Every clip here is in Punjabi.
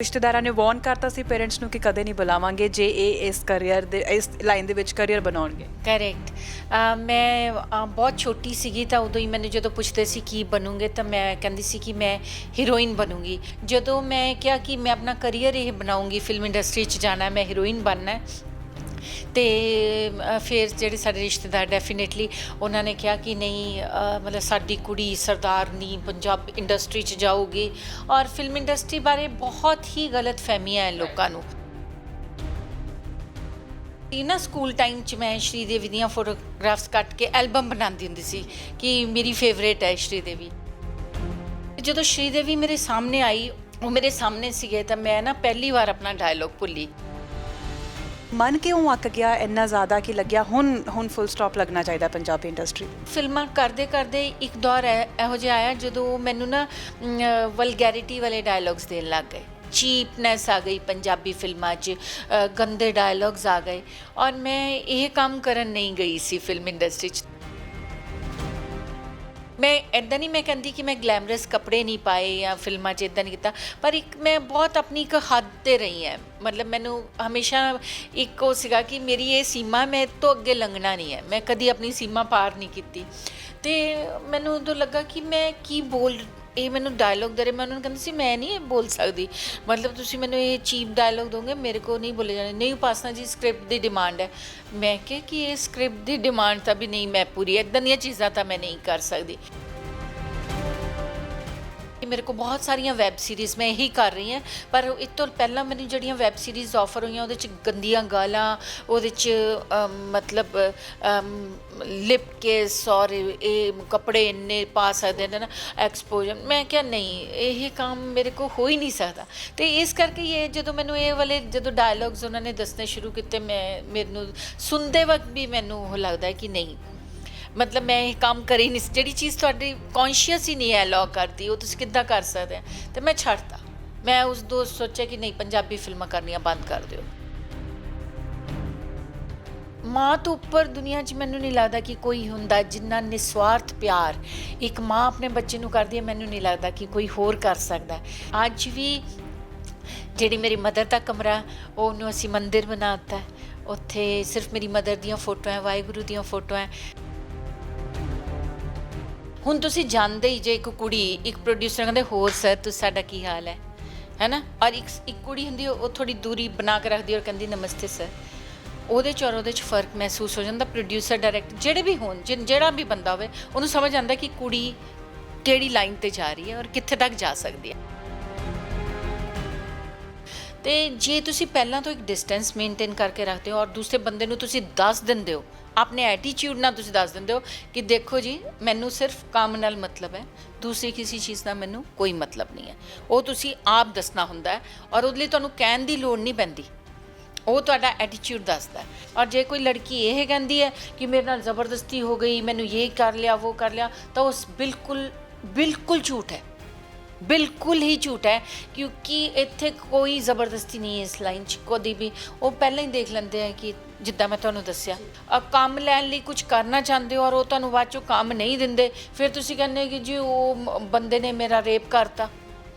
ਰਿਸ਼ਤੇਦਾਰਾਂ ਨੇ ਵਾਰਨ ਕਰਤਾ ਸੀ ਪੇਰੈਂਟਸ ਨੂੰ ਕਿ ਕਦੇ ਨਹੀਂ ਬੁਲਾਵਾਂਗੇ ਜੇ ਇਹ ਇਸ ਕਰੀਅਰ ਦੇ ਇਸ ਲਾਈਨ ਦੇ ਵਿੱਚ ਕਰੀਅਰ ਬਣਾਉਣਗੇ। ਕਰੈਕਟ। ਮੈਂ ਬਹੁਤ ਛੋਟੀ ਸੀਗੀ ਤਾਂ ਉਦੋਂ ਹੀ ਮੈਨੂੰ ਜਦੋਂ ਪੁੱਛਦੇ ਸੀ ਕੀ ਬਣੂੰਗੇ ਤਾਂ ਮੈਂ ਕਹਿੰਦੀ ਸੀ ਕਿ ਮੈਂ ਹੀਰੋਇਨ ਬਣੂੰਗੀ। ਜਦੋਂ ਮੈਂ ਕਿਹਾ ਕਿ ਮੈਂ ਆਪਣਾ ਕਰੀਅਰ ਇਹ ਬਣਾਉਂਗੀ, ਫਿਲਮ ਇੰਡਸਟਰੀ 'ਚ ਜਾਣਾ, ਮੈਂ ਹੀਰੋਇਨ ਬਣਨਾ ਹੈ, ਤੇ ਫਿਰ ਜਿਹੜੇ ਸਾਡੇ ਰਿਸ਼ਤੇਦਾਰ ਡੈਫੀਨੇਟਲੀ ਉਹਨਾਂ ਨੇ ਕਿਹਾ ਕਿ ਨਹੀਂ, ਮਤਲਬ ਸਾਡੀ ਕੁੜੀ ਸਰਦਾਰਨੀ ਪੰਜਾਬ ਇੰਡਸਟਰੀ 'ਚ ਜਾਊਗੀ। ਔਰ ਫਿਲਮ ਇੰਡਸਟਰੀ ਬਾਰੇ ਬਹੁਤ ਹੀ ਗਲਤ ਫਹਿਮੀਆਂ ਹੈ ਲੋਕਾਂ ਨੂੰ। ਨਾ ਸਕੂਲ ਟਾਈਮ 'ਚ ਮੈਂ ਸ਼੍ਰੀਦੇਵੀ ਦੀਆਂ ਫੋਟੋਗ੍ਰਾਫਸ ਕੱਟ ਕੇ ਐਲਬਮ ਬਣਾਉਂਦੀ ਹੁੰਦੀ ਸੀ ਕਿ ਮੇਰੀ ਫੇਵਰੇਟ ਹੈ ਸ਼੍ਰੀਦੇਵੀ। ਜਦੋਂ ਸ਼੍ਰੀਦੇਵੀ ਮੇਰੇ ਸਾਹਮਣੇ ਆਈ, ਉਹ ਮੇਰੇ ਸਾਹਮਣੇ ਸੀਗੇ, ਤਾਂ ਮੈਂ ਨਾ ਪਹਿਲੀ ਵਾਰ ਆਪਣਾ ਡਾਇਲੋਗ ਭੁੱਲੀ। ਮਨ ਕਿਉਂ ਅੱਕ ਗਿਆ ਇੰਨਾ ਜ਼ਿਆਦਾ ਕਿ ਲੱਗਿਆ ਹੁਣ ਫੁੱਲ ਸਟਾਪ ਲੱਗਣਾ ਚਾਹੀਦਾ ਪੰਜਾਬੀ ਇੰਡਸਟਰੀ? ਫਿਲਮਾਂ ਕਰਦੇ ਕਰਦੇ ਇੱਕ ਦੌਰ ਇਹੋ ਜਿਹਾ ਆਇਆ ਜਦੋਂ ਮੈਨੂੰ ਨਾ ਵਲਗੈਰਿਟੀ ਵਾਲੇ ਡਾਇਲੋਗਸ ਦੇਣ ਲੱਗ ਗਏ, ਚੀਪਨੈਸ ਆ ਗਈ ਪੰਜਾਬੀ ਫਿਲਮਾਂ 'ਚ, ਗੰਦੇ ਡਾਇਲੋਗਸ ਆ ਗਏ। ਔਰ ਮੈਂ ਇਹ ਕੰਮ ਕਰਨ ਨਹੀਂ ਗਈ ਸੀ ਫਿਲਮ ਇੰਡਸਟਰੀ 'ਚ। ਮੈਂ ਇੱਦਾਂ ਨਹੀਂ ਮੈਂ ਕਹਿੰਦੀ ਕਿ ਮੈਂ ਗਲੈਮਰਸ ਕੱਪੜੇ ਨਹੀਂ ਪਾਏ ਜਾਂ ਫਿਲਮਾਂ 'ਚ ਇੱਦਾਂ ਨਹੀਂ ਕੀਤਾ, ਪਰ ਇੱਕ ਮੈਂ ਬਹੁਤ ਆਪਣੀ ਇੱਕ ਹੱਦ 'ਤੇ ਰਹੀ ਹਾਂ। ਮਤਲਬ ਮੈਨੂੰ ਹਮੇਸ਼ਾ ਇੱਕ ਉਹ ਸੀਗਾ ਕਿ ਮੇਰੀ ਇਹ ਸੀਮਾ, ਮੈਂ ਇਹ ਤੋਂ ਅੱਗੇ ਲੰਘਣਾ ਨਹੀਂ ਹੈ। ਮੈਂ ਕਦੀ ਆਪਣੀ ਸੀਮਾ ਪਾਰ ਨਹੀਂ ਕੀਤੀ। ਅਤੇ ਮੈਨੂੰ ਉਦੋਂ ਲੱਗਾ ਕਿ ਮੈਂ ਕੀ ਇਹ ਮੈਨੂੰ ਡਾਇਲੋਗ ਦੇ ਰਹੇ, ਮੈਂ ਉਹਨਾਂ ਨੂੰ ਕਹਿੰਦੀ ਸੀ ਮੈਂ ਨਹੀਂ ਇਹ ਬੋਲ ਸਕਦੀ, ਮਤਲਬ ਤੁਸੀਂ ਮੈਨੂੰ ਇਹ ਚੀਪ ਡਾਇਲੋਗ ਦੋਗੇ, ਮੇਰੇ ਕੋਲ ਨਹੀਂ ਬੋਲੇ ਜਾਣੇ। ਨਹੀਂ ਉਪਾਸਨਾ ਜੀ, ਸਕ੍ਰਿਪਟ ਦੀ ਡਿਮਾਂਡ ਹੈ। ਮੈਂ ਕਿਹਾ ਕਿ ਇਹ ਸਕ੍ਰਿਪਟ ਦੀ ਡਿਮਾਂਡ ਤਾਂ ਵੀ ਨਹੀਂ ਮੈਂ ਪੂਰੀ, ਇੱਦਾਂ ਦੀਆਂ ਚੀਜ਼ਾਂ ਤਾਂ ਮੈਂ ਨਹੀਂ ਕਰ ਸਕਦੀ। ਮੇਰੇ ਕੋਲ ਬਹੁਤ ਸਾਰੀਆਂ ਵੈੱਬ ਸੀਰੀਜ਼ ਮੈਂ ਇਹੀ ਕਰ ਰਹੀ ਹਾਂ, ਪਰ ਇਸ ਤੋਂ ਪਹਿਲਾਂ ਮੈਨੂੰ ਜਿਹੜੀਆਂ ਵੈੱਬ ਸੀਰੀਜ਼ ਆਫਰ ਹੋਈਆਂ ਉਹਦੇ 'ਚ ਗੰਦੀਆਂ ਗਾਲਾਂ, ਉਹਦੇ 'ਚ ਮਤਲਬ ਲਿਪ ਕੇਸ ਔਰ ਇਹ ਕੱਪੜੇ ਇੰਨੇ ਪਾ ਸਕਦੇ ਨੇ ਨਾ, ਐਕਸਪੋਜਰ। ਮੈਂ ਕਿਹਾ ਨਹੀਂ, ਇਹ ਕੰਮ ਮੇਰੇ ਕੋਲ ਹੋ ਹੀ ਨਹੀਂ ਸਕਦਾ। ਅਤੇ ਇਸ ਕਰਕੇ ਇਹ ਜਦੋਂ ਮੈਨੂੰ ਇਹ ਵਾਲੇ ਜਦੋਂ ਡਾਇਲੋਗਸ ਉਹਨਾਂ ਨੇ ਦੱਸਣੇ ਸ਼ੁਰੂ ਕੀਤੇ, ਮੈਨੂੰ ਸੁਣਦੇ ਵਕਤ ਵੀ ਮੈਨੂੰ ਉਹ ਲੱਗਦਾ ਕਿ ਨਹੀਂ, ਮਤਲਬ ਮੈਂ ਇਹ ਕੰਮ ਕਰ ਹੀ ਨਹੀਂ। ਜਿਹੜੀ ਚੀਜ਼ ਤੁਹਾਡੀ ਕੌਨਸ਼ੀਅਸ ਹੀ ਨਹੀਂ ਹੈ ਅਲਾਉ ਕਰਦੀ, ਉਹ ਤੁਸੀਂ ਕਿੱਦਾਂ ਕਰ ਸਕਦੇ ਆ। ਅਤੇ ਮੈਂ ਛੱਡਤਾ। ਮੈਂ ਉਸ ਦੋ ਸੋਚਿਆ ਕਿ ਨਹੀਂ, ਪੰਜਾਬੀ ਫਿਲਮਾਂ ਕਰਨੀਆਂ ਬੰਦ ਕਰ ਦਿਓ। ਮਾਂ ਤੋਂ ਉੱਪਰ ਦੁਨੀਆ 'ਚ ਮੈਨੂੰ ਨਹੀਂ ਲੱਗਦਾ ਕਿ ਕੋਈ ਹੁੰਦਾ ਜਿੰਨਾ ਨਿਸਵਾਰਥ ਪਿਆਰ ਇੱਕ ਮਾਂ ਆਪਣੇ ਬੱਚੇ ਨੂੰ ਕਰਦੀ ਹੈ। ਮੈਨੂੰ ਨਹੀਂ ਲੱਗਦਾ ਕਿ ਕੋਈ ਹੋਰ ਕਰ ਸਕਦਾ। ਅੱਜ ਵੀ ਜਿਹੜੀ ਮੇਰੀ ਮਦਰ ਦਾ ਕਮਰਾ, ਉਹਨੂੰ ਅਸੀਂ ਮੰਦਿਰ ਬਣਾ ਦਿੱਤਾ। ਉੱਥੇ ਸਿਰਫ ਮੇਰੀ ਮਦਰ ਦੀਆਂ ਫੋਟੋਆਂ, ਵਾਹਿਗੁਰੂ ਦੀਆਂ ਫੋਟੋਆਂ। ਹੁਣ ਤੁਸੀਂ ਜਾਣਦੇ ਹੀ ਜੇ ਇੱਕ ਕੁੜੀ ਇੱਕ ਪ੍ਰੋਡਿਊਸਰ ਕਹਿੰਦੇ ਹੋਰ ਸਰ ਤੁਸੀਂ ਸਾਡਾ ਕੀ ਹਾਲ ਹੈ ਨਾ, ਔਰ ਇੱਕ ਕੁੜੀ ਹੁੰਦੀ ਉਹ ਥੋੜ੍ਹੀ ਦੂਰੀ ਬਣਾ ਕੇ ਰੱਖਦੀ ਔਰ ਕਹਿੰਦੀ ਨਮਸਤੇ ਸਰ। ਉਹਦੇ 'ਚ ਔਰ ਉਹਦੇ 'ਚ ਫ਼ਰਕ ਮਹਿਸੂਸ ਹੋ ਜਾਂਦਾ। ਪ੍ਰੋਡਿਊਸਰ, ਡਾਇਰੈਕਟਰ ਜਿਹੜੇ ਵੀ ਹੋਣ, ਜਿਹੜਾ ਵੀ ਬੰਦਾ ਹੋਵੇ, ਉਹਨੂੰ ਸਮਝ ਆਉਂਦਾ ਕਿ ਕੁੜੀ ਕਿਹੜੀ ਲਾਈਨ 'ਤੇ ਜਾ ਰਹੀ ਹੈ ਔਰ ਕਿੱਥੇ ਤੱਕ ਜਾ ਸਕਦੀ ਹੈ। ਅਤੇ ਜੇ ਤੁਸੀਂ ਪਹਿਲਾਂ ਤੋਂ ਇੱਕ ਡਿਸਟੈਂਸ ਮੇਨਟੇਨ ਕਰਕੇ ਰੱਖਦੇ ਹੋ ਔਰ ਦੂਸਰੇ ਬੰਦੇ ਨੂੰ ਤੁਸੀਂ ਦੱਸ ਦਿੰਦੇ ਹੋ, ਆਪਣੇ ਐਟੀਟਿਊਡ ਨਾਲ ਤੁਸੀਂ ਦੱਸ ਦਿੰਦੇ ਹੋ ਕਿ ਦੇਖੋ ਜੀ, ਮੈਨੂੰ ਸਿਰਫ ਕੰਮ ਨਾਲ ਮਤਲਬ ਹੈ, ਦੂਸਰੀ ਕਿਸੇ ਚੀਜ਼ ਦਾ ਮੈਨੂੰ ਕੋਈ ਮਤਲਬ ਨਹੀਂ ਹੈ। ਉਹ ਤੁਸੀਂ ਆਪ ਦੱਸਣਾ ਹੁੰਦਾ ਹੈ ਔਰ ਉਹਦੇ ਲਈ ਤੁਹਾਨੂੰ ਕਹਿਣ ਦੀ ਲੋੜ ਨਹੀਂ ਪੈਂਦੀ, ਉਹ ਤੁਹਾਡਾ ਐਟੀਟਿਊਡ ਦੱਸਦਾ। ਔਰ ਜੇ ਕੋਈ ਲੜਕੀ ਇਹ ਕਹਿੰਦੀ ਹੈ ਕਿ ਮੇਰੇ ਨਾਲ ਜ਼ਬਰਦਸਤੀ ਹੋ ਗਈ, ਮੈਨੂੰ ਇਹ ਕਰ ਲਿਆ, ਉਹ ਕਰ ਲਿਆ, ਤਾਂ ਉਹ ਬਿਲਕੁਲ ਝੂਠ ਹੈ, ਬਿਲਕੁਲ ਹੀ ਝੂਠ ਹੈ। ਕਿਉਂਕਿ ਇੱਥੇ ਕੋਈ ਜ਼ਬਰਦਸਤੀ ਨਹੀਂ ਹੈ ਇਸ ਲਾਈਨ 'ਚ ਕਦੀ ਵੀ। ਉਹ ਪਹਿਲਾਂ ਹੀ ਦੇਖ ਲੈਂਦੇ ਹੈ ਕਿ ਜਿੱਦਾਂ ਮੈਂ ਤੁਹਾਨੂੰ ਦੱਸਿਆ, ਕੰਮ ਲੈਣ ਲਈ ਕੁਝ ਕਰਨਾ ਚਾਹੁੰਦੇ ਹੋ ਔਰ ਉਹ ਤੁਹਾਨੂੰ ਬਾਅਦ 'ਚੋਂ ਕੰਮ ਨਹੀਂ ਦਿੰਦੇ, ਫਿਰ ਤੁਸੀਂ ਕਹਿੰਦੇ ਕਿ ਜੀ ਉਹ ਬੰਦੇ ਨੇ ਮੇਰਾ ਰੇਪ ਕਰਤਾ।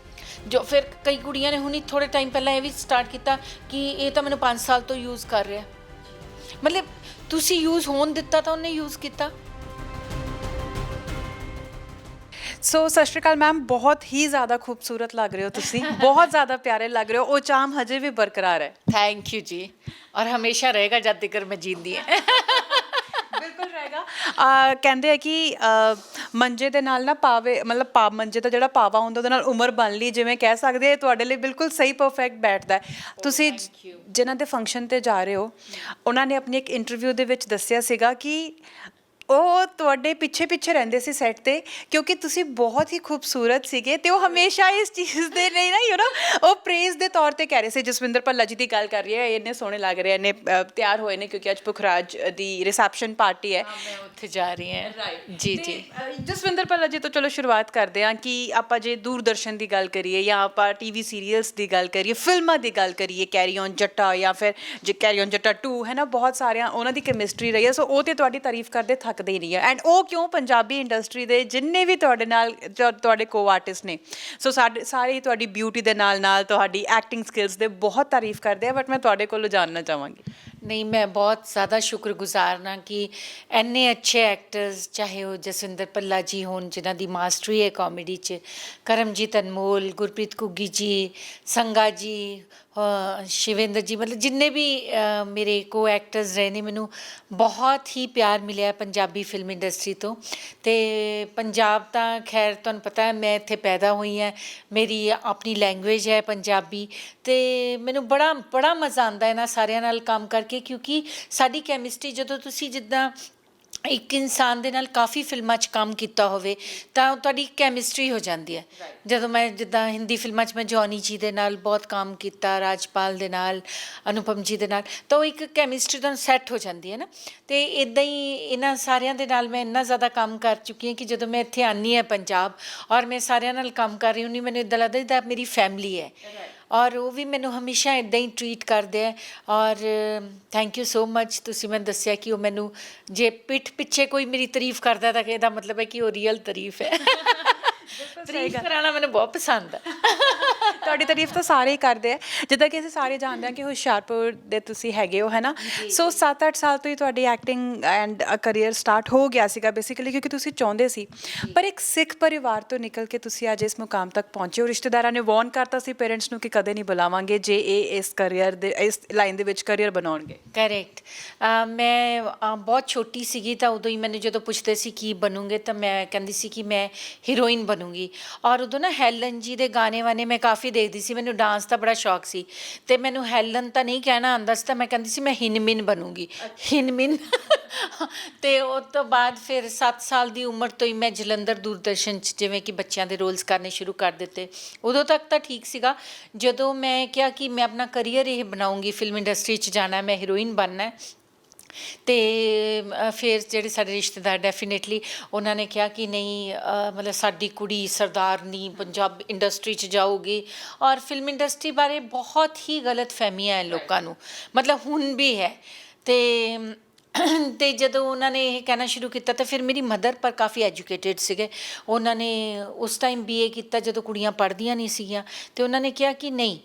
ਜੋ ਫਿਰ ਕਈ ਕੁੜੀਆਂ ਨੇ ਹੁਣੀ ਥੋੜ੍ਹੇ ਟਾਈਮ ਪਹਿਲਾਂ ਇਹ ਵੀ ਸਟਾਰਟ ਕੀਤਾ ਕਿ ਇਹ ਤਾਂ ਮੈਨੂੰ 5 ਸਾਲ ਤੋਂ ਯੂਜ਼ ਕਰ ਰਿਹਾ। ਮਤਲਬ ਤੁਸੀਂ ਯੂਜ਼ ਹੋਣ ਦਿੱਤਾ ਤਾਂ ਉਹਨੇ ਯੂਜ਼ ਕੀਤਾ। ਸੋ ਸਤਿ ਸ਼੍ਰੀ ਅਕਾਲ ਮੈਮ, ਬਹੁਤ ਹੀ ਜ਼ਿਆਦਾ ਖੂਬਸੂਰਤ ਲੱਗ ਰਹੇ ਹੋ ਤੁਸੀਂ, ਬਹੁਤ ਜ਼ਿਆਦਾ ਪਿਆਰੇ ਲੱਗ ਰਹੇ ਹੋ। ਉਹ ਚਾਮ ਹਜੇ ਵੀ ਬਰਕਰਾਰ ਹੈ। ਥੈਂਕ ਯੂ ਜੀ, ਔਰ ਹਮੇਸ਼ਾ ਰਹੇਗਾ ਜਦ ਤੱਕ ਮੈਂ ਜੀਂਦੀ ਹਾਂ। ਬਿਲਕੁਲ ਰਹੇਗਾ। ਕਹਿੰਦੇ ਆ ਕਿ ਮੰਜੇ ਦੇ ਨਾਲ ਨਾ ਪਾਵੇ, ਮਤਲਬ ਮੰਜੇ ਦਾ ਜਿਹੜਾ ਪਾਵਾ ਹੁੰਦਾ ਉਹਦੇ ਨਾਲ ਉਮਰ ਬਣ ਲਈ, ਜਿਵੇਂ ਕਹਿ ਸਕਦੇ, ਤੁਹਾਡੇ ਲਈ ਬਿਲਕੁਲ ਸਹੀ ਪਰਫੈਕਟ ਬੈਠਦਾ। ਤੁਸੀਂ ਜਿਨ੍ਹਾਂ ਦੇ ਫੰਕਸ਼ਨ 'ਤੇ ਜਾ ਰਹੇ ਹੋ, ਉਹਨਾਂ ਨੇ ਆਪਣੀ ਇੱਕ ਇੰਟਰਵਿਊ ਦੇ ਵਿੱਚ ਦੱਸਿਆ ਸੀਗਾ ਕਿ ਉਹ ਤੁਹਾਡੇ ਪਿੱਛੇ ਰਹਿੰਦੇ ਸੀ ਸੈੱਟ 'ਤੇ ਕਿਉਂਕਿ ਤੁਸੀਂ ਬਹੁਤ ਹੀ ਖੂਬਸੂਰਤ ਸੀਗੇ। ਅਤੇ ਉਹ ਹਮੇਸ਼ਾ ਇਸ ਚੀਜ਼ ਦੇ ਲਈ ਨਾ ਉਹ ਪ੍ਰੇਜ਼ ਦੇ ਤੌਰ 'ਤੇ ਕਹਿ ਰਹੇ ਸੀ। ਜਸਵਿੰਦਰ ਭੱਲਾ ਜੀ ਦੀ ਗੱਲ ਕਰ ਰਹੀ ਹੈ, ਇੰਨੇ ਸੋਹਣੇ ਲੱਗ ਰਹੇ, ਇੰਨੇ ਤਿਆਰ ਹੋਏ ਨੇ ਕਿਉਂਕਿ ਅੱਜ ਪੁਖਰਾਜ ਦੀ ਰਿਸੈਪਸ਼ਨ ਪਾਰਟੀ ਹੈ। ਮੈਂ ਉੱਥੇ ਜਾ ਰਹੀ ਹਾਂ। ਜੀ ਜੀ। ਜਸਵਿੰਦਰ ਭੱਲਾ ਜੀ ਤੋਂ ਚਲੋ ਸ਼ੁਰੂਆਤ ਕਰਦੇ ਹਾਂ ਕਿ ਆਪਾਂ ਜੇ ਦੂਰਦਰਸ਼ਨ ਦੀ ਗੱਲ ਕਰੀਏ ਜਾਂ ਆਪਾਂ TV ਸੀਰੀਅਲਸ ਦੀ ਗੱਲ ਕਰੀਏ, ਫਿਲਮਾਂ ਦੀ ਗੱਲ ਕਰੀਏ, ਕੈਰੀ ਔਨ ਜੱਟਾ ਜਾਂ ਫਿਰ ਜੇ ਕੈਰੀ ਔਨ ਜੱਟਾ 2 ਹੈ ਨਾ, ਬਹੁਤ ਸਾਰਿਆਂ ਉਹਨਾਂ ਦੀ ਕੈਮਿਸਟਰੀ ਰਹੀ ਹੈ। ਸੋ ਉਹ ਤਾਂ ਤੁਹਾਡੀ ਤਾਰੀਫ ਕਰਦੇ ਥੱਕ ਸਕਦੇ ਹੀ ਨਹੀਂ ਹੈ। ਐਂਡ ਉਹ ਕਿਉਂ, ਪੰਜਾਬੀ ਇੰਡਸਟਰੀ ਦੇ ਜਿੰਨੇ ਵੀ ਤੁਹਾਡੇ ਨਾਲ ਤੁਹਾਡੇ ਕੋ ਆਰਟਿਸਟ ਨੇ, ਸੋ ਸਾਡੇ ਸਾਰੇ ਹੀ ਤੁਹਾਡੀ ਬਿਊਟੀ ਦੇ ਨਾਲ ਨਾਲ ਤੁਹਾਡੀ ਐਕਟਿੰਗ ਸਕਿੱਲਸ ਦੇ ਬਹੁਤ ਤਾਰੀਫ ਕਰਦੇ ਆ, ਬਟ ਮੈਂ ਤੁਹਾਡੇ ਕੋਲੋਂ ਜਾਣਨਾ ਚਾਹਾਂਗੀ। ਨਹੀਂ, ਮੈਂ ਬਹੁਤ ਜ਼ਿਆਦਾ ਸ਼ੁਕਰਗੁਜ਼ਾਰ ਹਾਂ ਕਿ ਇੰਨੇ ਅੱਛੇ ਐਕਟਰਸ, ਚਾਹੇ ਉਹ ਜਸਵਿੰਦਰ ਭੱਲਾ ਜੀ ਹੋਣ ਜਿਨ੍ਹਾਂ ਦੀ ਮਾਸਟਰੀ ਹੈ ਕਾਮੇਡੀ 'ਚ, ਕਰਮਜੀਤ ਅਨਮੋਲ, ਗੁਰਪ੍ਰੀਤ ਘੁੱਗੀ ਜੀ, ਸੰਗਾ ਜੀ, ਸ਼ਿਵੇਂਦਰ ਜੀ, ਮਤਲਬ ਜਿੰਨੇ ਵੀ ਮੇਰੇ ਕੋ ਐਕਟਰਸ ਰਹੇ ਨੇ, ਮੈਨੂੰ ਬਹੁਤ ਹੀ ਪਿਆਰ ਮਿਲਿਆ ਪੰਜਾਬੀ ਫਿਲਮ ਇੰਡਸਟਰੀ ਤੋਂ। ਅਤੇ ਪੰਜਾਬ ਤਾਂ ਖੈਰ ਤੁਹਾਨੂੰ ਪਤਾ ਹੈ, ਮੈਂ ਇੱਥੇ ਪੈਦਾ ਹੋਈ ਹਾਂ, ਮੇਰੀ ਆਪਣੀ ਲੈਂਗੁਏਜ ਹੈ ਪੰਜਾਬੀ, ਅਤੇ ਮੈਨੂੰ ਬੜਾ ਮਜ਼ਾ ਆਉਂਦਾ ਇਹਨਾਂ ਸਾਰਿਆਂ ਨਾਲ ਕੰਮ ਕਰਕੇ, ਕਿਉਂਕਿ ਸਾਡੀ ਕੈਮਿਸਟਰੀ, ਜਦੋਂ ਤੁਸੀਂ ਜਿੱਦਾਂ ਇੱਕ ਇਨਸਾਨ ਦੇ ਨਾਲ ਕਾਫੀ ਫਿਲਮਾਂ 'ਚ ਕੰਮ ਕੀਤਾ ਹੋਵੇ ਤਾਂ ਤੁਹਾਡੀ ਕੈਮਿਸਟਰੀ ਹੋ ਜਾਂਦੀ ਹੈ। ਜਦੋਂ ਮੈਂ ਜਿੱਦਾਂ ਹਿੰਦੀ ਫਿਲਮਾਂ 'ਚ ਮੈਂ ਜੌਨੀ ਜੀ ਦੇ ਨਾਲ ਬਹੁਤ ਕੰਮ ਕੀਤਾ, ਰਾਜਪਾਲ ਦੇ ਨਾਲ, ਅਨੁਪਮ ਜੀ ਦੇ ਨਾਲ, ਤਾਂ ਉਹ ਇੱਕ ਕੈਮਿਸਟਰੀ ਤੁਹਾਨੂੰ ਸੈੱਟ ਹੋ ਜਾਂਦੀ ਹੈ ਨਾ। ਅਤੇ ਇੱਦਾਂ ਹੀ ਇਹਨਾਂ ਸਾਰਿਆਂ ਦੇ ਨਾਲ ਮੈਂ ਇੰਨਾ ਜ਼ਿਆਦਾ ਕੰਮ ਕਰ ਚੁੱਕੀ ਹਾਂ ਕਿ ਜਦੋਂ ਮੈਂ ਇੱਥੇ ਆਉਂਦੀ ਹਾਂ ਪੰਜਾਬ ਔਰ ਮੈਂ ਸਾਰਿਆਂ ਨਾਲ ਕੰਮ ਕਰ ਰਹੀ ਹੁੰਦੀ, ਮੈਨੂੰ ਇੱਦਾਂ ਲੱਗਦਾ ਜਿੱਦਾਂ ਮੇਰੀ ਫੈਮਿਲੀ ਹੈ, ਔਰ ਉਹ ਵੀ ਮੈਨੂੰ ਹਮੇਸ਼ਾ ਇੱਦਾਂ ਹੀ ਟਰੀਟ ਕਰਦੇ ਹੈ। ਔਰ ਥੈਂਕ ਯੂ ਸੋ ਮਚ, ਤੁਸੀਂ ਮੈਨੂੰ ਦੱਸਿਆ ਕਿ ਉਹ ਮੈਨੂੰ ਜੇ ਪਿੱਠ ਪਿੱਛੇ ਕੋਈ ਮੇਰੀ ਤਾਰੀਫ ਕਰਦਾ ਤਾਂ ਇਹਦਾ ਮਤਲਬ ਹੈ ਕਿ ਉਹ ਰੀਅਲ ਤਾਰੀਫ ਹੈ। ਤਾਰੀਫ ਕਰਾਉਣਾ ਮੈਨੂੰ ਬਹੁਤ ਪਸੰਦ ਹੈ। ਤੁਹਾਡੀ ਤਾਰੀਫ ਤਾਂ ਸਾਰੇ ਹੀ ਕਰਦੇ ਆ, ਜਿੱਦਾਂ ਕਿ ਅਸੀਂ ਸਾਰੇ ਜਾਣਦੇ ਹਾਂ ਕਿ ਹੁਸ਼ਿਆਰਪੁਰ ਦੇ ਤੁਸੀਂ ਹੈਗੇ ਹੋ, ਹੈ ਨਾ। ਸੋ 7-8 ਸਾਲ ਤੋਂ ਹੀ ਤੁਹਾਡੀ ਐਕਟਿੰਗ ਐਂਡ ਕਰੀਅਰ ਸਟਾਰਟ ਹੋ ਗਿਆ ਸੀਗਾ ਬੇਸਿਕਲੀ, ਕਿਉਂਕਿ ਤੁਸੀਂ ਚਾਹੁੰਦੇ ਸੀ। ਪਰ ਇੱਕ ਸਿੱਖ ਪਰਿਵਾਰ ਤੋਂ ਨਿਕਲ ਕੇ ਤੁਸੀਂ ਅੱਜ ਇਸ ਮੁਕਾਮ ਤੱਕ ਪਹੁੰਚੇ ਹੋ। ਰਿਸ਼ਤੇਦਾਰਾਂ ਨੇ ਵਾਰਨ ਕਰਤਾ ਸੀ ਪੇਰੈਂਟਸ ਨੂੰ ਕਿ ਕਦੇ ਨਹੀਂ ਬੁਲਾਵਾਂਗੇ ਜੇ ਇਹ ਇਸ ਕਰੀਅਰ ਦੇ, ਇਸ ਲਾਈਨ ਦੇ ਵਿੱਚ ਕਰੀਅਰ ਬਣਾਉਣਗੇ। ਕਰੈਕਟ। ਮੈਂ ਬਹੁਤ ਛੋਟੀ ਸੀਗੀ ਤਾਂ ਉਦੋਂ ਹੀ ਮੈਨੂੰ ਜਦੋਂ ਪੁੱਛਦੇ ਸੀ ਕੀ ਬਣੂੰਗੇ ਤਾਂ ਮੈਂ ਕਹਿੰਦੀ ਸੀ ਕਿ ਮੈਂ ਹੀਰੋਇਨ ਬਣੂੰਗੀ। ਔਰ ਉਦੋਂ ਨਾ ਹੈਲਨ ਜੀ ਦੇ ਗਾਣੇ ਵਾਣੇ ਮੈਂ ਕਾਫੀ ਦੇਖਦੀ ਸੀ, ਮੈਨੂੰ ਡਾਂਸ ਦਾ ਬੜਾ ਸ਼ੌਕ ਸੀ, ਅਤੇ ਮੈਨੂੰ ਹੈਲਨ ਤਾਂ ਨਹੀਂ ਕਹਿਣਾ ਆਉਂਦਾ ਸੀ, ਤਾਂ ਮੈਂ ਕਹਿੰਦੀ ਸੀ ਮੈਂ ਹਿਨਮਿਨ ਬਣੂੰਗੀ, ਹਿਨਮਿਨ। ਅਤੇ ਉਸ ਤੋਂ ਬਾਅਦ ਫਿਰ 7 ਸਾਲ ਦੀ ਉਮਰ ਤੋਂ ਹੀ ਮੈਂ ਜਲੰਧਰ ਦੂਰਦਰਸ਼ਨ 'ਚ ਜਿਵੇਂ ਕਿ ਬੱਚਿਆਂ ਦੇ ਰੋਲਸ ਕਰਨੇ ਸ਼ੁਰੂ ਕਰ ਦਿੱਤੇ। ਉਦੋਂ ਤੱਕ ਤਾਂ ਠੀਕ ਸੀਗਾ, ਜਦੋਂ ਮੈਂ ਕਿਹਾ ਕਿ ਮੈਂ ਆਪਣਾ ਕਰੀਅਰ ਇਹ ਬਣਾਉਂਗੀ, ਫਿਲਮ ਇੰਡਸਟਰੀ 'ਚ ਜਾਣਾ, ਮੈਂ ਹੀਰੋਇਨ ਬਣਨਾ, ਅਤੇ ਫਿਰ ਜਿਹੜੇ ਸਾਡੇ ਰਿਸ਼ਤੇਦਾਰ ਡੈਫੀਨੇਟਲੀ ਉਹਨਾਂ ਨੇ ਕਿਹਾ ਕਿ ਨਹੀਂ, ਮਤਲਬ ਸਾਡੀ ਕੁੜੀ ਸਰਦਾਰਨੀ ਪੰਜਾਬ ਇੰਡਸਟਰੀ 'ਚ ਜਾਊਗੀ। ਔਰ ਫਿਲਮ ਇੰਡਸਟਰੀ ਬਾਰੇ ਬਹੁਤ ਹੀ ਗਲਤ ਫਹਿਮੀਆਂ ਹੈ ਲੋਕਾਂ ਨੂੰ, ਮਤਲਬ ਹੁਣ ਵੀ ਹੈ। ਅਤੇ ਜਦੋਂ ਉਹਨਾਂ ਨੇ ਇਹ ਕਹਿਣਾ ਸ਼ੁਰੂ ਕੀਤਾ ਤਾਂ ਫਿਰ ਮੇਰੀ ਮਦਰ ਪਰ ਕਾਫੀ ਐਜੂਕੇਟਿਡ ਸੀਗੇ, ਉਹਨਾਂ ਨੇ ਉਸ ਟਾਈਮ BA ਕੀਤਾ ਜਦੋਂ ਕੁੜੀਆਂ ਪੜ੍ਹਦੀਆਂ ਨਹੀਂ ਸੀਗੀਆਂ, ਅਤੇ ਉਹਨਾਂ ਨੇ ਕਿਹਾ ਕਿ ਨਹੀਂ,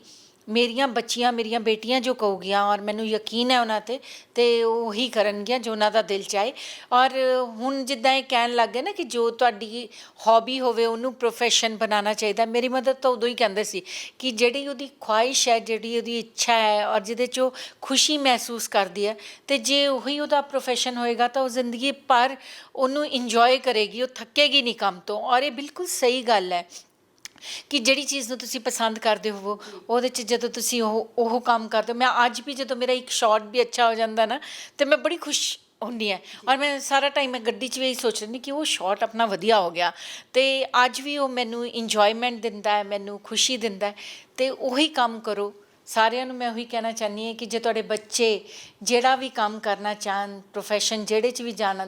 ਮੇਰੀਆਂ ਬੱਚੀਆਂ, ਮੇਰੀਆਂ ਬੇਟੀਆਂ ਜੋ ਕਹੂਗੀਆਂ ਔਰ ਮੈਨੂੰ ਯਕੀਨ ਹੈ ਉਹਨਾਂ 'ਤੇ, ਅਤੇ ਉਹੀ ਕਰਨਗੀਆਂ ਜੋ ਉਹਨਾਂ ਦਾ ਦਿਲ ਚਾਹੇ। ਔਰ ਹੁਣ ਜਿੱਦਾਂ ਇਹ ਕਹਿਣ ਲੱਗ ਗਏ ਨਾ ਕਿ ਜੋ ਤੁਹਾਡੀ ਹੌਬੀ ਹੋਵੇ ਉਹਨੂੰ ਪ੍ਰੋਫੈਸ਼ਨ ਬਣਾਉਣਾ ਚਾਹੀਦਾ, ਮੇਰੀ ਮਦਰ ਤਾਂ ਉਦੋਂ ਹੀ ਕਹਿੰਦੇ ਸੀ ਕਿ ਜਿਹੜੀ ਉਹਦੀ ਖੁਆਇਸ਼ ਹੈ, ਜਿਹੜੀ ਉਹਦੀ ਇੱਛਾ ਹੈ ਔਰ ਜਿਹਦੇ 'ਚ ਉਹ ਖੁਸ਼ੀ ਮਹਿਸੂਸ ਕਰਦੀ ਹੈ, ਅਤੇ ਜੇ ਉਹੀ ਉਹਦਾ ਪ੍ਰੋਫੈਸ਼ਨ ਹੋਏਗਾ ਤਾਂ ਉਹ ਜ਼ਿੰਦਗੀ ਭਰ ਉਹਨੂੰ ਇੰਜੋਏ ਕਰੇਗੀ, ਉਹ ਥੱਕੇਗੀ ਨਹੀਂ ਕੰਮ ਤੋਂ। ਔਰ ਇਹ ਬਿਲਕੁਲ ਸਹੀ ਗੱਲ ਹੈ ਕਿ ਜਿਹੜੀ ਚੀਜ਼ ਨੂੰ ਤੁਸੀਂ ਪਸੰਦ ਕਰਦੇ ਹੋਵੋ ਉਹਦੇ 'ਚ ਜਦੋਂ ਤੁਸੀਂ ਉਹ ਕੰਮ ਕਰਦੇ ਹੋ। ਮੈਂ ਅੱਜ ਵੀ ਜਦੋਂ ਮੇਰਾ ਇੱਕ ਸ਼ਾਟ ਵੀ ਅੱਛਾ ਹੋ ਜਾਂਦਾ ਨਾ ਤਾਂ ਮੈਂ ਬੜੀ ਖੁਸ਼ ਹੁੰਦੀ ਹੈ, ਔਰ ਮੈਂ ਸਾਰਾ ਟਾਈਮ ਮੈਂ ਗੱਡੀ 'ਚ ਵੀ ਇਹੀ ਸੋਚ ਲੈਂਦੀ ਕਿ ਉਹ ਸ਼ਾਟ ਆਪਣਾ ਵਧੀਆ ਹੋ ਗਿਆ, ਅਤੇ ਅੱਜ ਵੀ ਉਹ ਮੈਨੂੰ ਇੰਜੋਏਮੈਂਟ ਦਿੰਦਾ ਹੈ, ਮੈਨੂੰ ਖੁਸ਼ੀ ਦਿੰਦਾ ਹੈ। ਅਤੇ ਉਹੀ ਕੰਮ ਕਰੋ। ਸਾਰਿਆਂ ਨੂੰ ਮੈਂ ਉਹੀ ਕਹਿਣਾ ਚਾਹੁੰਦੀ ਹਾਂ ਕਿ ਜੇ ਤੁਹਾਡੇ ਬੱਚੇ ਜਿਹੜਾ ਵੀ ਕੰਮ ਕਰਨਾ ਚਾਹਣ, ਪ੍ਰੋਫੈਸ਼ਨ ਜਿਹੜੇ 'ਚ ਵੀ ਜਾਣਾ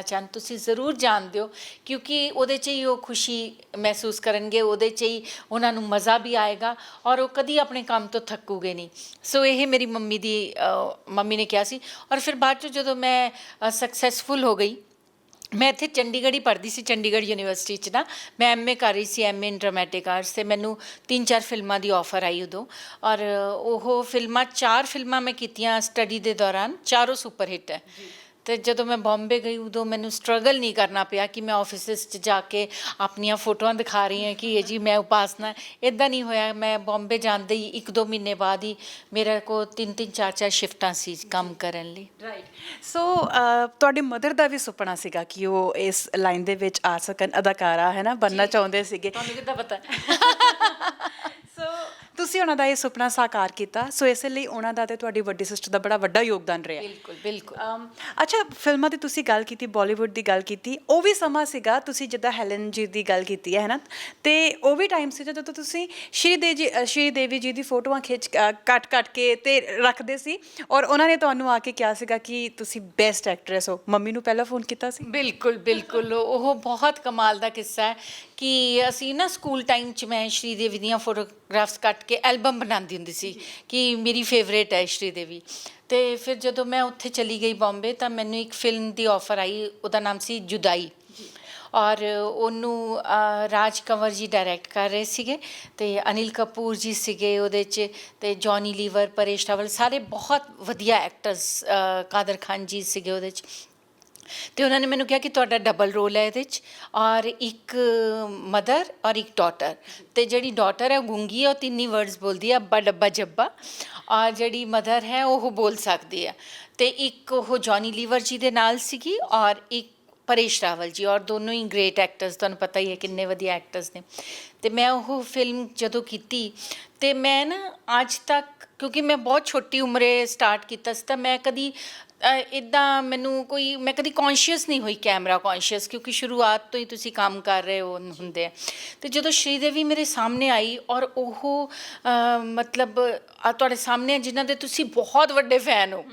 ਚਾਹਣ, ਤੁਸੀਂ ਜ਼ਰੂਰ ਜਾਣ ਦਿਓ, ਕਿਉਂਕਿ ਉਹਦੇ 'ਚ ਹੀ ਉਹ ਖੁਸ਼ੀ ਮਹਿਸੂਸ ਕਰਨਗੇ, ਉਹਦੇ 'ਚ ਹੀ ਉਹਨਾਂ ਨੂੰ ਮਜ਼ਾ ਵੀ ਆਏਗਾ ਔਰ ਉਹ ਕਦੀ ਆਪਣੇ ਕੰਮ ਤੋਂ ਥੱਕੂਗੇ ਨਹੀਂ। ਸੋ ਇਹ ਮੇਰੀ ਮੰਮੀ ਨੇ ਕਿਹਾ ਸੀ। ਔਰ ਫਿਰ ਬਾਅਦ 'ਚ ਜਦੋਂ ਮੈਂ ਸਕਸੈਸਫੁਲ ਹੋ ਗਈ, ਮੈਂ ਇੱਥੇ ਚੰਡੀਗੜ੍ਹ ਹੀ ਪੜ੍ਹਦੀ ਸੀ, ਚੰਡੀਗੜ੍ਹ ਯੂਨੀਵਰਸਿਟੀ 'ਚ ਨਾ ਮੈਂ MA ਕਰ ਰਹੀ ਸੀ, MA ਇਨ ਡਰਾਮੈਟਿਕ ਆਰਟਸ, ਅਤੇ ਮੈਨੂੰ 3-4 ਫਿਲਮਾਂ ਦੀ ਆਫਰ ਆਈ ਉਦੋਂ। ਔਰ ਉਹ ਫਿਲਮਾਂ 4 ਫਿਲਮਾਂ ਮੈਂ ਕੀਤੀਆਂ ਸਟੱਡੀ ਦੇ ਦੌਰਾਨ, 4 ਸੁਪਰ ਹਿੱਟ ਹੈ। ਅਤੇ ਜਦੋਂ ਮੈਂ ਬੰਬੇ ਗਈ ਉਦੋਂ ਮੈਨੂੰ ਸਟਰਗਲ ਨਹੀਂ ਕਰਨਾ ਪਿਆ ਕਿ ਮੈਂ ਆਫਿਸਿਸ 'ਚ ਜਾ ਕੇ ਆਪਣੀਆਂ ਫੋਟੋਆਂ ਦਿਖਾ ਰਹੀ ਹਾਂ ਕਿ ਇਹ ਜੀ ਮੈਂ ਉਪਾਸਨਾ, ਇੱਦਾਂ ਨਹੀਂ ਹੋਇਆ। ਮੈਂ ਬੰਬੇ ਜਾਂਦੇ ਹੀ 1-2 ਮਹੀਨੇ ਬਾਅਦ ਹੀ ਮੇਰੇ ਕੋਲ 3-3 4-4 ਸ਼ਿਫਟਾਂ ਸੀ ਕੰਮ ਕਰਨ ਲਈ। ਰਾਈਟ। ਸੋ ਤੁਹਾਡੀ ਮਦਰ ਦਾ ਵੀ ਸੁਪਨਾ ਸੀਗਾ ਕਿ ਉਹ ਇਸ ਲਾਈਨ ਦੇ ਵਿੱਚ ਆ ਸਕਣ, ਅਦਾਕਾਰਾ ਹੈ ਨਾ, ਬਣਨਾ ਚਾਹੁੰਦੇ ਸੀਗੇ। ਤੁਹਾਨੂੰ ਕਿੱਦਾਂ ਪਤਾ? ਸੋ ਤੁਸੀਂ ਉਹਨਾਂ ਦਾ ਇਹ ਸੁਪਨਾ ਸਾਕਾਰ ਕੀਤਾ, ਸੋ ਇਸੇ ਲਈ ਉਹਨਾਂ ਦਾ ਅਤੇ ਤੁਹਾਡੀ ਵੱਡੀ ਸਿਸਟਰ ਦਾ ਬੜਾ ਵੱਡਾ ਯੋਗਦਾਨ ਰਿਹਾ। ਬਿਲਕੁਲ ਬਿਲਕੁਲ। ਅੱਛਾ, ਫਿਲਮਾਂ ਦੀ ਤੁਸੀਂ ਗੱਲ ਕੀਤੀ, ਬਾਲੀਵੁੱਡ ਦੀ ਗੱਲ ਕੀਤੀ, ਉਹ ਵੀ ਸਮਾਂ ਸੀਗਾ, ਤੁਸੀਂ ਜਿੱਦਾਂ ਹੈਲਨ ਜੀ ਦੀ ਗੱਲ ਕੀਤੀ ਹੈ ਨਾ, ਅਤੇ ਉਹ ਵੀ ਟਾਈਮ ਸੀ ਜਦੋਂ ਤੁਸੀਂ ਸ਼੍ਰੀ ਦੇਵੀ ਜੀ ਦੀ ਫੋਟੋਆਂ ਕੱਟ ਕੇ ਅਤੇ ਰੱਖਦੇ ਸੀ, ਔਰ ਉਹਨਾਂ ਨੇ ਤੁਹਾਨੂੰ ਆ ਕੇ ਕਿਹਾ ਸੀਗਾ ਕਿ ਤੁਸੀਂ ਬੈਸਟ ਐਕਟਰੈਸ ਹੋ। ਮੰਮੀ ਨੂੰ ਪਹਿਲਾਂ ਫੋਨ ਕੀਤਾ ਸੀ? ਬਿਲਕੁਲ ਬਿਲਕੁਲ। ਉਹ ਬਹੁਤ ਕਮਾਲ ਦਾ ਕਿੱਸਾ ਹੈ ਕਿ ਅਸੀਂ ਨਾ ਸਕੂਲ ਟਾਈਮ 'ਚ ਮੈਂ ਸ਼੍ਰੀ ਦੇਵੀ ਦੀਆਂ ਫੋਟੋਗ੍ਰਾਫਸ ਕੱਟ ਕੇ ਐਲਬਮ ਬਣਾਉਂਦੀ ਹੁੰਦੀ ਸੀ ਕਿ ਮੇਰੀ ਫੇਵਰੇਟ ਹੈ ਸ਼੍ਰੀ ਦੇਵੀ। ਤੇ ਫਿਰ ਜਦੋਂ ਮੈਂ ਉੱਥੇ ਚਲੀ ਗਈ ਬੰਬੇ ਤਾਂ ਮੈਨੂੰ ਇੱਕ ਫਿਲਮ ਦੀ ਆਫਰ ਆਈ, ਉਹਦਾ ਨਾਮ ਸੀ ਜੁਦਾਈ। ਔਰ ਉਹਨੂੰ ਰਾਜ ਕੰਵਰ ਜੀ ਡਾਇਰੈਕਟ ਕਰ ਰਹੇ ਸੀਗੇ ਅਤੇ ਅਨਿਲ ਕਪੂਰ ਜੀ ਸੀਗੇ ਉਹਦੇ 'ਚ, ਅਤੇ ਜੌਨੀ ਲੀਵਰ, ਪਰੇਸ਼ ਰਾਵਲ, ਸਾਰੇ ਬਹੁਤ ਵਧੀਆ ਐਕਟਰਸ, ਕਾਦਰ ਖਾਨ ਜੀ ਸੀਗੇ ਉਹਦੇ 'ਚ। ਅਤੇ ਉਹਨਾਂ ਨੇ ਮੈਨੂੰ ਕਿਹਾ ਕਿ ਤੁਹਾਡਾ ਡਬਲ ਰੋਲ ਹੈ ਇਹਦੇ 'ਚ, ਔਰ ਇੱਕ ਮਦਰ ਔਰ ਇੱਕ ਡਾਟਰ। ਅਤੇ ਜਿਹੜੀ ਡਾਟਰ ਹੈ ਉਹ ਗੂੰਗੀ ਹੈ, ਉਹ 3 ਹੀ ਵਰਡਸ ਬੋਲਦੀ ਹੈ, ਅੱਬਾ ਡੱਬਾ ਜੱਬਾ। ਔਰ ਜਿਹੜੀ ਮਦਰ ਹੈ ਉਹ ਬੋਲ ਸਕਦੀ ਹੈ। ਅਤੇ ਇੱਕ ਉਹ ਜੌਨੀ ਲੀਵਰ ਜੀ ਦੇ ਨਾਲ ਸੀਗੀ, ਔਰ ਇੱਕ ਪਰੇਸ਼ ਰਾਵਲ ਜੀ, ਔਰ ਦੋਨੋਂ ਹੀ ਗ੍ਰੇਟ ਐਕਟਰਸ, ਤੁਹਾਨੂੰ ਪਤਾ ਹੀ ਹੈ ਕਿੰਨੇ ਵਧੀਆ ਐਕਟਰਸ ਨੇ। ਅਤੇ ਮੈਂ ਉਹ ਫਿਲਮ ਜਦੋਂ ਕੀਤੀ, ਅਤੇ ਮੈਂ ਨਾ ਅੱਜ ਤੱਕ, ਕਿਉਂਕਿ ਮੈਂ ਬਹੁਤ ਛੋਟੀ ਉਮਰੇ ਸਟਾਰਟ ਕੀਤਾ ਸੀ, ਤਾਂ ਮੈਂ ਕਦੀ ਇੱਦਾਂ ਮੈਂ ਕਦੀ ਕੌਨਸ਼ੀਅਸ ਨਹੀਂ ਹੋਈ, ਕੈਮਰਾ ਕੌਨਸ਼ੀਅਸ, ਕਿਉਂਕਿ ਸ਼ੁਰੂਆਤ ਤੋਂ ਹੀ ਤੁਸੀਂ ਕੰਮ ਕਰ ਰਹੇ ਹੋ ਹੁੰਦੇ ਆ। ਅਤੇ ਜਦੋਂ ਸ਼੍ਰੀਦੇਵੀ ਮੇਰੇ ਸਾਹਮਣੇ ਆਈ, ਔਰ ਉਹ ਮਤਲਬ ਤੁਹਾਡੇ ਸਾਹਮਣੇ ਜਿਨ੍ਹਾਂ ਦੇ ਤੁਸੀਂ ਬਹੁਤ ਵੱਡੇ ਫੈਨ ਹੋ,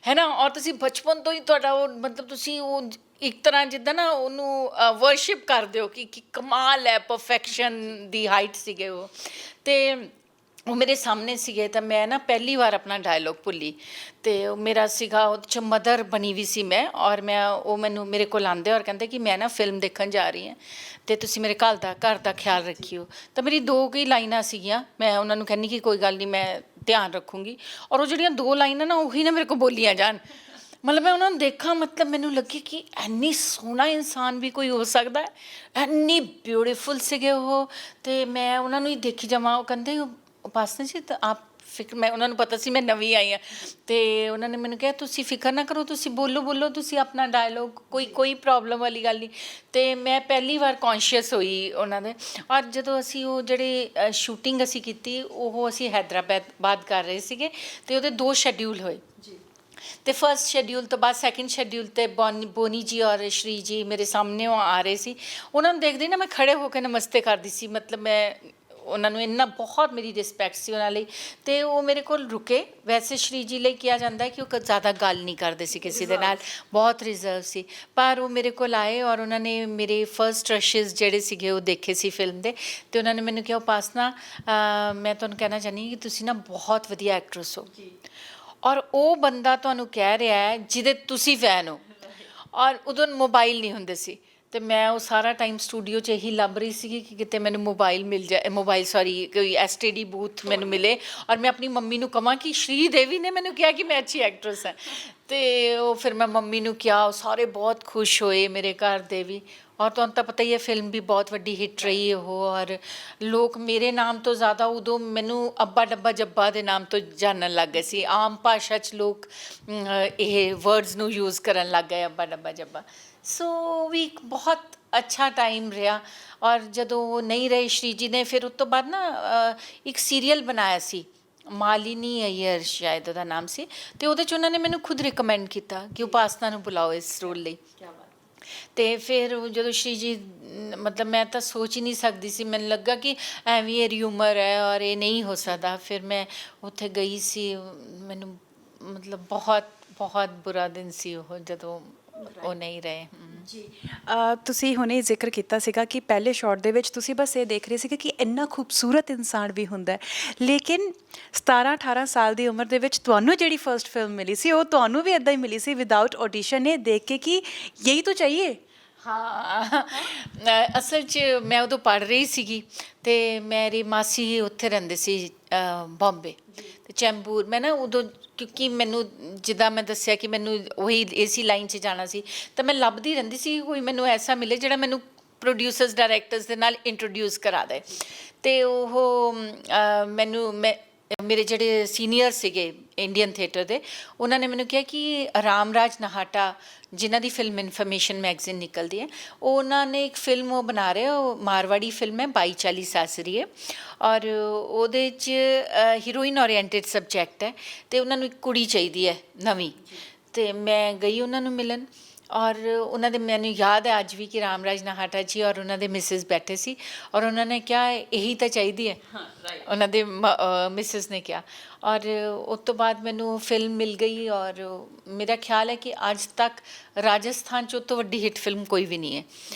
ਹੈ ਨਾ, ਔਰ ਤੁਸੀਂ ਬਚਪਨ ਤੋਂ ਹੀ ਤੁਹਾਡਾ ਉਹ ਮਤਲਬ ਤੁਸੀਂ ਉਹ ਇੱਕ ਤਰ੍ਹਾਂ ਜਿੱਦਾਂ ਨਾ ਉਹਨੂੰ ਵਰਸ਼ਿਪ ਕਰਦੇ ਹੋ ਕਿ ਕਮਾਲ ਹੈ, ਪਰਫੈਕਸ਼ਨ ਦੀ ਹਾਈਟ ਸੀਗੇ ਉਹ। ਅਤੇ ਉਹ ਮੇਰੇ ਸਾਹਮਣੇ ਸੀਗੇ, ਤਾਂ ਮੈਂ ਨਾ ਪਹਿਲੀ ਵਾਰ ਆਪਣਾ ਡਾਇਲੋਗ ਭੁੱਲੀ। ਅਤੇ ਉਹ ਮੇਰਾ ਸੀਗਾ, ਉਹਦੇ 'ਚ ਮਦਰ ਬਣੀ ਵੀ ਸੀ ਮੈਂ, ਔਰ ਉਹ ਮੈਨੂੰ ਮੇਰੇ ਕੋਲ ਆਉਂਦੇ ਔਰ ਕਹਿੰਦੇ ਕਿ ਮੈਂ ਨਾ ਫਿਲਮ ਦੇਖਣ ਜਾ ਰਹੀ ਹਾਂ ਅਤੇ ਤੁਸੀਂ ਮੇਰੇ ਘਰ ਦਾ ਖਿਆਲ ਰੱਖਿਓ। ਤਾਂ ਮੇਰੀ 2 ਹੀ ਲਾਈਨਾਂ ਸੀਗੀਆਂ, ਮੈਂ ਉਹਨਾਂ ਨੂੰ ਕਹਿੰਦੀ ਕਿ ਕੋਈ ਗੱਲ ਨਹੀਂ, ਮੈਂ ਧਿਆਨ ਰੱਖੂੰਗੀ। ਔਰ ਉਹ ਜਿਹੜੀਆਂ 2 ਲਾਈਨਾਂ ਨਾ ਉਹੀ ਨਾ ਮੇਰੇ ਕੋਲ ਬੋਲੀਆਂ ਜਾਣ, ਮਤਲਬ ਮੈਂ ਉਹਨਾਂ ਨੂੰ ਦੇਖਾਂ, ਮਤਲਬ ਮੈਨੂੰ ਲੱਗੇ ਕਿ ਇੰਨੀ ਸੋਹਣਾ ਇਨਸਾਨ ਵੀ ਕੋਈ ਹੋ ਸਕਦਾ, ਇੰਨੀ ਬਿਊਟੀਫੁਲ ਸੀਗੇ ਉਹ। ਅਤੇ ਮੈਂ ਉਹਨਾਂ ਨੂੰ ਹੀ ਦੇਖੀ ਜਾਵਾਂ। ਉਹ ਕਹਿੰਦੇ ਉਪਾਸਨਾ ਜੀ ਤਾਂ ਆਪ ਫਿਕਰ, ਮੈਂ ਉਹਨਾਂ ਨੂੰ ਪਤਾ ਸੀ ਮੈਂ ਨਵੀਂ ਆਈ ਹਾਂ, ਅਤੇ ਉਹਨਾਂ ਨੇ ਮੈਨੂੰ ਕਿਹਾ ਤੁਸੀਂ ਫਿਕਰ ਨਾ ਕਰੋ, ਤੁਸੀਂ ਬੋਲੋ ਤੁਸੀਂ ਆਪਣਾ ਡਾਇਲੋਗ, ਕੋਈ ਪ੍ਰੋਬਲਮ ਵਾਲੀ ਗੱਲ ਨਹੀਂ। ਅਤੇ ਮੈਂ ਪਹਿਲੀ ਵਾਰ ਕੌਨਸ਼ੀਅਸ ਹੋਈ ਉਹਨਾਂ ਦੇ। ਔਰ ਜਦੋਂ ਅਸੀਂ ਉਹ ਜਿਹੜੇ ਸ਼ੂਟਿੰਗ ਅਸੀਂ ਕੀਤੀ, ਉਹ ਅਸੀਂ ਹੈਦਰਾਬਾਦ ਕਰ ਰਹੇ ਸੀਗੇ, ਅਤੇ ਉਹਦੇ 2 ਸ਼ੈਡਿਊਲ ਹੋਏ। ਅਤੇ ਫਸਟ ਸ਼ੈਡਿਊਲ ਤੋਂ ਬਾਅਦ ਸੈਕਿੰਡ ਸ਼ੈਡਿਊਲ 'ਤੇ ਬੋਨੀ ਜੀ ਔਰ ਸ਼੍ਰੀ ਜੀ ਮੇਰੇ ਸਾਹਮਣੇ ਉਹ ਆ ਰਹੇ ਸੀ। ਉਹਨਾਂ ਨੂੰ ਦੇਖਦੇ ਨਾ ਮੈਂ ਖੜ੍ਹੇ ਹੋ ਕੇ ਨਮਸਤੇ ਕਰਦੀ ਸੀ, ਮਤਲਬ ਮੈਂ ਉਹਨਾਂ ਨੂੰ ਇੰਨਾ ਬਹੁਤ ਮੇਰੀ ਰਿਸਪੈਕਟ ਸੀ ਉਹਨਾਂ ਲਈ। ਅਤੇ ਉਹ ਮੇਰੇ ਕੋਲ ਰੁਕੇ। ਵੈਸੇ ਸ਼੍ਰੀ ਜੀ ਲਈ ਕਿਹਾ ਜਾਂਦਾ ਹੈ ਕਿ ਉਹ ਜ਼ਿਆਦਾ ਗੱਲ ਨਹੀਂ ਕਰਦੇ ਸੀ ਕਿਸੇ ਦੇ ਨਾਲ, ਬਹੁਤ ਰਿਜ਼ਰਵ ਸੀ, ਪਰ ਉਹ ਮੇਰੇ ਕੋਲ ਆਏ ਔਰ ਉਹਨਾਂ ਨੇ ਮੇਰੇ ਫਸਟ ਰਸ਼ਿਜ਼ ਜਿਹੜੇ ਸੀਗੇ ਉਹ ਦੇਖੇ ਸੀ ਫਿਲਮ ਦੇ। ਅਤੇ ਉਹਨਾਂ ਨੇ ਮੈਨੂੰ ਕਿਹਾ ਉਪਾਸਨਾ, ਮੈਂ ਤੁਹਾਨੂੰ ਕਹਿਣਾ ਚਾਹੁੰਦੀ ਕਿ ਤੁਸੀਂ ਨਾ ਬਹੁਤ ਵਧੀਆ ਐਕਟਰਸ ਹੋ। ਔਰ ਉਹ ਬੰਦਾ ਤੁਹਾਨੂੰ ਕਹਿ ਰਿਹਾ ਹੈ ਜਿਹਦੇ ਤੁਸੀਂ ਫੈਨ ਹੋ। ਔਰ ਉਦੋਂ ਮੋਬਾਈਲ ਨਹੀਂ ਹੁੰਦੇ ਸੀ, ਅਤੇ ਮੈਂ ਉਹ ਸਾਰਾ ਟਾਈਮ ਸਟੂਡੀਓ 'ਚ ਇਹੀ ਲੱਭ ਰਹੀ ਸੀਗੀ ਕਿ ਕਿਤੇ ਮੈਨੂੰ ਮੋਬਾਈਲ ਮਿਲ ਜਾਏ, ਕੋਈ STD ਬੂਥ ਮੈਨੂੰ ਮਿਲੇ, ਔਰ ਮੈਂ ਆਪਣੀ ਮੰਮੀ ਨੂੰ ਕਹਾਂ ਕਿ ਸ਼੍ਰੀਦੇਵੀ ਨੇ ਮੈਨੂੰ ਕਿਹਾ ਕਿ ਮੈਂ ਅੱਛੀ ਐਕਟਰਸ ਹਾਂ। ਅਤੇ ਉਹ ਫਿਰ ਮੈਂ ਮੰਮੀ ਨੂੰ ਕਿਹਾ, ਉਹ ਸਾਰੇ ਬਹੁਤ ਖੁਸ਼ ਹੋਏ, ਮੇਰੇ ਘਰ ਦੇ ਵੀ। ਔਰ ਤੁਹਾਨੂੰ ਤਾਂ ਪਤਾ ਹੀ ਹੈ ਫਿਲਮ ਵੀ ਬਹੁਤ ਵੱਡੀ ਹਿੱਟ ਰਹੀ ਉਹ, ਔਰ ਲੋਕ ਮੇਰੇ ਨਾਮ ਤੋਂ ਜ਼ਿਆਦਾ ਉਦੋਂ ਮੈਨੂੰ ਅੱਬਾ ਡੱਬਾ ਜੱਬਾ ਦੇ ਨਾਮ ਤੋਂ ਜਾਣਨ ਲੱਗ ਗਏ ਸੀ। ਆਮ ਭਾਸ਼ਾ 'ਚ ਲੋਕ ਇਹ ਵਰਡਸ ਨੂੰ ਯੂਜ਼ ਕਰਨ ਲੱਗ ਗਏ, ਅੱਬਾ ਡੱਬਾ ਜੱਬਾ। ਸੋ ਵੀ ਇੱਕ ਬਹੁਤ ਅੱਛਾ ਟਾਈਮ ਰਿਹਾ। ਔਰ ਜਦੋਂ ਉਹ ਨਹੀਂ ਰਹੇ ਸ਼੍ਰੀ ਜੀ ਨੇ, ਫਿਰ ਉਸ ਤੋਂ ਬਾਅਦ ਨਾ ਇੱਕ ਸੀਰੀਅਲ ਬਣਾਇਆ ਸੀ, ਮਾਲਿਨੀ ਅਈਅਰ ਸ਼ਾਇਦ ਉਹਦਾ ਨਾਮ ਸੀ, ਅਤੇ ਉਹਦੇ 'ਚ ਉਹਨਾਂ ਨੇ ਮੈਨੂੰ ਖੁਦ ਰਿਕਮੈਂਡ ਕੀਤਾ ਕਿ ਉਪਾਸਨਾ ਨੂੰ ਬੁਲਾਓ ਇਸ ਰੋਲ ਲਈ। ਅਤੇ ਫਿਰ ਜਦੋਂ ਸ਼੍ਰੀ ਜੀ, ਮਤਲਬ ਮੈਂ ਤਾਂ ਸੋਚ ਹੀ ਨਹੀਂ ਸਕਦੀ ਸੀ, ਮੈਨੂੰ ਲੱਗਾ ਕਿ ਐਵੇਂ ਇਹਦੀ ਉਮਰ ਹੈ ਔਰ ਇਹ ਨਹੀਂ ਹੋ ਸਕਦਾ। ਫਿਰ ਮੈਂ ਉੱਥੇ ਗਈ ਸੀ, ਮੈਨੂੰ ਮਤਲਬ ਬਹੁਤ ਬੁਰਾ ਦਿਨ ਸੀ ਉਹ ਜਦੋਂ ਉਹ ਨਹੀਂ ਰਹੇ। ਜੀ, ਤੁਸੀਂ ਹੁਣੇ ਜ਼ਿਕਰ ਕੀਤਾ ਸੀਗਾ ਕਿ ਪਹਿਲੇ ਸ਼ਾਟ ਦੇ ਵਿੱਚ ਤੁਸੀਂ ਬਸ ਇਹ ਦੇਖ ਰਹੇ ਸੀਗੇ ਕਿ ਇੰਨਾ ਖੂਬਸੂਰਤ ਇਨਸਾਨ ਵੀ ਹੁੰਦਾ ਹੈ, ਲੇਕਿਨ 17-18 ਸਾਲ ਦੀ ਉਮਰ ਦੇ ਵਿੱਚ ਤੁਹਾਨੂੰ ਜਿਹੜੀ ਫਰਸਟ ਫਿਲਮ ਮਿਲੀ ਸੀ, ਉਹ ਤੁਹਾਨੂੰ ਵੀ ਇੱਦਾਂ ਹੀ ਮਿਲੀ ਸੀ ਵਿਦਆਊਟ ਆਡੀਸ਼ਨ, ਇਹ ਦੇਖ ਕੇ ਕਿ ਯਹੀ ਤਾਂ ਚਾਹੀਏ। ਹਾਂ, ਅਸਲ 'ਚ ਮੈਂ ਉਦੋਂ ਪੜ੍ਹ ਰਹੀ ਸੀਗੀ, ਅਤੇ ਮੇਰੀ ਮਾਸੀ ਉੱਥੇ ਰਹਿੰਦੇ ਸੀ ਬੰਬੇ, ਅਤੇ ਚੈਂਬੂਰ। ਮੈਂ ਨਾ ਉਦੋਂ, ਕਿਉਂਕਿ ਮੈਨੂੰ ਜਿੱਦਾਂ ਮੈਂ ਦੱਸਿਆ ਕਿ ਮੈਨੂੰ ਉਹੀ ਇਸੀ ਲਾਈਨ 'ਚ ਜਾਣਾ ਸੀ, ਤਾਂ ਮੈਂ ਲੱਭਦੀ ਰਹਿੰਦੀ ਸੀ ਕੋਈ ਮੈਨੂੰ ਐਸਾ ਮਿਲੇ ਜਿਹੜਾ ਮੈਨੂੰ ਪ੍ਰੋਡਿਊਸਰਸ ਡਾਇਰੈਕਟਰਸ ਦੇ ਨਾਲ ਇੰਟਰੋਡਿਊਸ ਕਰਾ ਦੇ। ਅਤੇ ਉਹ ਮੇਰੇ ਜਿਹੜੇ ਸੀਨੀਅਰ ਸੀਗੇ ਇੰਡੀਅਨ ਥੀਏਟਰ ਦੇ, ਉਹਨਾਂ ਨੇ ਮੈਨੂੰ ਕਿਹਾ ਕਿ ਰਾਮ ਰਾਜ ਨਹਾਟਾ, ਜਿਨ੍ਹਾਂ ਦੀ ਫਿਲਮ ਇਨਫੋਰਮੇਸ਼ਨ ਮੈਗਜ਼ੀਨ ਨਿਕਲਦੀ ਹੈ, ਉਹਨਾਂ ਨੇ ਇੱਕ ਫਿਲਮ ਉਹ ਬਣਾ ਰਹੇ, ਉਹ ਮਾਰਵਾੜੀ ਫਿਲਮ ਹੈ, 2240 ਸਾਸਰੀਏ, ਔਰ ਉਹਦੇ 'ਚ ਹੀਰੋਇਨ ਓਰੀਐਂਟਿਡ ਸਬਜੈਕਟ ਹੈ, ਅਤੇ ਉਹਨਾਂ ਨੂੰ ਇੱਕ ਕੁੜੀ ਚਾਹੀਦੀ ਹੈ ਨਵੀਂ। ਅਤੇ ਮੈਂ ਗਈ ਉਹਨਾਂ ਨੂੰ ਮਿਲਣ, ਔਰ ਉਹਨਾਂ ਦੇ, ਮੈਨੂੰ ਯਾਦ ਹੈ ਅੱਜ ਵੀ ਕਿ ਰਾਮ ਰਾਜ ਨਹਾਟਾ ਜੀ ਔਰ ਉਹਨਾਂ ਦੇ ਮਿਸਿਸ ਬੈਠੇ ਸੀ, ਔਰ ਉਹਨਾਂ ਨੇ ਕਿਹਾ ਇਹੀ ਤਾਂ ਚਾਹੀਦੀ ਹੈ, ਉਹਨਾਂ ਦੇ ਮਿਸਿਸ ਨੇ ਕਿਹਾ। ਔਰ ਉਸ ਤੋਂ ਬਾਅਦ ਮੈਨੂੰ ਫਿਲਮ ਮਿਲ ਗਈ, ਔਰ ਮੇਰਾ ਖਿਆਲ ਹੈ ਕਿ ਅੱਜ ਤੱਕ ਰਾਜਸਥਾਨ 'ਚ ਉਹ ਤੋਂ ਵੱਡੀ ਹਿੱਟ ਫਿਲਮ ਕੋਈ ਵੀ ਨਹੀਂ ਹੈ।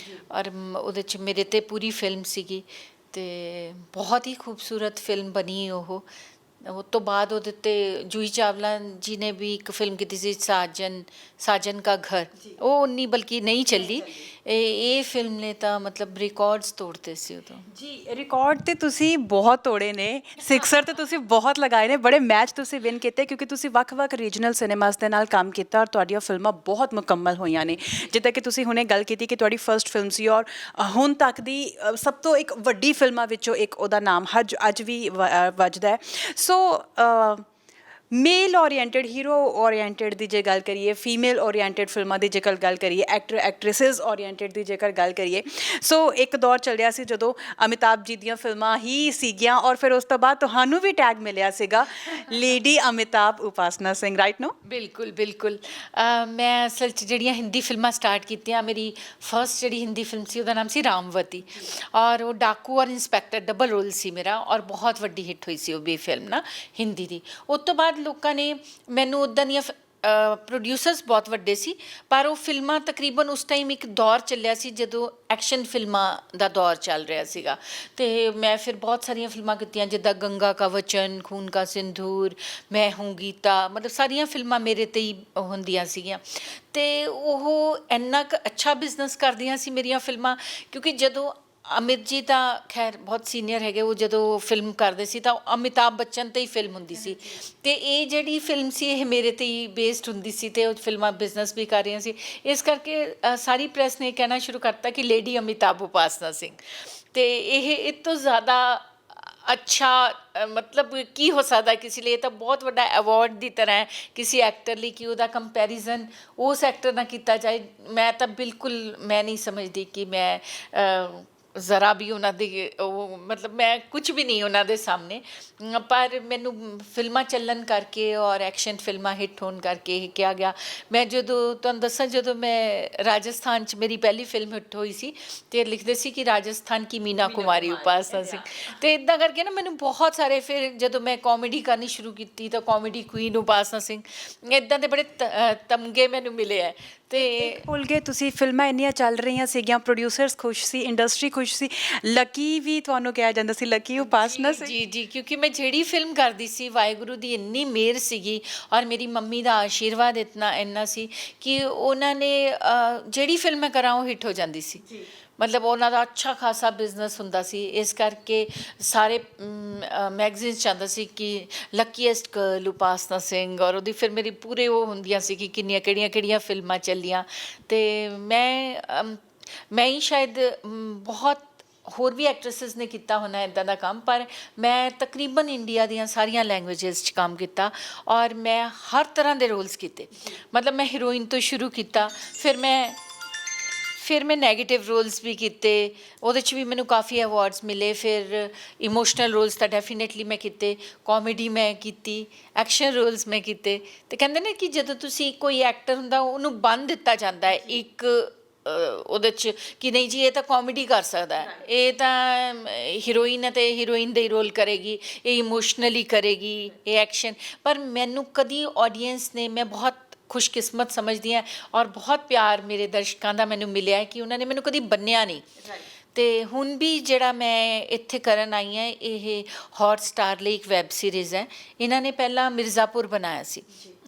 ਔਰ ਉਹਦੇ 'ਚ ਮੇਰੇ 'ਤੇ ਪੂਰੀ ਫਿਲਮ ਸੀਗੀ, ਅਤੇ ਬਹੁਤ ਹੀ ਖੂਬਸੂਰਤ ਫਿਲਮ ਬਣੀ ਉਹ। ਉਸ ਤੋਂ ਬਾਅਦ ਉਹਦੇ 'ਤੇ ਜੂਹੀ ਚਾਵਲਾ ਜੀ ਨੇ ਵੀ ਇੱਕ ਫਿਲਮ ਕੀਤੀ ਸੀ ਸਾਜਨ ਕਾ ਘਰ, ਉਹ ਨਹੀਂ ਬਲਕਿ ਨਹੀਂ ਚੱਲੀ। ਇਹ ਫਿਲਮ ਨੇ ਤਾਂ ਮਤਲਬ ਰਿਕਾਰਡਸ ਤੋੜਤੇ ਸੀ ਉਦੋਂ। ਜੀ ਰਿਕਾਰਡ ਤੇ ਤੁਸੀਂ ਬਹੁਤ ਤੋੜੇ ਨੇ, ਸਿਕਸਰ ਤੇ ਤੁਸੀਂ ਬਹੁਤ ਲਗਾਏ ਨੇ, ਬੜੇ ਮੈਚ ਤੁਸੀਂ ਵਿਨ ਕੀਤੇ ਕਿਉਂਕਿ ਤੁਸੀਂ ਵੱਖ-ਵੱਖ ਰੀਜਨਲ ਸਿਨੇਮਾਸ ਦੇ ਨਾਲ ਕੰਮ ਕੀਤਾ ਔਰ ਤੁਹਾਡੀਆਂ ਫਿਲਮਾਂ ਬਹੁਤ ਮੁਕੰਮਲ ਹੋਈਆਂ ਨੇ। ਜਿੱਦਾਂ ਕਿ ਤੁਸੀਂ ਹੁਣੇ ਗੱਲ ਕੀਤੀ ਕਿ ਤੁਹਾਡੀ ਫਰਸਟ ਫਿਲਮ ਸੀ ਔਰ ਹੁਣ ਤੱਕ ਦੀ ਸਭ ਤੋਂ ਇੱਕ ਵੱਡੀ ਫਿਲਮਾਂ ਵਿੱਚੋਂ ਇੱਕ ਉਹਦਾ ਨਾਮ ਅੱਜ ਵੀ ਵੱਜਦਾ ਹੈ। ਸੋ ਮੇਲ ਓਰੀਐਂਟਡ, ਹੀਰੋ ਓਰੀਐਂਟਡ ਦੀ ਜੇ ਗੱਲ ਕਰੀਏ, ਫੀਮੇਲ ਓਰੀਐਂਟਡ ਫਿਲਮਾਂ ਦੀ ਜੇਕਰ ਗੱਲ ਕਰੀਏ, ਐਕਟ੍ਰੈਸਿਸ ਓਰੀਐਂਟਡ ਦੀ ਜੇਕਰ ਗੱਲ ਕਰੀਏ, ਸੋ ਇੱਕ ਦੌਰ ਚੱਲਿਆ ਸੀ ਜਦੋਂ ਅਮਿਤਾਭ ਜੀ ਦੀਆਂ ਫਿਲਮਾਂ ਹੀ ਸੀਗੀਆਂ ਔਰ ਫਿਰ ਉਸ ਤੋਂ ਬਾਅਦ ਤੁਹਾਨੂੰ ਵੀ ਟੈਗ ਮਿਲਿਆ ਸੀਗਾ ਲੇਡੀ ਅਮਿਤਾਭ ਉਪਾਸਨਾ ਸਿੰਘ, ਰਾਈਟ ਨੋ? ਬਿਲਕੁਲ ਬਿਲਕੁਲ। ਮੈਂ ਅਸਲ 'ਚ ਜਿਹੜੀਆਂ ਹਿੰਦੀ ਫਿਲਮਾਂ ਸਟਾਰਟ ਕੀਤੀਆਂ, ਮੇਰੀ ਫਰਸਟ ਜਿਹੜੀ ਹਿੰਦੀ ਫਿਲਮ ਸੀ ਉਹਦਾ ਨਾਮ ਸੀ ਰਾਮਵਤੀ, ਔਰ ਉਹ ਡਾਕੂ ਔਰ ਇੰਸਪੈਕਟਰ ਡਬਲ ਰੋਲ ਸੀ ਮੇਰਾ, ਔਰ ਬਹੁਤ ਵੱਡੀ ਹਿੱਟ ਹੋਈ ਸੀ ਉਹ ਵੀ ਫਿਲਮ ਨਾ ਹਿੰਦੀ ਦੀ। ਉਸ ਤੋਂ ਬਾਅਦ ਲੋਕਾਂ ਨੇ ਮੈਨੂੰ ਉੱਦਾਂ ਦੀਆਂ ਪ੍ਰੋਡਿਊਸਰਸ ਬਹੁਤ ਵੱਡੇ ਸੀ, ਪਰ ਉਹ ਫਿਲਮਾਂ ਤਕਰੀਬਨ ਉਸ ਟਾਈਮ ਇੱਕ ਦੌਰ ਚੱਲਿਆ ਸੀ ਜਦੋਂ ਐਕਸ਼ਨ ਫਿਲਮਾਂ ਦਾ ਦੌਰ ਚੱਲ ਰਿਹਾ ਸੀਗਾ, ਅਤੇ ਮੈਂ ਫਿਰ ਬਹੁਤ ਸਾਰੀਆਂ ਫਿਲਮਾਂ ਕੀਤੀਆਂ ਜਿੱਦਾਂ ਗੰਗਾ ਕਾ ਵਚਨ, ਖੂਨ ਕਾ ਸਿੰਧੂਰ, ਮੈਂ ਹੂੰ ਗੀਤਾ, ਮਤਲਬ ਸਾਰੀਆਂ ਫਿਲਮਾਂ ਮੇਰੇ 'ਤੇ ਹੀ ਹੁੰਦੀਆਂ ਸੀਗੀਆਂ। ਅਤੇ ਉਹ ਇੰਨਾ ਕੁ ਅੱਛਾ ਬਿਜ਼ਨਸ ਕਰਦੀਆਂ ਸੀ ਮੇਰੀਆਂ ਫਿਲਮਾਂ, ਕਿਉਂਕਿ ਜਦੋਂ ਅਮਿਤ ਜੀ ਤਾਂ ਖੈਰ ਬਹੁਤ ਸੀਨੀਅਰ ਹੈਗੇ, ਉਹ ਜਦੋਂ ਫਿਲਮ ਕਰਦੇ ਸੀ ਤਾਂ ਅਮਿਤਾਭ ਬੱਚਨ 'ਤੇ ਹੀ ਫਿਲਮ ਹੁੰਦੀ ਸੀ, ਅਤੇ ਇਹ ਜਿਹੜੀ ਫਿਲਮ ਸੀ ਇਹ ਮੇਰੇ 'ਤੇ ਹੀ ਬੇਸਡ ਹੁੰਦੀ ਸੀ, ਅਤੇ ਉਹ ਫਿਲਮਾਂ ਬਿਜ਼ਨਸ ਵੀ ਕਰ ਰਹੀਆਂ ਸੀ। ਇਸ ਕਰਕੇ ਸਾਰੀ ਪ੍ਰੈਸ ਨੇ ਕਹਿਣਾ ਸ਼ੁਰੂ ਕਰਤਾ ਕਿ ਲੇਡੀ ਅਮਿਤਾਭ ਉਪਾਸਨਾ ਸਿੰਘ, ਅਤੇ ਇਹ ਤੋਂ ਜ਼ਿਆਦਾ ਅੱਛਾ ਮਤਲਬ ਕੀ ਹੋ ਸਕਦਾ ਕਿਸੇ ਲਈ? ਇਹ ਤਾਂ ਬਹੁਤ ਵੱਡਾ ਅਵਾਰਡ ਦੀ ਤਰ੍ਹਾਂ ਹੈ ਕਿਸੇ ਐਕਟਰ ਲਈ ਕਿ ਉਹਦਾ ਕੰਪੈਰੀਜ਼ਨ ਉਸ ਐਕਟਰ ਨਾਲ ਕੀਤਾ ਜਾਏ। ਮੈਂ ਤਾਂ ਬਿਲਕੁਲ ਮੈਂ ਨਹੀਂ ਸਮਝਦੀ ਕਿ ਮੈਂ ਜ਼ਰਾ ਵੀ ਉਹਨਾਂ ਦੀ ਉਹ ਮਤਲਬ ਮੈਂ ਕੁਝ ਵੀ ਨਹੀਂ ਉਹਨਾਂ ਦੇ ਸਾਹਮਣੇ, ਪਰ ਮੈਨੂੰ ਫਿਲਮਾਂ ਚੱਲਣ ਕਰਕੇ ਔਰ ਐਕਸ਼ਨ ਫਿਲਮਾਂ ਹਿੱਟ ਹੋਣ ਕਰਕੇ ਇਹ ਕਿਹਾ ਗਿਆ। ਮੈਂ ਜਦੋਂ ਤੁਹਾਨੂੰ ਦੱਸਾਂ, ਜਦੋਂ ਮੈਂ ਰਾਜਸਥਾਨ 'ਚ ਮੇਰੀ ਪਹਿਲੀ ਫਿਲਮ ਹਿੱਟ ਹੋਈ ਸੀ ਅਤੇ ਲਿਖਦੇ ਸੀ ਕਿ ਰਾਜਸਥਾਨ ਕੀ ਮੀਨਾ ਕੁਮਾਰੀ ਉਪਾਸਨਾ ਸਿੰਘ, ਅਤੇ ਇੱਦਾਂ ਕਰਕੇ ਨਾ ਮੈਨੂੰ ਬਹੁਤ ਸਾਰੇ, ਫਿਰ ਜਦੋਂ ਮੈਂ ਕਾਮੇਡੀ ਕਰਨੀ ਸ਼ੁਰੂ ਕੀਤੀ ਤਾਂ ਕਾਮੇਡੀ ਕੁਈਨ ਉਪਾਸਨਾ ਸਿੰਘ, ਇੱਦਾਂ ਦੇ ਬੜੇ ਤਮਗੇ ਮੈਨੂੰ ਮਿਲੇ ਹੈ। ਅਤੇ ਭੁੱਲ ਗਏ ਤੁਸੀਂ, ਫਿਲਮਾਂ ਇੰਨੀਆਂ ਚੱਲ ਰਹੀਆਂ ਸੀਗੀਆਂ, ਪ੍ਰੋਡਿਊਸਰਸ ਖੁਸ਼ ਸੀ, ਇੰਡਸਟਰੀ ਖੁਸ਼ ਸੀ, ਲੱਕੀ ਵੀ ਤੁਹਾਨੂੰ ਕਿਹਾ ਜਾਂਦਾ ਸੀ, ਲੱਕੀ ਉਪਾਸਨਾ ਸਿੰਘ। ਜੀ ਜੀ, ਕਿਉਂਕਿ ਮੈਂ ਜਿਹੜੀ ਫਿਲਮ ਕਰਦੀ ਸੀ ਵਾਹਿਗੁਰੂ ਦੀ ਇੰਨੀ ਮਿਹਰ ਸੀਗੀ ਔਰ ਮੇਰੀ ਮੰਮੀ ਦਾ ਆਸ਼ੀਰਵਾਦ ਇੰਨਾ ਸੀ ਕਿ ਉਹਨਾਂ ਨੇ ਜਿਹੜੀ ਫਿਲਮ ਮੈਂ ਕਰਾਂ ਉਹ ਹਿੱਟ ਹੋ ਜਾਂਦੀ ਸੀ। ਮਤਲਬ ਉਹਨਾਂ ਦਾ ਅੱਛਾ ਖਾਸਾ ਬਿਜ਼ਨਸ ਹੁੰਦਾ ਸੀ, ਇਸ ਕਰਕੇ ਸਾਰੇ ਮੈਗਜ਼ੀਨਸ 'ਚ ਆਉਂਦਾ ਸੀ ਕਿ ਲੱਕੀਐਸਟ ਗਰਲ ਉਪਾਸਨਾ ਸਿੰਘ, ਔਰ ਉਹਦੀ ਫਿਰ ਮੇਰੀ ਪੂਰੇ ਉਹ ਹੁੰਦੀਆਂ ਸੀ ਕਿ ਕਿੰਨੀਆਂ ਕਿਹੜੀਆਂ ਫਿਲਮਾਂ ਚੱਲੀਆਂ। ਅਤੇ ਮੈਂ ਹੀ ਸ਼ਾਇਦ ਬਹੁਤ ਹੋਰ ਵੀ ਐਕਟਰਸਿਸ ਨੇ ਕੀਤਾ ਹੋਣਾ ਇੱਦਾਂ ਦਾ ਕੰਮ, ਪਰ ਮੈਂ ਤਕਰੀਬਨ ਇੰਡੀਆ ਦੀਆਂ ਸਾਰੀਆਂ ਲੈਂਗੁਏਜਿਸ 'ਚ ਕੰਮ ਕੀਤਾ ਔਰ ਮੈਂ ਹਰ ਤਰ੍ਹਾਂ ਦੇ ਰੋਲਸ ਕੀਤੇ। ਮਤਲਬ ਮੈਂ ਹੀਰੋਇਨ ਤੋਂ ਸ਼ੁਰੂ ਕੀਤਾ, ਫਿਰ ਮੈਂ ਨੈਗੇਟਿਵ ਰੋਲਸ ਵੀ ਕੀਤੇ, ਉਹਦੇ 'ਚ ਵੀ ਮੈਨੂੰ ਕਾਫੀ ਅਵਾਰਡਸ ਮਿਲੇ। ਫਿਰ ਇਮੋਸ਼ਨਲ ਰੋਲਸ ਤਾਂ ਡੈਫੀਨੇਟਲੀ ਮੈਂ ਕੀਤੇ, ਕਾਮੇਡੀ ਮੈਂ ਕੀਤੀ, ਐਕਸ਼ਨ ਰੋਲਸ ਮੈਂ ਕੀਤੇ। ਅਤੇ ਕਹਿੰਦੇ ਨੇ ਕਿ ਜਦੋਂ ਤੁਸੀਂ ਕੋਈ ਐਕਟਰ ਹੁੰਦਾ ਉਹਨੂੰ ਬੰਨ੍ਹ ਦਿੱਤਾ ਜਾਂਦਾ ਹੈ ਇੱਕ ਉਹਦੇ 'ਚ ਕਿ ਨਹੀਂ ਜੀ ਇਹ ਤਾਂ ਕਾਮੇਡੀ ਕਰ ਸਕਦਾ ਹੈ, ਇਹ ਤਾਂ ਹੀਰੋਇਨ ਹੈ ਅਤੇ ਹੀਰੋਇਨ ਦਾ ਹੀ ਰੋਲ ਕਰੇਗੀ, ਇਹ ਇਮੋਸ਼ਨਲੀ ਕਰੇਗੀ, ਇਹ ਐਕਸ਼ਨ। ਪਰ ਮੈਨੂੰ ਕਦੀ ਆਡੀਅנਸ ਨੇ, ਮੈਂ ਬਹੁਤ ਖੁਸ਼ਕਿਸਮਤ ਸਮਝਦੀ ਹਾਂ ਔਰ ਬਹੁਤ ਪਿਆਰ ਮੇਰੇ ਦਰਸ਼ਕਾਂ ਦਾ ਮੈਨੂੰ ਮਿਲਿਆ ਕਿ ਉਹਨਾਂ ਨੇ ਮੈਨੂੰ ਕਦੀ ਬੰਨਿਆ ਨਹੀਂ। ਅਤੇ ਹੁਣ ਵੀ ਜਿਹੜਾ ਮੈਂ ਇੱਥੇ ਕਰਨ ਆਈ ਹਾਂ, ਇਹ ਹੌਟਸਟਾਰ ਲਈ ਇੱਕ ਵੈੱਬ ਸੀਰੀਜ਼ ਹੈ। ਇਹਨਾਂ ਨੇ ਪਹਿਲਾਂ ਮਿਰਜ਼ਾਪੁਰ ਬਣਾਇਆ ਸੀ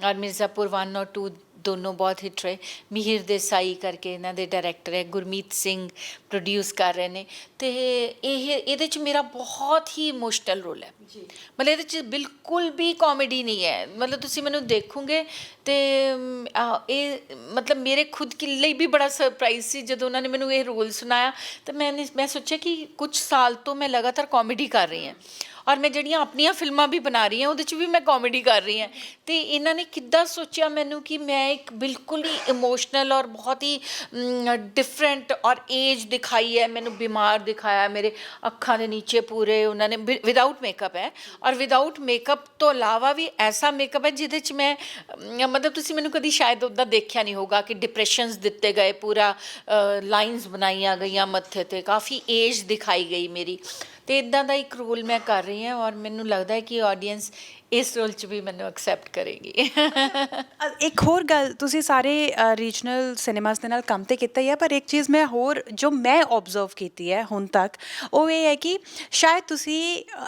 ਔਰ ਮਿਰਜ਼ਾਪੁਰ 1 ਔਰ 2 ਦੋਨੋਂ ਬਹੁਤ ਹਿੱਟ ਰਹੇ। ਮਿਹਿਰ ਦੇਸਾਈ ਕਰਕੇ ਇਹਨਾਂ ਦੇ ਡਾਇਰੈਕਟਰ ਹੈ, ਗੁਰਮੀਤ ਸਿੰਘ ਪ੍ਰੋਡਿਊਸ ਕਰ ਰਹੇ ਨੇ, ਅਤੇ ਇਹਦੇ 'ਚ ਮੇਰਾ ਬਹੁਤ ਹੀ ਇਮੋਸ਼ਨਲ ਰੋਲ ਹੈ। ਮਤਲਬ ਇਹਦੇ 'ਚ ਬਿਲਕੁਲ ਵੀ ਕਾਮੇਡੀ ਨਹੀਂ ਹੈ। ਮਤਲਬ ਤੁਸੀਂ ਮੈਨੂੰ ਦੇਖੋਗੇ ਅਤੇ ਇਹ ਮਤਲਬ ਮੇਰੇ ਖੁਦ ਕੇ ਲਈ ਵੀ ਬੜਾ ਸਰਪ੍ਰਾਈਜ਼ ਸੀ ਜਦੋਂ ਉਹਨਾਂ ਨੇ ਮੈਨੂੰ ਇਹ ਰੋਲ ਸੁਣਾਇਆ। ਅਤੇ ਮੈਂ ਸੋਚਿਆ ਕਿ ਕੁਛ ਸਾਲ ਤੋਂ ਮੈਂ ਲਗਾਤਾਰ ਕਾਮੇਡੀ ਕਰ ਰਹੀ ਹਾਂ ਔਰ ਮੈਂ ਜਿਹੜੀਆਂ ਆਪਣੀਆਂ ਫਿਲਮਾਂ ਵੀ ਬਣਾ ਰਹੀ ਹਾਂ ਉਹਦੇ 'ਚ ਵੀ ਮੈਂ ਕਾਮੇਡੀ ਕਰ ਰਹੀ ਹਾਂ, ਅਤੇ ਇਹਨਾਂ ਨੇ ਕਿੱਦਾਂ ਸੋਚਿਆ ਮੈਨੂੰ ਕਿ ਮੈਂ ਇੱਕ ਬਿਲਕੁਲ ਹੀ ਇਮੋਸ਼ਨਲ ਔਰ ਬਹੁਤ ਹੀ ਡਿਫਰੈਂਟ ਔਰ ਏਜ ਦਿਖਾਈ ਹੈ, ਮੈਨੂੰ ਬਿਮਾਰ ਦਿਖਾਇਆ, ਮੇਰੇ ਅੱਖਾਂ ਦੇ ਨੀਚੇ ਪੂਰੇ ਉਹਨਾਂ ਨੇ ਵਿਦਾਊਟ ਮੇਕਅਪ ਹੈ ਔਰ ਵਿਦਾਊਟ ਮੇਕਅਪ ਤੋਂ ਇਲਾਵਾ ਵੀ ਐਸਾ ਮੇਕਅਪ ਹੈ ਜਿਹਦੇ 'ਚ ਮੈਂ ਮਤਲਬ ਤੁਸੀਂ ਮੈਨੂੰ ਕਦੀ ਸ਼ਾਇਦ ਉੱਦਾਂ ਦੇਖਿਆ ਨਹੀਂ ਹੋਊਗਾ ਕਿ ਡਿਪਰੈਸ਼ਨਸ ਦਿੱਤੇ ਗਏ, ਪੂਰਾ ਲਾਈਨਸ ਬਣਾਈਆਂ ਗਈਆਂ ਮੱਥੇ 'ਤੇ, ਕਾਫੀ ਏਜ ਦਿਖਾਈ ਗਈ ਮੇਰੀ। ਤੇ ਇਦਾਂ ਦਾ ਇੱਕ ਰੋਲ ਮੈਂ ਕਰ ਰਹੀ ਹਾਂ ਔਰ ਮੈਨੂੰ ਲੱਗਦਾ ਹੈ ਕਿ ਆਡੀਅנס ਇਸ ਰੋਲ 'ਚ ਵੀ ਮੈਨੂੰ ਐਕਸੈਪਟ ਕਰੇਗੀ। ਇੱਕ ਹੋਰ ਗੱਲ, ਤੁਸੀਂ ਸਾਰੇ ਰੀਜਨਲ ਸਿਨੇਮਾਸ ਦੇ ਨਾਲ ਕੰਮ ਤੇ ਕੀਤਾ ਹੀ ਹੈ, ਪਰ ਇੱਕ ਚੀਜ਼ ਮੈਂ ਹੋਰ ਜੋ ਮੈਂ ਓਬਜ਼ਰਵ ਕੀਤੀ ਹੈ ਹੁਣ ਤੱਕ, ਉਹ ਇਹ ਹੈ ਕਿ ਸ਼ਾਇਦ ਤੁਸੀਂ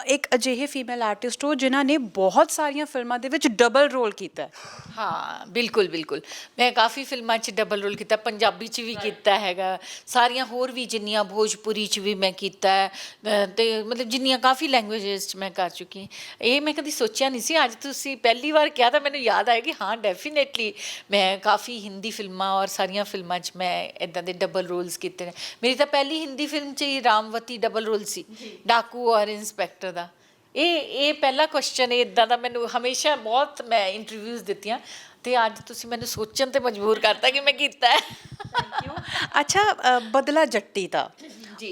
ਇੱਕ ਅਜਿਹੇ ਫੀਮੇਲ ਆਰਟਿਸਟ ਹੋ ਜਿਨ੍ਹਾਂ ਨੇ ਬਹੁਤ ਸਾਰੀਆਂ ਫਿਲਮਾਂ ਦੇ ਵਿੱਚ ਡਬਲ ਰੋਲ ਕੀਤਾ ਹੈ। ਹਾਂ ਬਿਲਕੁਲ ਬਿਲਕੁਲ, ਮੈਂ ਕਾਫੀ ਫਿਲਮਾਂ 'ਚ ਡਬਲ ਰੋਲ ਕੀਤਾ, ਪੰਜਾਬੀ 'ਚ ਵੀ ਕੀਤਾ ਹੈਗਾ, ਸਾਰੀਆਂ ਹੋਰ ਵੀ ਜਿੰਨੀਆਂ, ਭੋਜਪੁਰੀ 'ਚ ਵੀ ਮੈਂ ਕੀਤਾ ਹੈ, ਤੇ ਮਤਲਬ ਜਿੰਨੀਆਂ ਕਾਫੀ ਲੈਂਗੁਏਜਸ 'ਚ ਮੈਂ ਕਰ ਚੁੱਕੀ। ਇਹ ਮੈਂ ਕਦੀ ਸੋਚਿਆ ਨਹੀਂ ਸੀ, ਅੱਜ ਤੁਸੀਂ ਪਹਿਲੀ ਵਾਰ ਕਿਹਾ ਤਾਂ ਮੈਨੂੰ ਯਾਦ ਆਇਆ ਕਿ ਹਾਂ ਡੈਫੀਨੇਟਲੀ ਮੈਂ ਕਾਫੀ ਹਿੰਦੀ ਫਿਲਮਾਂ ਔਰ ਸਾਰੀਆਂ ਫਿਲਮਾਂ 'ਚ ਮੈਂ ਇੱਦਾਂ ਦੇ ਡਬਲ ਰੋਲਸ ਕੀਤੇ ਨੇ। ਮੇਰੀ ਤਾਂ ਪਹਿਲੀ ਹਿੰਦੀ ਫਿਲਮ 'ਚ ਹੀ ਰਾਮਵਤੀ ਡਬਲ ਰੋਲ ਸੀ, ਡਾਕੂ ਔਰ ਇੰਸਪੈਕਟਰ ਦਾ। ਇਹ ਪਹਿਲਾ ਕੁਐਸਚਨ ਇੱਦਾਂ ਦਾ ਮੈਨੂੰ ਹਮੇਸ਼ਾ, ਬਹੁਤ ਮੈਂ ਇੰਟਰਵਿਊਜ਼ ਦਿੱਤੀਆਂ ਤੇ ਅੱਜ ਤੁਸੀਂ ਮੈਨੂੰ ਸੋਚਣ ਤੇ ਮਜਬੂਰ ਕਰਤਾ ਕਿ ਮੈਂ ਕੀਤਾ ਹੈ। Thank you. ਅੱਛਾ, ਬਦਲਾ ਜੱਟੀ ਦਾ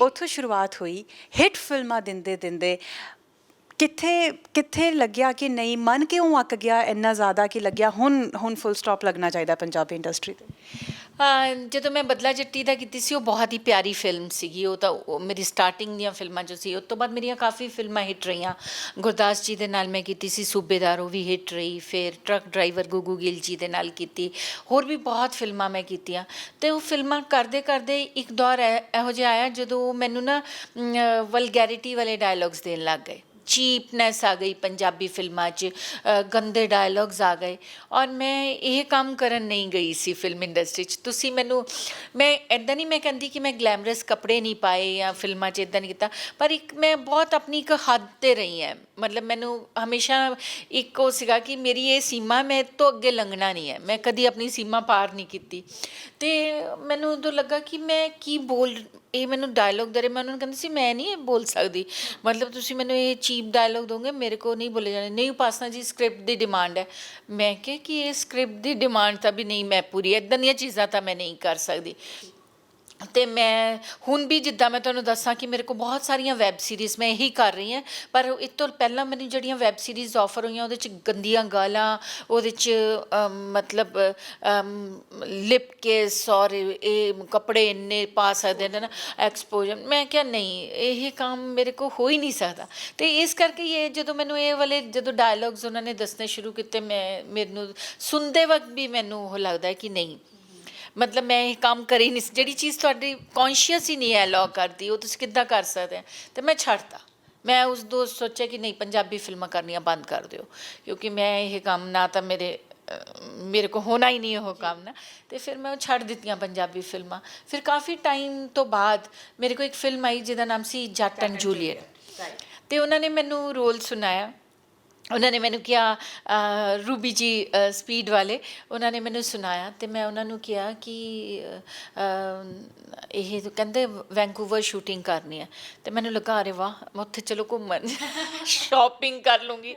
ਉੱਥੋਂ ਸ਼ੁਰੂਆਤ ਹੋਈ, ਹਿੱਟ ਫਿਲਮਾਂ ਦਿੰਦੇ ਦਿੰਦੇ ਕਿੱਥੇ ਲੱਗਿਆ ਕਿ ਨਹੀਂ, ਮਨ ਕਿਉਂ ਅੱਕ ਗਿਆ ਇੰਨਾ ਜ਼ਿਆਦਾ ਕਿ ਲੱਗਿਆ ਹੁਣ ਫੁੱਲ ਸਟਾਪ ਲੱਗਣਾ ਚਾਹੀਦਾ ਪੰਜਾਬੀ ਇੰਡਸਟਰੀ 'ਤੇ? ਜਦੋਂ ਮੈਂ ਬਦਲਾ ਜੱਟੀ ਦਾ ਕੀਤੀ ਸੀ, ਉਹ ਬਹੁਤ ਹੀ ਪਿਆਰੀ ਫਿਲਮ ਸੀਗੀ। ਉਹ ਤਾਂ ਮੇਰੀ ਸਟਾਰਟਿੰਗ ਦੀਆਂ ਫਿਲਮਾਂ 'ਚੋਂ ਸੀ। ਉਸ ਤੋਂ ਬਾਅਦ ਮੇਰੀਆਂ ਕਾਫੀ ਫਿਲਮਾਂ ਹਿੱਟ ਰਹੀਆਂ। ਗੁਰਦਾਸ ਜੀ ਦੇ ਨਾਲ ਮੈਂ ਕੀਤੀ ਸੀ ਸੂਬੇਦਾਰ, ਉਹ ਵੀ ਹਿੱਟ ਰਹੀ। ਫਿਰ ਟਰੱਕ ਡਰਾਈਵਰ ਗੁੱਗੂ ਗਿੱਲ ਜੀ ਦੇ ਨਾਲ ਕੀਤੀ। ਹੋਰ ਵੀ ਬਹੁਤ ਫਿਲਮਾਂ ਮੈਂ ਕੀਤੀਆਂ। ਅਤੇ ਉਹ ਫਿਲਮਾਂ ਕਰਦੇ ਕਰਦੇ ਇੱਕ ਦੌਰ ਇਹੋ ਜਿਹਾ ਆਇਆ ਜਦੋਂ ਮੈਨੂੰ ਨਾ ਵਲਗੈਰਿਟੀ ਵਾਲੇ ਡਾਇਲੋਗਸ ਦੇਣ ਲੱਗ ਗਏ, ਚੀਪਨੈਸ ਆ ਗਈ ਪੰਜਾਬੀ ਫਿਲਮਾਂ 'ਚ, ਗੰਦੇ ਡਾਇਲੋਗਸ ਆ ਗਏ। ਔਰ ਮੈਂ ਇਹ ਕੰਮ ਕਰਨ ਨਹੀਂ ਗਈ ਸੀ ਫਿਲਮ ਇੰਡਸਟਰੀ 'ਚ। ਤੁਸੀਂ ਮੈਨੂੰ, ਮੈਂ ਇੱਦਾਂ ਨਹੀਂ ਮੈਂ ਕਹਿੰਦੀ ਕਿ ਮੈਂ ਗਲੈਮਰਸ ਕੱਪੜੇ ਨਹੀਂ ਪਾਏ ਜਾਂ ਫਿਲਮਾਂ 'ਚ ਇੱਦਾਂ ਨਹੀਂ ਕੀਤਾ, ਪਰ ਇੱਕ ਮੈਂ ਬਹੁਤ ਆਪਣੀ ਇੱਕ ਹੱਦ 'ਤੇ ਰਹੀ ਹਾਂ। ਮਤਲਬ ਮੈਨੂੰ ਹਮੇਸ਼ਾ ਇੱਕ ਉਹ ਸੀਗਾ ਕਿ ਮੇਰੀ ਇਹ ਸੀਮਾ, ਮੈਂ ਇਹ ਤੋਂ ਅੱਗੇ ਲੰਘਣਾ ਨਹੀਂ ਹੈ। ਮੈਂ ਕਦੀ ਆਪਣੀ ਸੀਮਾ ਪਾਰ ਨਹੀਂ ਕੀਤੀ। ਅਤੇ ਮੈਨੂੰ ਉਦੋਂ ਲੱਗਾ ਕਿ ਮੈਂ ਕੀ ਇਹ ਮੈਨੂੰ ਡਾਇਲੋਗ ਦੇ ਰਹੇ, ਮੈਂ ਉਹਨਾਂ ਨੂੰ ਕਹਿੰਦੀ ਸੀ ਮੈਂ ਨਹੀਂ ਇਹ ਬੋਲ ਸਕਦੀ, ਮਤਲਬ ਤੁਸੀਂ ਮੈਨੂੰ ਇਹ ਚੀਪ ਡਾਇਲੋਗ ਦੋਗੇ, ਮੇਰੇ ਕੋਲ ਨਹੀਂ ਬੋਲੇ ਜਾਣੇ। ਨਹੀਂ ਉਪਾਸਨਾ ਜੀ, ਸਕ੍ਰਿਪਟ ਦੀ ਡਿਮਾਂਡ ਹੈ। ਮੈਂ ਕਿਹਾ ਕਿ ਇਹ ਸਕ੍ਰਿਪਟ ਦੀ ਡਿਮਾਂਡ ਤਾਂ ਵੀ ਨਹੀਂ ਮੈਂ ਪੂਰੀ, ਇੱਦਾਂ ਦੀਆਂ ਚੀਜ਼ਾਂ ਤਾਂ ਮੈਂ ਨਹੀਂ ਕਰ ਸਕਦੀ। ਅਤੇ ਮੈਂ ਹੁਣ ਵੀ, ਜਿੱਦਾਂ ਮੈਂ ਤੁਹਾਨੂੰ ਦੱਸਾਂ ਕਿ ਮੇਰੇ ਕੋਲ ਬਹੁਤ ਸਾਰੀਆਂ ਵੈੱਬ ਸੀਰੀਜ਼ ਮੈਂ ਇਹੀ ਕਰ ਰਹੀ ਹਾਂ, ਪਰ ਇਸ ਤੋਂ ਪਹਿਲਾਂ ਮੈਨੂੰ ਜਿਹੜੀਆਂ ਵੈੱਬ ਸੀਰੀਜ਼ ਆਫਰ ਹੋਈਆਂ ਉਹਦੇ 'ਚ ਗੰਦੀਆਂ ਗਾਲਾਂ, ਉਹਦੇ 'ਚ ਮਤਲਬ ਲਿਪ ਕੇਸ ਔਰ ਇਹ ਕੱਪੜੇ ਇੰਨੇ ਪਾ ਸਕਦੇ ਨੇ ਨਾ, ਐਕਸਪੋਜਰ। ਮੈਂ ਕਿਹਾ ਨਹੀਂ, ਇਹ ਕੰਮ ਮੇਰੇ ਕੋਲ ਹੋ ਹੀ ਨਹੀਂ ਸਕਦਾ। ਅਤੇ ਇਸ ਕਰਕੇ ਇਹ ਜਦੋਂ ਮੈਨੂੰ ਇਹ ਵਾਲੇ ਜਦੋਂ ਡਾਇਲੋਗਸ ਉਹਨਾਂ ਨੇ ਦੱਸਣੇ ਸ਼ੁਰੂ ਕੀਤੇ, ਮੈਨੂੰ ਸੁਣਦੇ ਵਕਤ ਵੀ ਮੈਨੂੰ ਉਹ ਲੱਗਦਾ ਕਿ ਨਹੀਂ, ਮਤਲਬ ਮੈਂ ਇਹ ਕੰਮ ਕਰ ਹੀ ਨਹੀਂ, ਜਿਹੜੀ ਚੀਜ਼ ਤੁਹਾਡੀ ਕੌਨਸ਼ੀਅਸ ਹੀ ਨਹੀਂ ਹੈ ਅਲਾਓ ਕਰਦੀ, ਉਹ ਤੁਸੀਂ ਕਿੱਦਾਂ ਕਰ ਸਕਦੇ ਆ। ਅਤੇ ਮੈਂ ਛੱਡਤਾ। ਮੈਂ ਉਸ ਦੋ ਸੋਚਿਆ ਕਿ ਨਹੀਂ, ਪੰਜਾਬੀ ਫਿਲਮਾਂ ਕਰਨੀਆਂ ਬੰਦ ਕਰ ਦਿਓ, ਕਿਉਂਕਿ ਮੈਂ ਇਹ ਕੰਮ ਨਾ ਤਾਂ ਮੇਰੇ ਕੋਲ ਹੋਣਾ ਹੀ ਨਹੀਂ ਉਹ ਕੰਮ ਨਾ। ਅਤੇ ਫਿਰ ਮੈਂ ਉਹ ਛੱਡ ਦਿੱਤੀਆਂ ਪੰਜਾਬੀ ਫਿਲਮਾਂ। ਫਿਰ ਕਾਫੀ ਟਾਈਮ ਤੋਂ ਬਾਅਦ ਮੇਰੇ ਕੋਲ ਇੱਕ ਫਿਲਮ ਆਈ ਜਿਹਦਾ ਨਾਮ ਸੀ ਜੱਟ ਐਂਡ ਜੂਲੀਅਟ, ਅਤੇ ਉਹਨਾਂ ਨੇ ਮੈਨੂੰ ਰੋਲ ਸੁਣਾਇਆ। ਉਹਨਾਂ ਨੇ ਮੈਨੂੰ ਕਿਹਾ, ਰੂਬੀ ਜੀ ਸਪੀਡ ਵਾਲੇ, ਉਹਨਾਂ ਨੇ ਮੈਨੂੰ ਸੁਣਾਇਆ ਅਤੇ ਮੈਂ ਉਹਨਾਂ ਨੂੰ ਕਿਹਾ ਕਿ ਇਹ ਕਹਿੰਦੇ ਵੈਂਕੂਵਰ ਸ਼ੂਟਿੰਗ ਕਰਨੀ ਹੈ। ਅਤੇ ਮੈਨੂੰ ਲੱਗਾ ਅਰੇ ਵਾਹ, ਮੈਂ ਉੱਥੇ ਚਲੋ ਘੁੰਮਣ ਸ਼ੋਪਿੰਗ ਕਰ ਲੂੰਗੀ।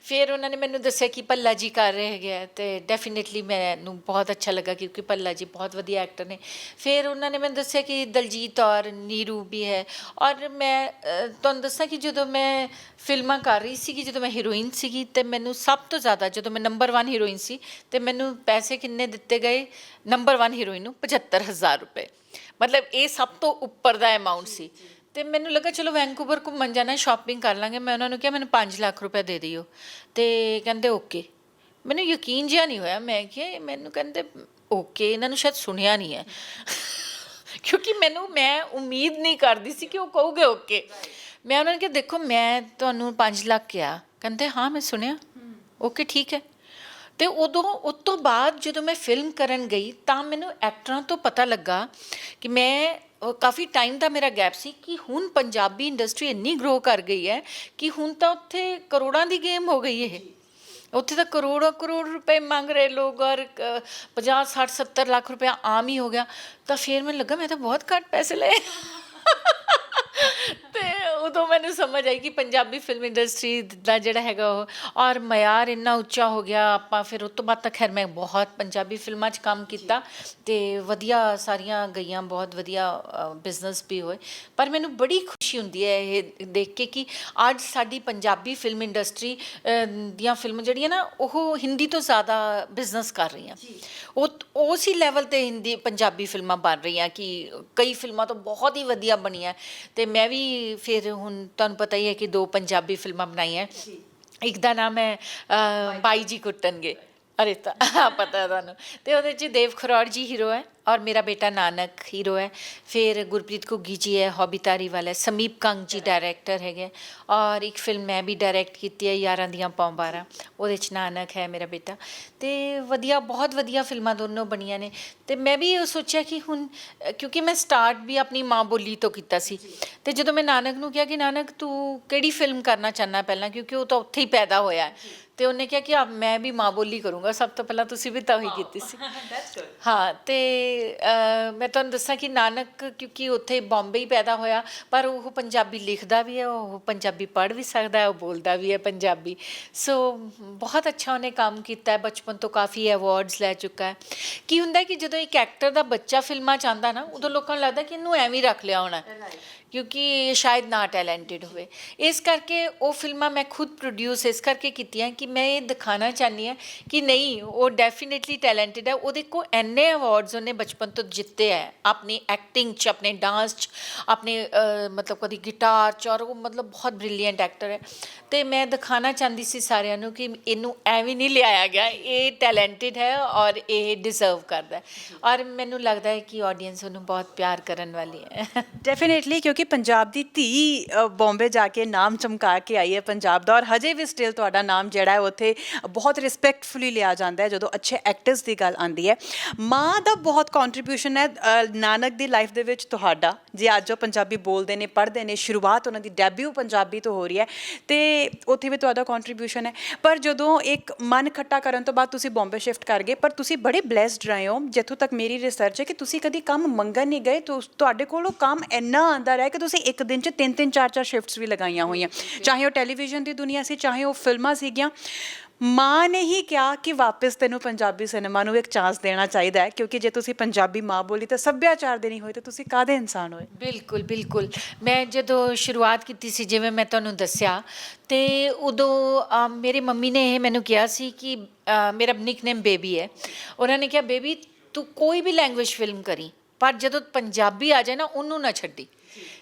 ਫਿਰ ਉਹਨਾਂ ਨੇ ਮੈਨੂੰ ਦੱਸਿਆ ਕਿ ਭੱਲਾ ਜੀ ਕਰ ਰਹੇ ਹੈਗੇ ਆ, ਅਤੇ ਡੈਫੀਨੇਟਲੀ ਮੈਨੂੰ ਬਹੁਤ ਅੱਛਾ ਲੱਗਾ ਕਿਉਂਕਿ ਭੱਲਾ ਜੀ ਬਹੁਤ ਵਧੀਆ ਐਕਟਰ ਨੇ। ਫਿਰ ਉਹਨਾਂ ਨੇ ਮੈਨੂੰ ਦੱਸਿਆ ਕਿ ਦਲਜੀਤ ਔਰ ਨੀਰੂ ਵੀ ਹੈ। ਔਰ ਮੈਂ ਤੁਹਾਨੂੰ ਦੱਸਾਂ ਕਿ ਜਦੋਂ ਮੈਂ ਫਿਲਮਾਂ ਕਰ ਰਹੀ ਸੀਗੀ, ਜਦੋਂ ਮੈਂ ਹੀਰੋਇਨ ਸੀਗੀ, ਅਤੇ ਮੈਨੂੰ ਸਭ ਤੋਂ ਜ਼ਿਆਦਾ, ਜਦੋਂ ਮੈਂ ਨੰਬਰ 1 ਹੀਰੋਇਨ ਸੀ, ਅਤੇ ਮੈਨੂੰ ਪੈਸੇ ਕਿੰਨੇ ਦਿੱਤੇ ਗਏ ਨੰਬਰ 1 ਹੀਰੋਇਨ ਨੂੰ? 75,000 ਰੁਪਏ। ਮਤਲਬ ਇਹ ਸਭ ਤੋਂ ਉੱਪਰ ਦਾ ਅਮਾਊਂਟ ਸੀ। ਅਤੇ ਮੈਨੂੰ ਲੱਗਾ ਚਲੋ ਵੈਂਕੂਵਰ ਘੁੰਮਣ ਜਾਣਾ, ਸ਼ਾਪਿੰਗ ਕਰ ਲਾਂਗੇ। ਮੈਂ ਉਹਨਾਂ ਨੂੰ ਕਿਹਾ ਮੈਨੂੰ 5 ਲੱਖ ਰੁਪਏ ਦੇ ਦਿਓ, ਅਤੇ ਕਹਿੰਦੇ ਓਕੇ। ਮੈਨੂੰ ਯਕੀਨ ਜਿਹਾ ਨਹੀਂ ਹੋਇਆ। ਮੈਂ ਕਿਹਾ, ਮੈਨੂੰ ਕਹਿੰਦੇ ਓਕੇ, ਇਹਨਾਂ ਨੂੰ ਸ਼ਾਇਦ ਸੁਣਿਆ ਨਹੀਂ ਹੈ ਕਿਉਂਕਿ ਮੈਂ ਉਮੀਦ ਨਹੀਂ ਕਰਦੀ ਸੀ ਕਿ ਉਹ ਕਹੋਗੇ ਓਕੇ। ਮੈਂ ਉਹਨਾਂ ਨੂੰ ਕਿਹਾ ਦੇਖੋ, ਮੈਂ ਤੁਹਾਨੂੰ 5 ਲੱਖ ਕਿਹਾ। ਕਹਿੰਦੇ ਹਾਂ ਮੈਂ ਸੁਣਿਆ, ਓਕੇ ਠੀਕ ਹੈ। ਅਤੇ ਉਸ ਤੋਂ ਬਾਅਦ ਜਦੋਂ ਮੈਂ ਫਿਲਮ ਕਰਨ ਗਈ ਤਾਂ ਮੈਨੂੰ ਐਕਟਰਾਂ ਤੋਂ ਪਤਾ ਲੱਗਾ ਕਿ ਮੈਂ ਕਾਫੀ ਟਾਈਮ ਦਾ ਮੇਰਾ ਗੈਪ ਸੀ ਕਿ ਹੁਣ ਪੰਜਾਬੀ ਇੰਡਸਟਰੀ ਇੰਨੀ ਗਰੋ ਕਰ ਗਈ ਹੈ ਕਿ ਹੁਣ ਤਾਂ ਉੱਥੇ ਕਰੋੜਾਂ ਦੀ ਗੇਮ ਹੋ ਗਈ। ਇਹ ਉੱਥੇ ਤਾਂ ਕਰੋੜ ਰੁਪਏ ਮੰਗ ਰਹੇ ਲੋਕ, ਔਰ 50, 60, 70 ਲੱਖ ਰੁਪਇਆ ਆਮ ਹੀ ਹੋ ਗਿਆ। ਤਾਂ ਫਿਰ ਮੈਨੂੰ ਲੱਗਾ ਮੈਂ ਤਾਂ ਬਹੁਤ ਘੱਟ ਪੈਸੇ ਲਏ ਅਤੇ ਉਦੋਂ ਮੈਨੂੰ ਸਮਝ ਆਈ ਕਿ ਪੰਜਾਬੀ ਫਿਲਮ ਇੰਡਸਟਰੀ ਦਾ ਜਿਹੜਾ ਹੈਗਾ ਉਹ, ਔਰ ਮਿਆਰ ਇੰਨਾ ਉੱਚਾ ਹੋ ਗਿਆ। ਆਪਾਂ ਫਿਰ ਉਸ ਤੋਂ ਬਾਅਦ ਤਾਂ ਖੈਰ ਮੈਂ ਬਹੁਤ ਪੰਜਾਬੀ ਫਿਲਮਾਂ 'ਚ ਕੰਮ ਕੀਤਾ ਅਤੇ ਵਧੀਆ ਸਾਰੀਆਂ ਗਈਆਂ, ਬਹੁਤ ਵਧੀਆ ਬਿਜ਼ਨਸ ਵੀ ਹੋਏ। ਪਰ ਮੈਨੂੰ ਬੜੀ ਖੁਸ਼ੀ ਹੁੰਦੀ ਹੈ ਇਹ ਦੇਖ ਕੇ ਕਿ ਅੱਜ ਸਾਡੀ ਪੰਜਾਬੀ ਫਿਲਮ ਇੰਡਸਟਰੀ ਦੀਆਂ ਫਿਲਮਾਂ ਜਿਹੜੀਆਂ ਨਾ, ਉਹ ਹਿੰਦੀ ਤੋਂ ਜ਼ਿਆਦਾ ਬਿਜ਼ਨਸ ਕਰ ਰਹੀਆਂ। ਉਸ ਹੀ ਲੈਵਲ 'ਤੇ ਪੰਜਾਬੀ ਫਿਲਮਾਂ ਬਣ ਰਹੀਆਂ ਕਿ ਕਈ ਫਿਲਮਾਂ ਤਾਂ ਬਹੁਤ ਹੀ ਵਧੀਆ ਬਣੀਆਂ। ਅਤੇ ਮੈਂ ਵੀ ਫਿਰ ਹੁਣ ਤੁਹਾਨੂੰ ਪਤਾ ਹੀ ਹੈ ਕਿ 2 ਪੰਜਾਬੀ ਫਿਲਮਾਂ ਬਣਾਈਆਂ। ਇੱਕ ਦਾ ਨਾਮ ਹੈ ਬਾਈ ਜੀ ਕੁੱਟਣਗੇ, ਅਰੇ ਤਾਂ ਪਤਾ ਹੈ ਤੁਹਾਨੂੰ। ਅਤੇ ਉਹਦੇ 'ਚ ਦੇਵ ਖਰੋੜ ਜੀ ਹੀਰੋ ਹੈ ਔਰ ਮੇਰਾ ਬੇਟਾ ਨਾਨਕ ਹੀਰੋ ਹੈ। ਫਿਰ ਗੁਰਪ੍ਰੀਤ ਘੁੱਗੀ ਜੀ ਹੈ, ਹੌਬੀ ਧਾਰੀਵਾਲ ਹੈ, ਸਮੀਪ ਕੰਗ ਜੀ ਡਾਇਰੈਕਟਰ ਹੈਗੇ, ਔਰ ਇੱਕ ਫਿਲਮ ਮੈਂ ਵੀ ਡਾਇਰੈਕਟ ਕੀਤੀ ਹੈ ਯਾਰਾਂ ਦੀਆਂ ਪੌਂ-12, ਉਹਦੇ 'ਚ ਨਾਨਕ ਹੈ ਮੇਰਾ ਬੇਟਾ। ਅਤੇ ਵਧੀਆ, ਬਹੁਤ ਵਧੀਆ ਫਿਲਮਾਂ ਦੋਨੋਂ ਬਣੀਆਂ ਨੇ। ਅਤੇ ਮੈਂ ਵੀ ਇਹ ਸੋਚਿਆ ਕਿ ਹੁਣ ਕਿਉਂਕਿ ਮੈਂ ਸਟਾਰਟ ਵੀ ਆਪਣੀ ਮਾਂ ਬੋਲੀ ਤੋਂ ਕੀਤਾ ਸੀ, ਅਤੇ ਜਦੋਂ ਮੈਂ ਨਾਨਕ ਨੂੰ ਕਿਹਾ ਕਿ ਨਾਨਕ ਤੂੰ ਕਿਹੜੀ ਫਿਲਮ ਕਰਨਾ ਚਾਹੁੰਦਾ ਪਹਿਲਾਂ, ਕਿਉਂਕਿ ਉਹ ਤਾਂ ਉੱਥੇ ਹੀ ਪੈਦਾ ਹੋਇਆ, ਅਤੇ ਉਹਨੇ ਕਿਹਾ ਕਿ ਮੈਂ ਵੀ ਮਾਂ ਬੋਲੀ ਕਰੂੰਗਾ। ਸਭ ਤੋਂ ਪਹਿਲਾਂ ਤੁਸੀਂ ਵੀ ਤਾਂ ਉਹੀ ਕੀਤੀ ਸੀ। ਹਾਂ, ਅਤੇ ਮੈਂ ਤੁਹਾਨੂੰ ਦੱਸਾਂ ਕਿ ਨਾਨਕ ਕਿਉਂਕਿ ਉੱਥੇ ਬੰਬੇ ਹੀ ਪੈਦਾ ਹੋਇਆ, ਪਰ ਉਹ ਪੰਜਾਬੀ ਲਿਖਦਾ ਵੀ ਹੈ, ਉਹ ਪੰਜਾਬੀ ਪੜ੍ਹ ਵੀ ਸਕਦਾ ਹੈ, ਉਹ ਬੋਲਦਾ ਵੀ ਹੈ ਪੰਜਾਬੀ। ਸੋ ਬਹੁਤ ਅੱਛਾ ਉਹਨੇ ਕੰਮ ਕੀਤਾ ਹੈ, ਬਚਪਨ ਤੋਂ ਕਾਫੀ ਅਵਾਰਡਸ ਲੈ ਚੁੱਕਾ ਹੈ। ਕੀ ਹੁੰਦਾ ਕਿ ਜਦੋਂ ਇੱਕ ਐਕਟਰ ਦਾ ਬੱਚਾ ਫਿਲਮਾਂ 'ਚ ਆਉਂਦਾ ਨਾ, ਉਦੋਂ ਲੋਕਾਂ ਨੂੰ ਲੱਗਦਾ ਕਿ ਇਹਨੂੰ ਐਵੇਂ ਹੀ ਰੱਖ ਲਿਆ ਹੋਣਾ, ਕਿਉਂਕਿ ਸ਼ਾਇਦ ਨਾ ਟੈਲੈਂਟਡ ਹੋਵੇ। ਇਸ ਕਰਕੇ ਉਹ ਫਿਲਮਾਂ ਮੈਂ ਖੁਦ ਪ੍ਰੋਡਿਊਸ ਇਸ ਕਰਕੇ ਕੀਤੀਆਂ ਕਿ ਮੈਂ ਇਹ ਦਿਖਾਉਣਾ ਚਾਹੁੰਦੀ ਹਾਂ ਕਿ ਨਹੀਂ, ਉਹ ਡੈਫੀਨੇਟਲੀ ਟੈਲੈਂਟਡ ਹੈ। ਉਹਦੇ ਕੋਲ ਇੰਨੇ ਅਵਾਰਡਸ ਉਹਨੇ ਬਚਪਨ ਤੋਂ ਜਿੱਤੇ ਹੈ, ਆਪਣੀ ਐਕਟਿੰਗ 'ਚ, ਆਪਣੇ ਡਾਂਸ 'ਚ, ਆਪਣੇ ਮਤਲਬ ਕਦੀ ਗਿਟਾਰ 'ਚ, ਔਰ ਉਹ ਮਤਲਬ ਬਹੁਤ ਬ੍ਰਿਲੀਅੰਟ ਐਕਟਰ ਹੈ। ਅਤੇ ਮੈਂ ਦਿਖਾਉਣਾ ਚਾਹੁੰਦੀ ਸੀ ਸਾਰਿਆਂ ਨੂੰ ਕਿ ਇਹਨੂੰ ਐਵੇਂ ਨਹੀਂ ਲਿਆਇਆ ਗਿਆ, ਇਹ ਟੈਲੈਂਟਡ ਹੈ ਔਰ ਇਹ ਡਿਜ਼ਰਵ ਕਰਦਾ। ਔਰ ਮੈਨੂੰ ਲੱਗਦਾ ਹੈ ਕਿ ਆਡੀਅנס ਉਹਨੂੰ ਬਹੁਤ ਪਿਆਰ ਕਰਨ ਵਾਲੀ ਹੈ। ਡੈਫੀਨੇਟਲੀ, ਕਿਉਂਕਿ ਪੰਜਾਬ ਦੀ ਧੀ ਬੰਬੇ ਜਾ ਕੇ ਨਾਮ ਚਮਕਾ ਕੇ ਆਈ ਹੈ ਪੰਜਾਬ ਦਾ, ਔਰ ਹਜੇ ਵੀ ਸਟਿਲ ਤੁਹਾਡਾ ਨਾਮ ਜਿਹੜਾ ਹੈ ਉੱਥੇ ਬਹੁਤ ਰਿਸਪੈਕਟਫੁਲੀ ਲਿਆ ਜਾਂਦਾ ਹੈ ਜਦੋਂ ਅੱਛੇ ਐਕਟਰਸ ਦੀ ਗੱਲ ਆਉਂਦੀ ਹੈ। ਮਾਂ ਦਾ ਬਹੁਤ ਕੰਟਰੀਬਿਊਸ਼ਨ ਹੈ ਨਾਨਕ ਦੀ ਲਾਈਫ ਦੇ ਵਿੱਚ ਤੁਹਾਡਾ, ਜੇ ਅੱਜ ਉਹ ਪੰਜਾਬੀ ਬੋਲਦੇ ਨੇ, ਪੜ੍ਹਦੇ ਨੇ, ਸ਼ੁਰੂਆਤ ਉਹਨਾਂ ਦੀ ਡੈਬਿਊ ਪੰਜਾਬੀ ਤੋਂ ਹੋ ਰਹੀ ਹੈ, ਅਤੇ ਉੱਥੇ ਵੀ ਤੁਹਾਡਾ ਕੰਟਰੀਬਿਊਸ਼ਨ ਹੈ। ਪਰ ਜਦੋਂ ਇੱਕ ਮਨ ਖੱਟਾ ਕਰਨ ਤੋਂ ਬਾਅਦ ਤੁਸੀਂ ਬੰਬੇ ਸ਼ਿਫਟ ਕਰ ਗਏ, ਪਰ ਤੁਸੀਂ ਬੜੇ ਬਲੈਸਡ ਰਹੇ ਹੋ, ਜਿੱਥੋਂ ਤੱਕ ਮੇਰੀ ਰਿਸਰਚ ਹੈ ਕਿ ਤੁਸੀਂ ਕਦੀ ਕੰਮ ਮੰਗਣ ਨਹੀਂ ਗਏ, ਤੁਹਾਡੇ ਕੋਲ ਉਹ ਕੰਮ ਇੰਨਾ ਆਉਂਦਾ ਰਿਹਾ ਕਿ ਤੁਸੀਂ ਇੱਕ ਦਿਨ 'ਚ 3-3 4-4 ਸ਼ਿਫਟਸ ਵੀ ਲਗਾਈਆਂ ਹੋਈਆਂ, ਚਾਹੇ ਉਹ ਟੈਲੀਵਿਜ਼ਨ ਦੀ ਦੁਨੀਆ ਸੀ, ਚਾਹੇ ਉਹ ਫਿਲਮਾਂ ਸੀਗੀਆਂ। ਮਾਂ ਨੇ ਹੀ ਕਿਹਾ ਕਿ ਵਾਪਸ ਤੈਨੂੰ ਪੰਜਾਬੀ ਸਿਨੇਮਾ ਨੂੰ ਇੱਕ ਚਾਂਸ ਦੇਣਾ ਚਾਹੀਦਾ ਹੈ, ਕਿਉਂਕਿ ਜੇ ਤੁਸੀਂ ਪੰਜਾਬੀ ਮਾਂ ਬੋਲੀ ਤੇ ਸੱਭਿਆਚਾਰ ਦੇ ਨਹੀਂ ਹੋਏ ਤਾਂ ਤੁਸੀਂ ਕਾਹਦੇ ਇਨਸਾਨ ਹੋਏ। ਬਿਲਕੁਲ ਬਿਲਕੁਲ। ਮੈਂ ਜਦੋਂ ਸ਼ੁਰੂਆਤ ਕੀਤੀ ਸੀ, ਜਿਵੇਂ ਮੈਂ ਤੁਹਾਨੂੰ ਦੱਸਿਆ, ਅਤੇ ਉਦੋਂ ਮੇਰੇ ਮੰਮੀ ਨੇ ਇਹ ਮੈਨੂੰ ਕਿਹਾ ਸੀ ਕਿ ਮੇਰਾ ਨਿਕਨੇਮ ਬੇਬੀ ਹੈ। ਉਹਨਾਂ ਨੇ ਕਿਹਾ ਬੇਬੀ ਤੂੰ ਕੋਈ ਵੀ ਲੈਂਗੁਏਜ ਫਿਲਮ ਕਰੀ, ਪਰ ਜਦੋਂ ਪੰਜਾਬੀ ਆ ਜਾਏ ਨਾ, ਉਹਨੂੰ ਨਾ ਛੱਡੀ।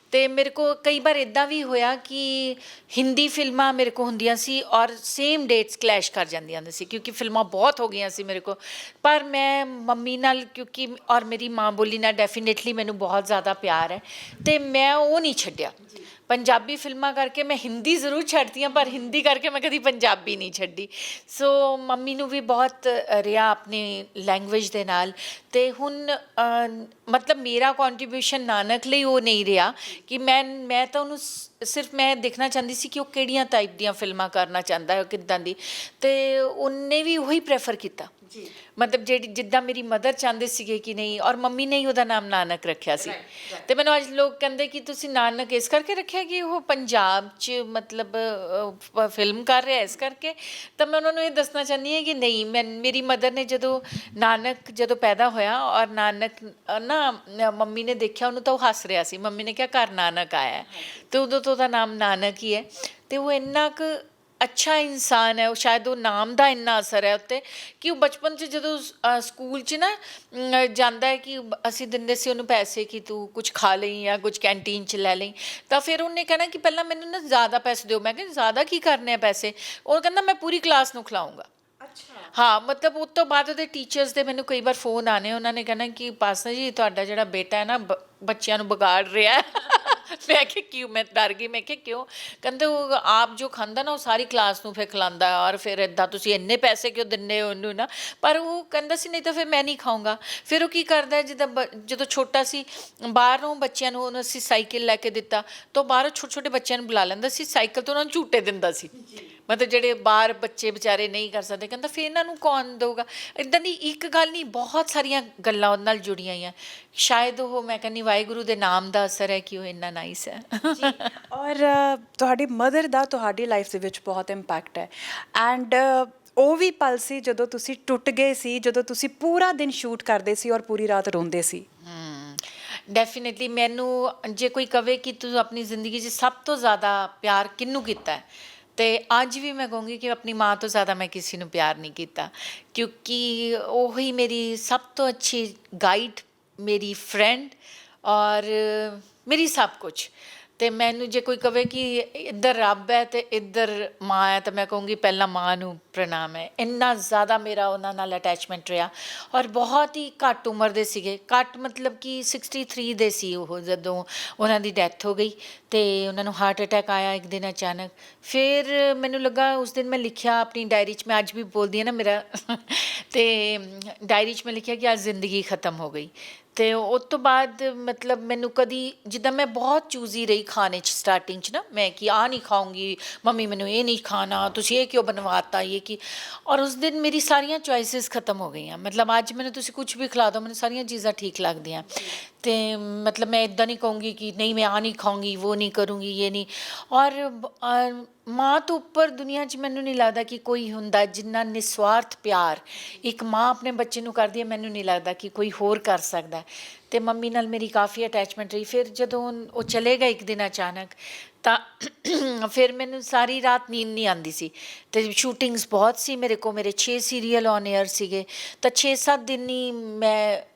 ਅਤੇ ਮੇਰੇ ਕੋਲ ਕਈ ਵਾਰ ਇੱਦਾਂ ਵੀ ਹੋਇਆ ਕਿ ਹਿੰਦੀ ਫਿਲਮਾਂ ਮੇਰੇ ਕੋਲ ਹੁੰਦੀਆਂ ਸੀ ਔਰ ਸੇਮ ਡੇਟਸ ਕਲੈਸ਼ ਕਰ ਜਾਂਦੀਆਂ ਹੁੰਦੀਆਂ ਸੀ, ਕਿਉਂਕਿ ਫਿਲਮਾਂ ਬਹੁਤ ਹੋ ਗਈਆਂ ਸੀ ਮੇਰੇ ਕੋਲ। ਪਰ ਮੈਂ ਮੰਮੀ ਨਾਲ, ਕਿਉਂਕਿ ਔਰ ਮੇਰੀ ਮਾਂ ਬੋਲੀ ਨਾਲ ਡੈਫੀਨੇਟਲੀ ਮੈਨੂੰ ਬਹੁਤ ਜ਼ਿਆਦਾ ਪਿਆਰ ਹੈ, ਅਤੇ ਮੈਂ ਉਹ ਨਹੀਂ ਛੱਡਿਆ। ਪੰਜਾਬੀ ਫਿਲਮਾਂ ਕਰਕੇ ਮੈਂ ਹਿੰਦੀ ਜ਼ਰੂਰ ਛੱਡਦੀ ਹਾਂ, ਪਰ ਹਿੰਦੀ ਕਰਕੇ ਮੈਂ ਕਦੀ ਪੰਜਾਬੀ ਨਹੀਂ ਛੱਡੀ। ਸੋ ਮੰਮੀ ਨੂੰ ਵੀ ਬਹੁਤ ਰਿਹਾ ਆਪਣੀ ਲੈਂਗੁਏਜ ਦੇ ਨਾਲ। ਅਤੇ ਹੁਣ ਮਤਲਬ ਮੇਰਾ ਕੰਟਰੀਬਿਊਸ਼ਨ ਨਾਨਕ ਲਈ ਉਹ ਨਹੀਂ ਰਿਹਾ ਕਿ ਮੈਂ ਤਾਂ ਉਹਨੂੰ ਸਿਰਫ ਮੈਂ ਦੇਖਣਾ ਚਾਹੁੰਦੀ ਸੀ ਕਿ ਉਹ ਕਿਹੜੀਆਂ ਟਾਈਪ ਦੀਆਂ ਫਿਲਮਾਂ ਕਰਨਾ ਚਾਹੁੰਦਾ ਹੈ, ਕਿੱਦਾਂ ਦੀ, ਅਤੇ ਉਹਨੇ ਵੀ ਉਹੀ ਪ੍ਰੈਫਰ ਕੀਤਾ। ਮਤਲਬ ਜਿੱਦਾਂ ਮੇਰੀ ਮਦਰ ਚਾਹੁੰਦੇ ਸੀਗੇ ਕਿ ਨਹੀਂ, ਔਰ ਮੰਮੀ ਨੇ ਹੀ ਉਹਦਾ ਨਾਮ ਨਾਨਕ ਰੱਖਿਆ ਸੀ। ਅਤੇ ਮੈਨੂੰ ਅੱਜ ਲੋਕ ਕਹਿੰਦੇ ਕਿ ਤੁਸੀਂ ਨਾਨਕ ਇਸ ਕਰਕੇ ਰੱਖਿਆ ਕਿ ਉਹ ਪੰਜਾਬ 'ਚ ਮਤਲਬ ਫਿਲਮ ਕਰ ਰਿਹਾ, ਇਸ ਕਰਕੇ। ਤਾਂ ਮੈਂ ਉਹਨਾਂ ਨੂੰ ਇਹ ਦੱਸਣਾ ਚਾਹੁੰਦੀ ਹਾਂ ਕਿ ਨਹੀਂ, ਮੇਰੀ ਮਦਰ ਨੇ ਜਦੋਂ ਪੈਦਾ ਹੋਇਆ ਔਰ ਨਾਨਕ ਨਾ ਮੰਮੀ ਨੇ ਦੇਖਿਆ ਉਹਨੂੰ, ਤਾਂ ਉਹ ਹੱਸ ਰਿਹਾ ਸੀ। ਮੰਮੀ ਨੇ ਕਿਹਾ ਘਰ ਨਾਨਕ ਆਇਆ, ਅਤੇ ਉਦੋਂ ਤੋਂ ਉਹਦਾ ਨਾਮ ਨਾਨਕ ਹੀ ਹੈ। ਅਤੇ ਉਹ ਇੰਨਾ ਕੁ ਅੱਛਾ ਇਨਸਾਨ ਹੈ, ਉਹ ਸ਼ਾਇਦ ਉਹ ਨਾਮ ਦਾ ਇੰਨਾ ਅਸਰ ਹੈ ਉੱਤੇ ਕਿ ਉਹ ਬਚਪਨ 'ਚ ਜਦੋਂ ਸਕੂਲ 'ਚ ਨਾ ਜਾਂਦਾ ਹੈ ਕਿ ਅਸੀਂ ਦਿੰਦੇ ਸੀ ਉਹਨੂੰ ਪੈਸੇ ਕਿ ਤੂੰ ਕੁਛ ਖਾ ਲਈ ਜਾਂ ਕੁਝ ਕੈਂਟੀਨ 'ਚ ਲੈ ਲਈ, ਤਾਂ ਫਿਰ ਉਹਨੇ ਕਹਿਣਾ ਕਿ ਪਹਿਲਾਂ ਮੈਨੂੰ ਨਾ ਜ਼ਿਆਦਾ ਪੈਸੇ ਦਿਓ। ਮੈਂ ਕਿਹਾ ਜ਼ਿਆਦਾ ਕੀ ਕਰਨੇ ਆ ਪੈਸੇ? ਉਹ ਕਹਿੰਦਾ ਮੈਂ ਪੂਰੀ ਕਲਾਸ ਨੂੰ ਖਿਲਾਊਂਗਾ। ਹਾਂ, ਮਤਲਬ ਉਸ ਤੋਂ ਬਾਅਦ ਉਹਦੇ ਟੀਚਰਸ ਦੇ ਮੈਨੂੰ ਕਈ ਵਾਰ ਫੋਨ ਆਉਣੇ, ਉਹਨਾਂ ਨੇ ਕਹਿਣਾ ਕਿ ਉਪਾਸਨਾ ਜੀ ਤੁਹਾਡਾ ਜਿਹੜਾ ਬੇਟਾ ਹੈ ਨਾ ਬੱਚਿਆਂ ਨੂੰ ਵਿਗਾੜ ਰਿਹਾ। ਮੈਂ ਕਿਹਾ ਕਿਉਂ? ਮੈਂ ਡਰ ਗਈ। ਮੈਂ ਕਿਹਾ ਕਿਉਂ? ਕਹਿੰਦੇ ਉਹ ਆਪ ਜੋ ਖਾਂਦਾ ਨਾ ਉਹ ਸਾਰੀ ਕਲਾਸ ਨੂੰ ਫਿਰ ਖਿਲਾਉਂਦਾ, ਔਰ ਫਿਰ ਇੱਦਾਂ ਤੁਸੀਂ ਇੰਨੇ ਪੈਸੇ ਕਿਉਂ ਦਿੰਦੇ ਹੋ ਉਹਨੂੰ ਨਾ? ਪਰ ਉਹ ਕਹਿੰਦਾ ਸੀ ਨਹੀਂ ਤਾਂ ਫਿਰ ਮੈਂ ਨਹੀਂ ਖਾਊਂਗਾ। ਫਿਰ ਉਹ ਕੀ ਕਰਦਾ, ਜਿੱਦਾਂ ਜਦੋਂ ਛੋਟਾ ਸੀ, ਬਾਹਰੋਂ ਬੱਚਿਆਂ ਨੂੰ ਉਹਨੂੰ ਅਸੀਂ ਸਾਈਕਲ ਲੈ ਕੇ ਦਿੱਤਾ, ਤਾਂ ਬਾਹਰੋਂ ਛੋਟੇ ਛੋਟੇ ਬੱਚਿਆਂ ਨੂੰ ਬੁਲਾ ਲੈਂਦਾ ਸੀ, ਸਾਈਕਲ ਤੋਂ ਉਹਨਾਂ ਨੂੰ ਝੂਟੇ ਦਿੰਦਾ ਸੀ। ਮਤਲਬ ਜਿਹੜੇ ਬਾਹਰ ਬੱਚੇ ਵਿਚਾਰੇ ਨਹੀਂ ਕਰ ਸਕਦੇ, ਕਹਿੰਦਾ ਫਿਰ ਇਹਨਾਂ ਨੂੰ ਕੌਣ ਦੇਊਗਾ? ਇੱਦਾਂ ਦੀ ਇੱਕ ਗੱਲ ਨਹੀਂ, ਬਹੁਤ ਸਾਰੀਆਂ ਗੱਲਾਂ ਉਹਦੇ ਨਾਲ ਜੁੜੀਆਂ ਹੋਈਆਂ। ਸ਼ਾਇਦ ਉਹ, ਮੈਂ ਕਹਿੰਦੀ ਵਾਹਿਗੁਰੂ ਦੇ ਨਾਮ ਦਾ ਅਸਰ ਹੈ ਕਿ ਉਹ ਇੰਨਾ ਨਾਈਸ ਹੈ। ਔਰ ਤੁਹਾਡੀ ਮਦਰ ਦਾ ਤੁਹਾਡੀ ਲਾਈਫ ਦੇ ਵਿੱਚ ਬਹੁਤ ਇੰਪੈਕਟ ਹੈ, ਐਂਡ ਉਹ ਵੀ ਪਲ ਸੀ ਜਦੋਂ ਤੁਸੀਂ ਟੁੱਟ ਗਏ ਸੀ, ਜਦੋਂ ਤੁਸੀਂ ਪੂਰਾ ਦਿਨ ਸ਼ੂਟ ਕਰਦੇ ਸੀ ਔਰ ਪੂਰੀ ਰਾਤ ਰੋਂਦੇ ਸੀ। ਡੈਫੀਨੇਟਲੀ ਮੈਨੂੰ ਜੇ ਕੋਈ ਕਵੇ ਕਿ ਤੂੰ ਆਪਣੀ ਜ਼ਿੰਦਗੀ 'ਚ ਸਭ ਤੋਂ ਜ਼ਿਆਦਾ ਪਿਆਰ ਕਿਹਨੂੰ ਕੀਤਾ ਹੈ, ਅਤੇ ਅੱਜ ਵੀ ਮੈਂ ਕਹੂੰਗੀ ਕਿ ਆਪਣੀ ਮਾਂ ਤੋਂ ਜ਼ਿਆਦਾ ਮੈਂ ਕਿਸੇ ਨੂੰ ਪਿਆਰ ਨਹੀਂ ਕੀਤਾ, ਕਿਉਂਕਿ ਉਹੀ ਮੇਰੀ ਸਭ ਤੋਂ ਅੱਛੀ ਗਾਈਡ, ਮੇਰੀ ਫਰੈਂਡ ਔਰ ਮੇਰੀ ਸਭ ਕੁਛ। ਤੇ ਮੈਨੂੰ ਜੇ ਕੋਈ ਕਵੇ ਕਿ ਇੱਧਰ ਰੱਬ ਹੈ ਤੇ ਇੱਧਰ ਮਾਂ ਹੈ, ਤਾਂ ਮੈਂ ਕਹੂੰਗੀ ਪਹਿਲਾਂ ਮਾਂ ਨੂੰ ਪ੍ਰਣਾਮ ਹੈ। ਇੰਨਾ ਜ਼ਿਆਦਾ ਮੇਰਾ ਉਹਨਾਂ ਨਾਲ ਅਟੈਚਮੈਂਟ ਰਿਹਾ। ਔਰ ਬਹੁਤ ਹੀ ਘੱਟ ਉਮਰ ਦੇ ਸੀਗੇ, ਘੱਟ ਮਤਲਬ ਕਿ 63 ਦੇ ਸੀ ਉਹ ਜਦੋਂ ਉਹਨਾਂ ਦੀ ਡੈਥ ਹੋ ਗਈ। ਅਤੇ ਉਹਨਾਂ ਨੂੰ ਹਾਰਟ ਅਟੈਕ ਆਇਆ ਇੱਕ ਦਿਨ ਅਚਾਨਕ। ਫਿਰ ਮੈਨੂੰ ਲੱਗਾ, ਉਸ ਦਿਨ ਮੈਂ ਲਿਖਿਆ ਆਪਣੀ ਡਾਇਰੀ 'ਚ, ਮੈਂ ਅੱਜ ਵੀ ਬੋਲਦੀ ਹਾਂ ਨਾ ਮੇਰਾ ਅਤੇ ਡਾਇਰੀ 'ਚ ਮੈਂ ਲਿਖਿਆ ਕਿ ਅੱਜ ਜ਼ਿੰਦਗੀ ਖਤਮ ਹੋ ਗਈ। ਅਤੇ ਉਸ ਤੋਂ ਬਾਅਦ ਮਤਲਬ ਮੈਨੂੰ ਕਦੀ, ਜਿੱਦਾਂ ਮੈਂ ਬਹੁਤ ਚੂਜ਼ੀ ਰਹੀ ਖਾਣੇ 'ਚ ਸਟਾਰਟਿੰਗ 'ਚ ਨਾ, ਮੈਂ ਕਿ ਆਹ ਨਹੀਂ ਖਾਊਂਗੀ, ਮੰਮੀ ਮੈਨੂੰ ਇਹ ਨਹੀਂ ਖਾਣਾ, ਤੁਸੀਂ ਇਹ ਕਿਉਂ ਬਣਵਾਤਾ, ਇਹ ਕੀ। ਔਰ ਉਸ ਦਿਨ ਮੇਰੀ ਸਾਰੀਆਂ ਚੋਇਸਿਸ ਖਤਮ ਹੋ ਗਈਆਂ। ਮਤਲਬ ਅੱਜ ਮੈਨੂੰ ਤੁਸੀਂ ਕੁਛ ਵੀ ਖਿਲਾ ਦਿਓ, ਮੈਨੂੰ ਸਾਰੀਆਂ ਚੀਜ਼ਾਂ ਠੀਕ ਲੱਗਦੀਆਂ। ਅਤੇ ਮਤਲਬ ਮੈਂ ਇੱਦਾਂ ਨਹੀਂ ਕਹੂੰਗੀ ਕਿ ਨਹੀਂ ਮੈਂ ਆਹ ਨਹੀਂ ਖਾਊਂਗੀ, ਵੋ ਨਹੀਂ ਕਰੂੰਗੀ, ਇਹ ਨਹੀਂ। ਔਰ ਮਾਂ ਤੋਂ ਉੱਪਰ ਦੁਨੀਆ 'ਚ ਮੈਨੂੰ ਨਹੀਂ ਲੱਗਦਾ ਕਿ ਕੋਈ ਹੁੰਦਾ ਜਿੰਨਾ ਨਿਸਵਾਰਥ ਪਿਆਰ ਇੱਕ ਮਾਂ ਆਪਣੇ ਬੱਚੇ ਨੂੰ ਕਰਦੀ ਹੈ, ਮੈਨੂੰ ਨਹੀਂ ਲੱਗਦਾ ਕਿ ਕੋਈ ਹੋਰ ਕਰ ਸਕਦਾ। ਅਤੇ ਮੰਮੀ ਨਾਲ ਮੇਰੀ ਕਾਫੀ ਅਟੈਚਮੈਂਟ ਰਹੀ। ਫਿਰ ਜਦੋਂ ਉਹ ਚਲੇ ਗਏ ਇੱਕ ਦਿਨ ਅਚਾਨਕ, ਤਾਂ ਫਿਰ ਮੈਨੂੰ ਸਾਰੀ ਰਾਤ ਨੀਂਦ ਨਹੀਂ ਆਉਂਦੀ ਸੀ। ਅਤੇ ਸ਼ੂਟਿੰਗਸ ਬਹੁਤ ਸੀ ਮੇਰੇ ਕੋਲ, ਮੇਰੇ 6 ਸੀਰੀਅਲ ਔਨ ਏਅਰ ਸੀਗੇ। ਤਾਂ 6-7 ਦਿਨ ਹੀ ਮੈਂ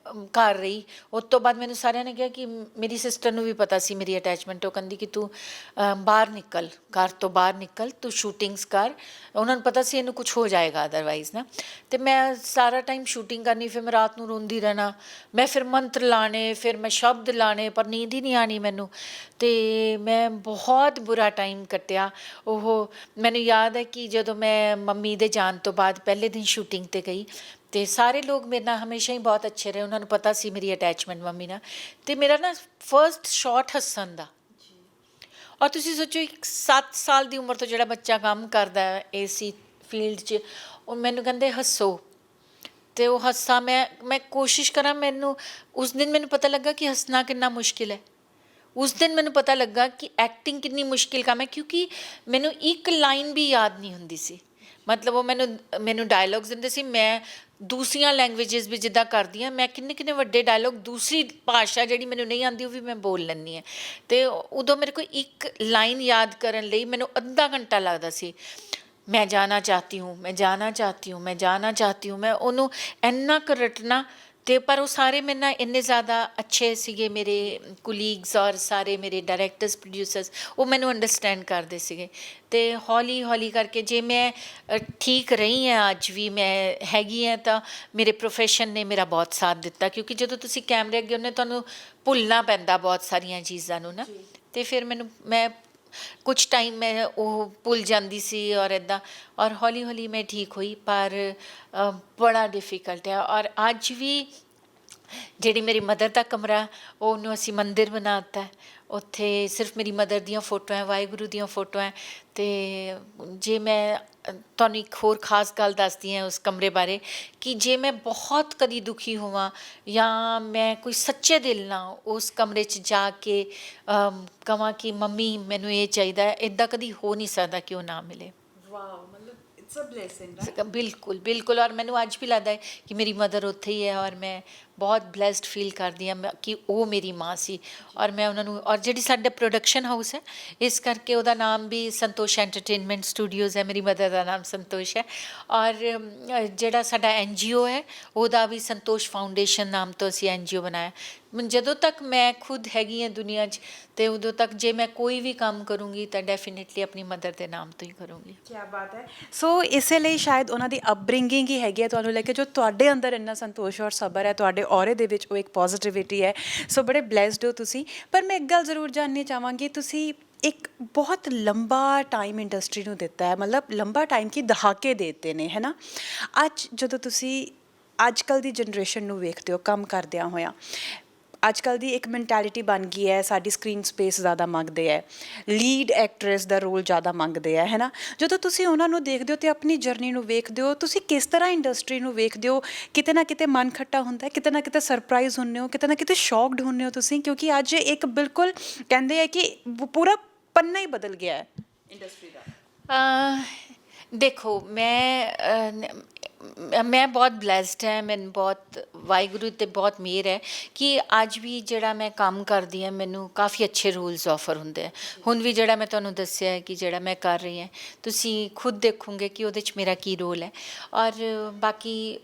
ਘਰ ਰਹੀ। ਉਸ ਤੋਂ ਬਾਅਦ ਮੈਨੂੰ ਸਾਰਿਆਂ ਨੇ ਕਿਹਾ ਕਿ ਮੇਰੀ ਸਿਸਟਰ ਨੂੰ ਵੀ ਪਤਾ ਸੀ ਮੇਰੀ ਅਟੈਚਮੈਂਟ, ਉਹ ਕਹਿੰਦੀ ਕਿ ਤੂੰ ਬਾਹਰ ਨਿਕਲ, ਘਰ ਤੋਂ ਬਾਹਰ ਨਿਕਲ, ਤੂੰ ਸ਼ੂਟਿੰਗਸ ਕਰ। ਉਹਨਾਂ ਨੂੰ ਪਤਾ ਸੀ ਇਹਨੂੰ ਕੁਛ ਹੋ ਜਾਏਗਾ ਅਦਰਵਾਈਜ਼ ਨਾ। ਅਤੇ ਮੈਂ ਸਾਰਾ ਟਾਈਮ ਸ਼ੂਟਿੰਗ ਕਰਨੀ, ਫਿਰ ਮੈਂ ਰਾਤ ਨੂੰ ਰੋਂਦੀ ਰਹਿਣਾ। ਮੈਂ ਫਿਰ ਮੰਤਰ ਲਾਣੇ, ਫਿਰ ਮੈਂ ਸ਼ਬਦ ਲਾਣੇ, ਪਰ ਨੀਂਦ ਹੀ ਨਹੀਂ ਆਉਣੀ ਮੈਨੂੰ। ਅਤੇ ਮੈਂ ਬਹੁਤ ਬੁਰਾ ਟਾਈਮ ਕੱਟਿਆ। ਉਹ ਮੈਨੂੰ ਯਾਦ ਹੈ ਕਿ ਜਦੋਂ ਮੈਂ ਮੰਮੀ ਦੇ ਜਾਣ ਤੋਂ ਬਾਅਦ ਪਹਿਲੇ ਦਿਨ ਸ਼ੂਟਿੰਗ 'ਤੇ ਗਈ, ਅਤੇ ਸਾਰੇ ਲੋਕ ਮੇਰੇ ਨਾਲ ਹਮੇਸ਼ਾ ਹੀ ਬਹੁਤ ਅੱਛੇ ਰਹੇ, ਉਹਨਾਂ ਨੂੰ ਪਤਾ ਸੀ ਮੇਰੀ ਅਟੈਚਮੈਂਟ ਮੰਮੀ ਨਾਲ। ਅਤੇ ਮੇਰਾ ਨਾ ਫਸਟ ਸ਼ਾਟ ਹੱਸਣ ਦਾ। ਔਰ ਤੁਸੀਂ ਸੋਚੋ, ਇੱਕ 7 ਸਾਲ ਦੀ ਉਮਰ ਤੋਂ ਜਿਹੜਾ ਬੱਚਾ ਕੰਮ ਕਰਦਾ ਹੈ ਇਸੀ ਫੀਲਡ 'ਚ, ਉਹ ਮੈਨੂੰ ਕਹਿੰਦੇ ਹੱਸੋ, ਅਤੇ ਉਹ ਹੱਸਾਂ। ਮੈਂ ਕੋਸ਼ਿਸ਼ ਕਰਾਂ। ਮੈਨੂੰ ਉਸ ਦਿਨ ਮੈਨੂੰ ਪਤਾ ਲੱਗਾ ਕਿ ਹੱਸਣਾ ਕਿੰਨਾ ਮੁਸ਼ਕਿਲ ਹੈ। ਉਸ ਦਿਨ ਮੈਨੂੰ ਪਤਾ ਲੱਗਾ ਕਿ ਐਕਟਿੰਗ ਕਿੰਨੀ ਮੁਸ਼ਕਿਲ ਕੰਮ ਹੈ, ਕਿਉਂਕਿ ਮੈਨੂੰ ਇੱਕ ਲਾਈਨ ਵੀ ਯਾਦ ਨਹੀਂ ਹੁੰਦੀ ਸੀ। ਮਤਲਬ ਉਹ ਮੈਨੂੰ ਡਾਇਲੋਗਸ ਦਿੰਦੇ ਸੀ, ਮੈਂ ਦੂਸਰੀਆਂ ਲੈਂਗੁਏਜਿਸ ਵੀ ਜਿੱਦਾਂ ਕਰਦੀ ਹਾਂ, ਮੈਂ ਕਿੰਨੇ ਵੱਡੇ ਡਾਇਲੋਗ ਦੂਸਰੀ ਭਾਸ਼ਾ ਜਿਹੜੀ ਮੈਨੂੰ ਨਹੀਂ ਆਉਂਦੀ ਉਹ ਵੀ ਮੈਂ ਬੋਲ ਲੈਂਦੀ ਹਾਂ। ਅਤੇ ਉਦੋਂ ਮੇਰੇ ਕੋਲ ਇੱਕ ਲਾਈਨ ਯਾਦ ਕਰਨ ਲਈ ਮੈਨੂੰ ਅੱਧਾ ਘੰਟਾ ਲੱਗਦਾ ਸੀ। ਮੈਂ ਜਾਣਾ ਚਾਹਤੀ ਹੂੰ, ਮੈਂ ਜਾਣਾ ਚਾਹਤੀ ਹੂੰ, ਮੈਂ ਜਾਣਾ ਚਾਹਤੀ ਹੂੰ, ਮੈਂ ਉਹਨੂੰ ਇੰਨਾ ਕੁ ਰਟਣਾ। ਅਤੇ ਪਰ ਉਹ ਸਾਰੇ ਮੇਰੇ ਨਾਲ ਇੰਨੇ ਜ਼ਿਆਦਾ ਅੱਛੇ ਸੀਗੇ, ਮੇਰੇ ਕੁਲੀਗਸ ਔਰ ਸਾਰੇ ਮੇਰੇ ਡਾਇਰੈਕਟਰਸ, ਪ੍ਰੋਡਿਊਸਰਸ, ਉਹ ਮੈਨੂੰ ਅੰਡਰਸਟੈਂਡ ਕਰਦੇ ਸੀਗੇ। ਅਤੇ ਹੌਲੀ ਹੌਲੀ ਕਰਕੇ ਜੇ ਮੈਂ ਠੀਕ ਰਹੀ ਹਾਂ, ਅੱਜ ਵੀ ਮੈਂ ਹੈਗੀ ਹਾਂ, ਤਾਂ ਮੇਰੇ ਪ੍ਰੋਫੈਸ਼ਨ ਨੇ ਮੇਰਾ ਬਹੁਤ ਸਾਥ ਦਿੱਤਾ। ਕਿਉਂਕਿ ਜਦੋਂ ਤੁਸੀਂ ਕੈਮਰੇ ਅੱਗੇ ਹੁੰਦੇ, ਤੁਹਾਨੂੰ ਭੁੱਲਣਾ ਪੈਂਦਾ ਬਹੁਤ ਸਾਰੀਆਂ ਚੀਜ਼ਾਂ ਨੂੰ ਨਾ। ਅਤੇ ਫਿਰ ਮੈਂ ਕੁਛ ਟਾਈਮ ਮੈਂ ਉਹ ਭੁੱਲ ਜਾਂਦੀ ਸੀ ਔਰ ਇੱਦਾਂ, ਔਰ ਹੌਲੀ ਹੌਲੀ ਮੈਂ ਠੀਕ ਹੋਈ। ਪਰ ਬੜਾ ਡਿਫੀਕਲਟ ਹੈ। ਔਰ ਅੱਜ ਵੀ ਜਿਹੜੀ ਮੇਰੀ ਮਦਰ ਦਾ ਕਮਰਾ, ਉਹਨੂੰ ਅਸੀਂ ਮੰਦਿਰ ਬਣਾ ਦਿੱਤਾ। ਉੱਥੇ ਸਿਰਫ ਮੇਰੀ ਮਦਰ ਦੀਆਂ ਫੋਟੋਆਂ, ਵਾਹਿਗੁਰੂ ਦੀਆਂ ਫੋਟੋਆਂ। ਅਤੇ ਜੇ ਮੈਂ ਤੁਹਾਨੂੰ ਇੱਕ ਹੋਰ ਖ਼ਾਸ ਗੱਲ ਦੱਸਦੀ ਹਾਂ ਉਸ ਕਮਰੇ ਬਾਰੇ, ਕਿ ਜੇ ਮੈਂ ਬਹੁਤ ਕਦੀ ਦੁਖੀ ਹੋਵਾਂ ਜਾਂ ਮੈਂ ਕੋਈ ਸੱਚੇ ਦਿਲ ਨਾਲ ਉਸ ਕਮਰੇ 'ਚ ਜਾ ਕੇ ਕਹਾਂ ਕਿ ਮੰਮੀ ਮੈਨੂੰ ਇਹ ਚਾਹੀਦਾ, ਇੱਦਾਂ ਕਦੀ ਹੋ ਨਹੀਂ ਸਕਦਾ ਕਿ ਉਹ ਨਾ ਮਿਲੇ। ਵਾਓ, ਮਤਲਬ ਇਟਸ ਅ ਬਲੇਸਿੰਗ। ਬਿਲਕੁਲ ਬਿਲਕੁਲ। ਔਰ ਮੈਨੂੰ ਅੱਜ ਵੀ ਲੱਗਦਾ ਹੈ ਕਿ ਮੇਰੀ ਮਦਰ ਉੱਥੇ ਹੀ ਹੈ, ਔਰ ਮੈਂ ਬਹੁਤ ਬਲੈਸਡ ਫੀਲ ਕਰਦੀ ਹਾਂ ਕਿ ਉਹ ਮੇਰੀ ਮਾਂ ਸੀ। ਔਰ ਮੈਂ ਉਹਨਾਂ ਨੂੰ, ਔਰ ਜਿਹੜੀ ਸਾਡਾ ਪ੍ਰੋਡਕਸ਼ਨ ਹਾਊਸ ਹੈ, ਇਸ ਕਰਕੇ ਉਹਦਾ ਨਾਮ ਵੀ ਸੰਤੋਸ਼ ਐਂਟਰਟੇਨਮੈਂਟ ਸਟੂਡੀਓਜ਼ ਹੈ। ਮੇਰੀ ਮਦਰ ਦਾ ਨਾਮ ਸੰਤੋਸ਼ ਹੈ। ਔਰ ਜਿਹੜਾ ਸਾਡਾ NGO ਹੈ, ਉਹਦਾ ਵੀ ਸੰਤੋਸ਼ ਫਾਊਂਡੇਸ਼ਨ ਨਾਮ ਤੋਂ ਅਸੀਂ NGO ਬਣਾਇਆ। ਜਦੋਂ ਤੱਕ ਮੈਂ ਖੁਦ ਹੈਗੀ ਹਾਂ ਦੁਨੀਆ 'ਚ, ਅਤੇ ਉਦੋਂ ਤੱਕ ਜੇ ਮੈਂ ਕੋਈ ਵੀ ਕੰਮ ਕਰੂੰਗੀ ਤਾਂ ਡੈਫੀਨੇਟਲੀ ਆਪਣੀ ਮਦਰ ਦੇ ਨਾਮ ਤੋਂ ਹੀ ਕਰੂੰਗੀ। ਕੀ ਬਾਤ ਹੈ। ਸੋ ਇਸੇ ਲਈ ਸ਼ਾਇਦ ਉਹਨਾਂ ਦੀ ਅਪਬ੍ਰਿੰਗਿੰਗ ਹੀ ਹੈਗੀ ਹੈ ਤੁਹਾਨੂੰ ਲੈ ਕੇ, ਜੋ ਤੁਹਾਡੇ ਅੰਦਰ ਇੰਨਾ ਸੰਤੋਸ਼ ਔਰ ਸਬਰ ਹੈ, ਤੁਹਾਡੇ ਔਰੇ ਦੇ ਵਿੱਚ ਉਹ ਇੱਕ ਪੋਜ਼ਿਟਿਵਿਟੀ ਹੈ। ਸੋ ਬੜੇ ਬਲੈਸਡ ਹੋ ਤੁਸੀਂ। ਪਰ ਮੈਂ ਇੱਕ ਗੱਲ ਜ਼ਰੂਰ ਜਾਣਨੀ ਚਾਹਾਂਗੀ, ਤੁਸੀਂ ਇੱਕ ਬਹੁਤ ਲੰਬਾ ਟਾਈਮ ਇੰਡਸਟਰੀ ਨੂੰ ਦਿੱਤਾ ਹੈ, ਮਤਲਬ ਲੰਬਾ ਟਾਈਮ ਕੀ ਦਹਾਕੇ ਦੇ ਦਿੱਤੇ ਨੇ, ਹੈ ਨਾ। ਅੱਜ ਜਦੋਂ ਤੁਸੀਂ ਅੱਜ ਕੱਲ੍ਹ ਦੀ ਜਨਰੇਸ਼ਨ ਨੂੰ ਵੇਖਦੇ ਹੋ ਕੰਮ ਕਰਦਿਆਂ ਹੋਇਆਂ, ਅੱਜ ਕੱਲ੍ਹ ਦੀ ਇੱਕ ਮੈਂਟੈਲਿਟੀ ਬਣ ਗਈ ਹੈ, ਸਾਡੀ ਸਕਰੀਨ ਸਪੇਸ ਜ਼ਿਆਦਾ ਮੰਗਦੇ ਹੈ, ਲੀਡ ਐਕਟਰੈਸ ਦਾ ਰੋਲ ਜ਼ਿਆਦਾ ਮੰਗਦੇ ਹੈ ਨਾ। ਜਦੋਂ ਤੁਸੀਂ ਉਹਨਾਂ ਨੂੰ ਦੇਖਦੇ ਹੋ ਅਤੇ ਆਪਣੀ ਜਰਨੀ ਨੂੰ ਵੇਖਦੇ ਹੋ, ਤੁਸੀਂ ਕਿਸ ਤਰ੍ਹਾਂ ਇੰਡਸਟਰੀ ਨੂੰ ਵੇਖਦੇ ਹੋ? ਕਿਤੇ ਨਾ ਕਿਤੇ ਮਨ ਖੱਟਾ ਹੁੰਦਾ, ਕਿਤੇ ਨਾ ਕਿਤੇ ਸਰਪ੍ਰਾਈਜ਼ ਹੁੰਦੇ ਹੋ, ਕਿਤੇ ਨਾ ਕਿਤੇ ਸ਼ੌਕਡ ਹੁੰਦੇ ਹੋ ਤੁਸੀਂ, ਕਿਉਂਕਿ ਅੱਜ ਇੱਕ ਬਿਲਕੁਲ ਕਹਿੰਦੇ ਹੈ ਕਿ ਪੂਰਾ ਪੰਨਾ ਹੀ ਬਦਲ ਗਿਆ ਹੈ ਇੰਡਸਟਰੀ ਦਾ। ਦੇਖੋ, ਮੈਂ ਬਹੁਤ ਬਲੈਸਡ ਹੈ। ਮੈਨੂੰ ਬਹੁਤ ਵਾਹਿਗੁਰੂ 'ਤੇ ਬਹੁਤ ਮਿਹਰ ਹੈ ਕਿ ਅੱਜ ਵੀ ਜਿਹੜਾ ਮੈਂ ਕੰਮ ਕਰਦੀ ਹਾਂ, ਮੈਨੂੰ ਕਾਫੀ ਅੱਛੇ ਰੋਲਸ ਆਫਰ ਹੁੰਦੇ ਆ। ਹੁਣ ਵੀ ਜਿਹੜਾ ਮੈਂ ਤੁਹਾਨੂੰ ਦੱਸਿਆ ਹੈ ਕਿ ਜਿਹੜਾ ਮੈਂ ਕਰ ਰਹੀ ਹਾਂ, ਤੁਸੀਂ ਖੁਦ ਦੇਖੋਗੇ ਕਿ ਉਹਦੇ 'ਚ ਮੇਰਾ ਕੀ ਰੋਲ ਹੈ। ਔਰ ਬਾਕੀ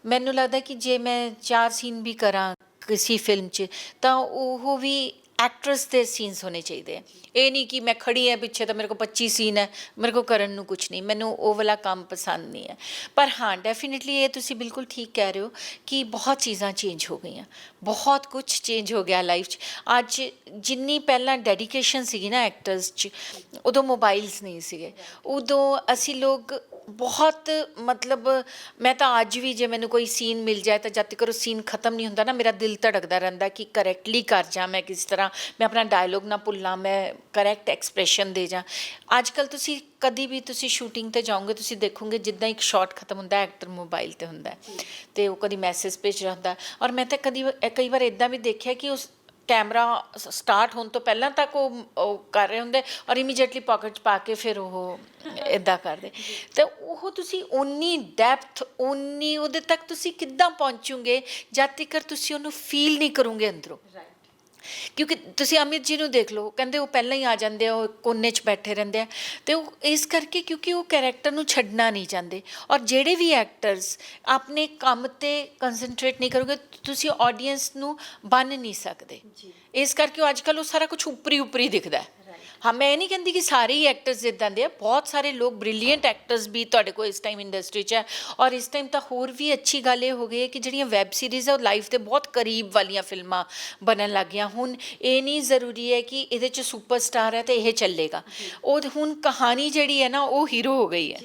ਮੈਨੂੰ ਲੱਗਦਾ ਕਿ ਜੇ ਮੈਂ 4 ਸੀਨ ਵੀ ਕਰਾਂ ਕਿਸੇ ਫਿਲਮ 'ਚ, ਤਾਂ ਉਹ ਵੀ एक्ट्रेस ਦੇ ਸੀਨਸ ਹੋਣੇ ਚਾਹੀਦੇ ਆ। ਇਹ ਨਹੀਂ ਕਿ ਮੈਂ ਖੜੀ ਹਾਂ ਪਿੱਛੇ ਤਾਂ ਮੇਰੇ ਕੋਲ 25 ਸੀਨ ਹੈ, ਮੇਰੇ ਕੋਲ ਕਰਨ ਨੂੰ ਕੁਛ ਨਹੀਂ, ਮੈਨੂੰ ਉਹ ਵਾਲਾ ਕੰਮ ਪਸੰਦ ਨਹੀਂ ਹੈ। ਪਰ ਹਾਂ ਡੈਫੀਨੇਟਲੀ ਇਹ ਤੁਸੀਂ ਬਿਲਕੁਲ ਠੀਕ ਕਹਿ ਰਹੇ ਹੋ ਕਿ ਬਹੁਤ ਚੀਜ਼ਾਂ ਚੇਂਜ ਹੋ ਗਈਆਂ, ਬਹੁਤ ਕੁਛ ਚੇਂਜ ਹੋ ਗਿਆ ਲਾਈਫ 'ਚ। ਅੱਜ ਜਿੰਨੀ ਪਹਿਲਾਂ ਡੈਡੀਕੇਸ਼ਨ ਸੀਗੀ ਨਾ ਐਕਟਰਸ 'ਚ, ਉਦੋਂ ਮੋਬਾਈਲਸ ਨਹੀਂ ਸੀਗੇ, ਉਦੋਂ ਅਸੀਂ ਲੋਕ ਬਹੁਤ ਮਤਲਬ ਮੈਂ ਤਾਂ ਅੱਜ ਵੀ ਜੇ ਮੈਨੂੰ ਕੋਈ ਸੀਨ ਮਿਲ ਜਾਏ ਤਾਂ ਜਦ ਤੱਕ ਉਹ ਸੀਨ ਖਤਮ ਨਹੀਂ ਹੁੰਦਾ ਨਾ ਮੇਰਾ ਦਿਲ ਧੜਕਦਾ ਰਹਿੰਦਾ ਕਿ ਕਰੈਕਟਲੀ ਕਰ ਜਾ ਮੈਂ, ਕਿਸ ਤਰ੍ਹਾਂ ਮੈਂ ਆਪਣਾ ਡਾਇਲੋਗ ਨਾ ਭੁੱਲਾਂ, ਮੈਂ ਕਰੈਕਟ ਐਕਸਪ੍ਰੈਸ਼ਨ ਦੇ ਜਾ। ਅੱਜ ਕੱਲ੍ਹ ਤੁਸੀਂ ਕਦੀ ਵੀ ਤੁਸੀਂ ਸ਼ੂਟਿੰਗ 'ਤੇ ਜਾਓਗੇ ਤੁਸੀਂ ਦੇਖੋਗੇ ਜਿੱਦਾਂ ਇੱਕ ਸ਼ਾਟ ਖਤਮ ਹੁੰਦਾ ਐਕਟਰ ਮੋਬਾਈਲ 'ਤੇ ਹੁੰਦਾ ਅਤੇ ਉਹ ਕਦੀ ਮੈਸੇਜ ਭੇਜ ਰਿਹਾ ਹੁੰਦਾ। ਔਰ ਮੈਂ ਤਾਂ ਕਈ ਵਾਰ ਇੱਦਾਂ ਵੀ ਦੇਖਿਆ ਕਿ ਉਸ ਕੈਮਰਾ ਸਟਾਰਟ ਹੋਣ ਤੋਂ ਪਹਿਲਾਂ ਤੱਕ ਉਹ ਕਰ ਰਹੇ ਹੁੰਦੇ ਔਰ ਇਮੀਡੀਏਟਲੀ ਪਾਕਟ 'ਚ ਪਾ ਕੇ ਫਿਰ ਉਹ ਇੱਦਾਂ ਕਰਦੇ। ਅਤੇ ਉਹ ਤੁਸੀਂ ਓਨੀ ਡੈਪਥ ਓਨੀ ਉਹਦੇ ਤੱਕ ਤੁਸੀਂ ਕਿੱਦਾਂ ਪਹੁੰਚੋਗੇ ਜਦ ਤੱਕ ਤੁਸੀਂ ਉਹਨੂੰ ਫੀਲ ਨਹੀਂ ਕਰੋਗੇ ਅੰਦਰੋਂ। ਕਿਉਂਕਿ ਤੁਸੀਂ ਅਮਿਤ ਜੀ ਨੂੰ ਦੇਖ ਲਓ, ਕਹਿੰਦੇ ਉਹ ਪਹਿਲਾਂ ਹੀ ਆ ਜਾਂਦੇ ਆ, ਉਹ ਕੋਨੇ 'ਚ ਬੈਠੇ ਰਹਿੰਦੇ ਆ ਅਤੇ ਉਹ ਇਸ ਕਰਕੇ ਕਿਉਂਕਿ ਉਹ ਕੈਰੈਕਟਰ ਨੂੰ ਛੱਡਣਾ ਨਹੀਂ ਚਾਹੁੰਦੇ। ਔਰ ਜਿਹੜੇ ਵੀ ਐਕਟਰਸ ਆਪਣੇ ਕੰਮ 'ਤੇ ਕੰਸਨਟਰੇਟ ਨਹੀਂ ਕਰੋਗੇ ਤੁਸੀਂ ਆਡੀਅנס ਨੂੰ ਬੰਨ੍ਹ ਨਹੀਂ ਸਕਦੇ। ਇਸ ਕਰਕੇ ਉਹ ਅੱਜ ਕੱਲ੍ਹ ਉਹ ਸਾਰਾ ਕੁਛ ਉੱਪਰੀ ਦਿਖਦਾ। ਹਾਂ ਮੈਂ ਇਹ ਨਹੀਂ ਕਹਿੰਦੀ ਕਿ ਸਾਰੇ ਹੀ ਐਕਟਰਸ ਇੱਦਾਂ ਦੇ ਆ, ਬਹੁਤ ਸਾਰੇ ਲੋਕ ਬ੍ਰਿਲੀਅੰਟ ਐਕਟਰਸ ਵੀ ਤੁਹਾਡੇ ਕੋਲ ਇਸ ਟਾਈਮ ਇੰਡਸਟਰੀ 'ਚ ਹੈ। ਔਰ ਇਸ ਟਾਈਮ ਤਾਂ ਹੋਰ ਵੀ ਅੱਛੀ ਗੱਲ ਇਹ ਹੋ ਗਈ ਹੈ ਕਿ ਜਿਹੜੀਆਂ ਵੈੱਬ ਸੀਰੀਜ਼ ਆ ਉਹ ਲਾਈਫ ਦੇ ਬਹੁਤ ਕਰੀਬ ਵਾਲੀਆਂ ਫਿਲਮਾਂ ਬਣਨ ਲੱਗ ਗਈਆਂ। ਹੁਣ ਇਹ ਨਹੀਂ ਜ਼ਰੂਰੀ ਹੈ ਕਿ ਇਹਦੇ 'ਚ ਸੁਪਰਸਟਾਰ ਹੈ ਅਤੇ ਇਹ ਚੱਲੇਗਾ। ਉਹ ਹੁਣ ਕਹਾਣੀ ਜਿਹੜੀ ਹੈ ਨਾ ਉਹ ਹੀਰੋ ਹੋ ਗਈ ਹੈ।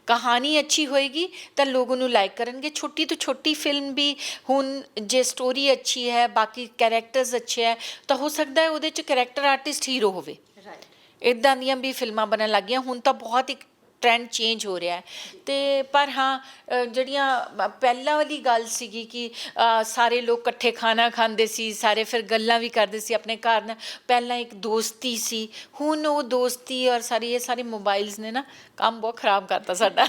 ਕਹਾਣੀ ਅੱਛੀ ਹੋਏਗੀ ਤਾਂ ਲੋਕ ਉਹਨੂੰ ਲਾਈਕ ਕਰਨਗੇ। ਛੋਟੀ ਤੋਂ ਛੋਟੀ ਫਿਲਮ ਵੀ ਹੁਣ ਜੇ ਸਟੋਰੀ ਅੱਛੀ ਹੈ, ਬਾਕੀ ਕੈਰੈਕਟਰਸ ਅੱਛੇ ਹੈ ਤਾਂ ਹੋ ਸਕਦਾ ਹੈ ਉਹਦੇ 'ਚ ਕੈਰੈਕਟਰ ਆਰਟਿਸਟ ਹੀਰੋ ਹੋਵੇ। ਇੱਦਾਂ ਦੀਆਂ ਵੀ ਫਿਲਮਾਂ ਬਣਨ ਲੱਗ ਗਈਆਂ। ਹੁਣ ਤਾਂ ਬਹੁਤ ਇੱਕ ਟਰੈਂਡ ਚੇਂਜ ਹੋ ਰਿਹਾ ਹੈ। ਅਤੇ ਪਰ ਹਾਂ ਜਿਹੜੀਆਂ ਪਹਿਲਾਂ ਵਾਲੀ ਗੱਲ ਸੀਗੀ ਕਿ ਸਾਰੇ ਲੋਕ ਇਕੱਠੇ ਖਾਣਾ ਖਾਂਦੇ ਸੀ, ਸਾਰੇ ਫਿਰ ਗੱਲਾਂ ਵੀ ਕਰਦੇ ਸੀ ਆਪਣੇ ਘਰ ਨਾਲ, ਪਹਿਲਾਂ ਇੱਕ ਦੋਸਤੀ ਸੀ। ਹੁਣ ਉਹ ਦੋਸਤੀ ਔਰ ਇਹ ਸਾਰੇ ਮੋਬਾਈਲਸ ਨੇ ਨਾ ਕੰਮ ਬਹੁਤ ਖਰਾਬ ਕਰਤਾ ਸਾਡਾ।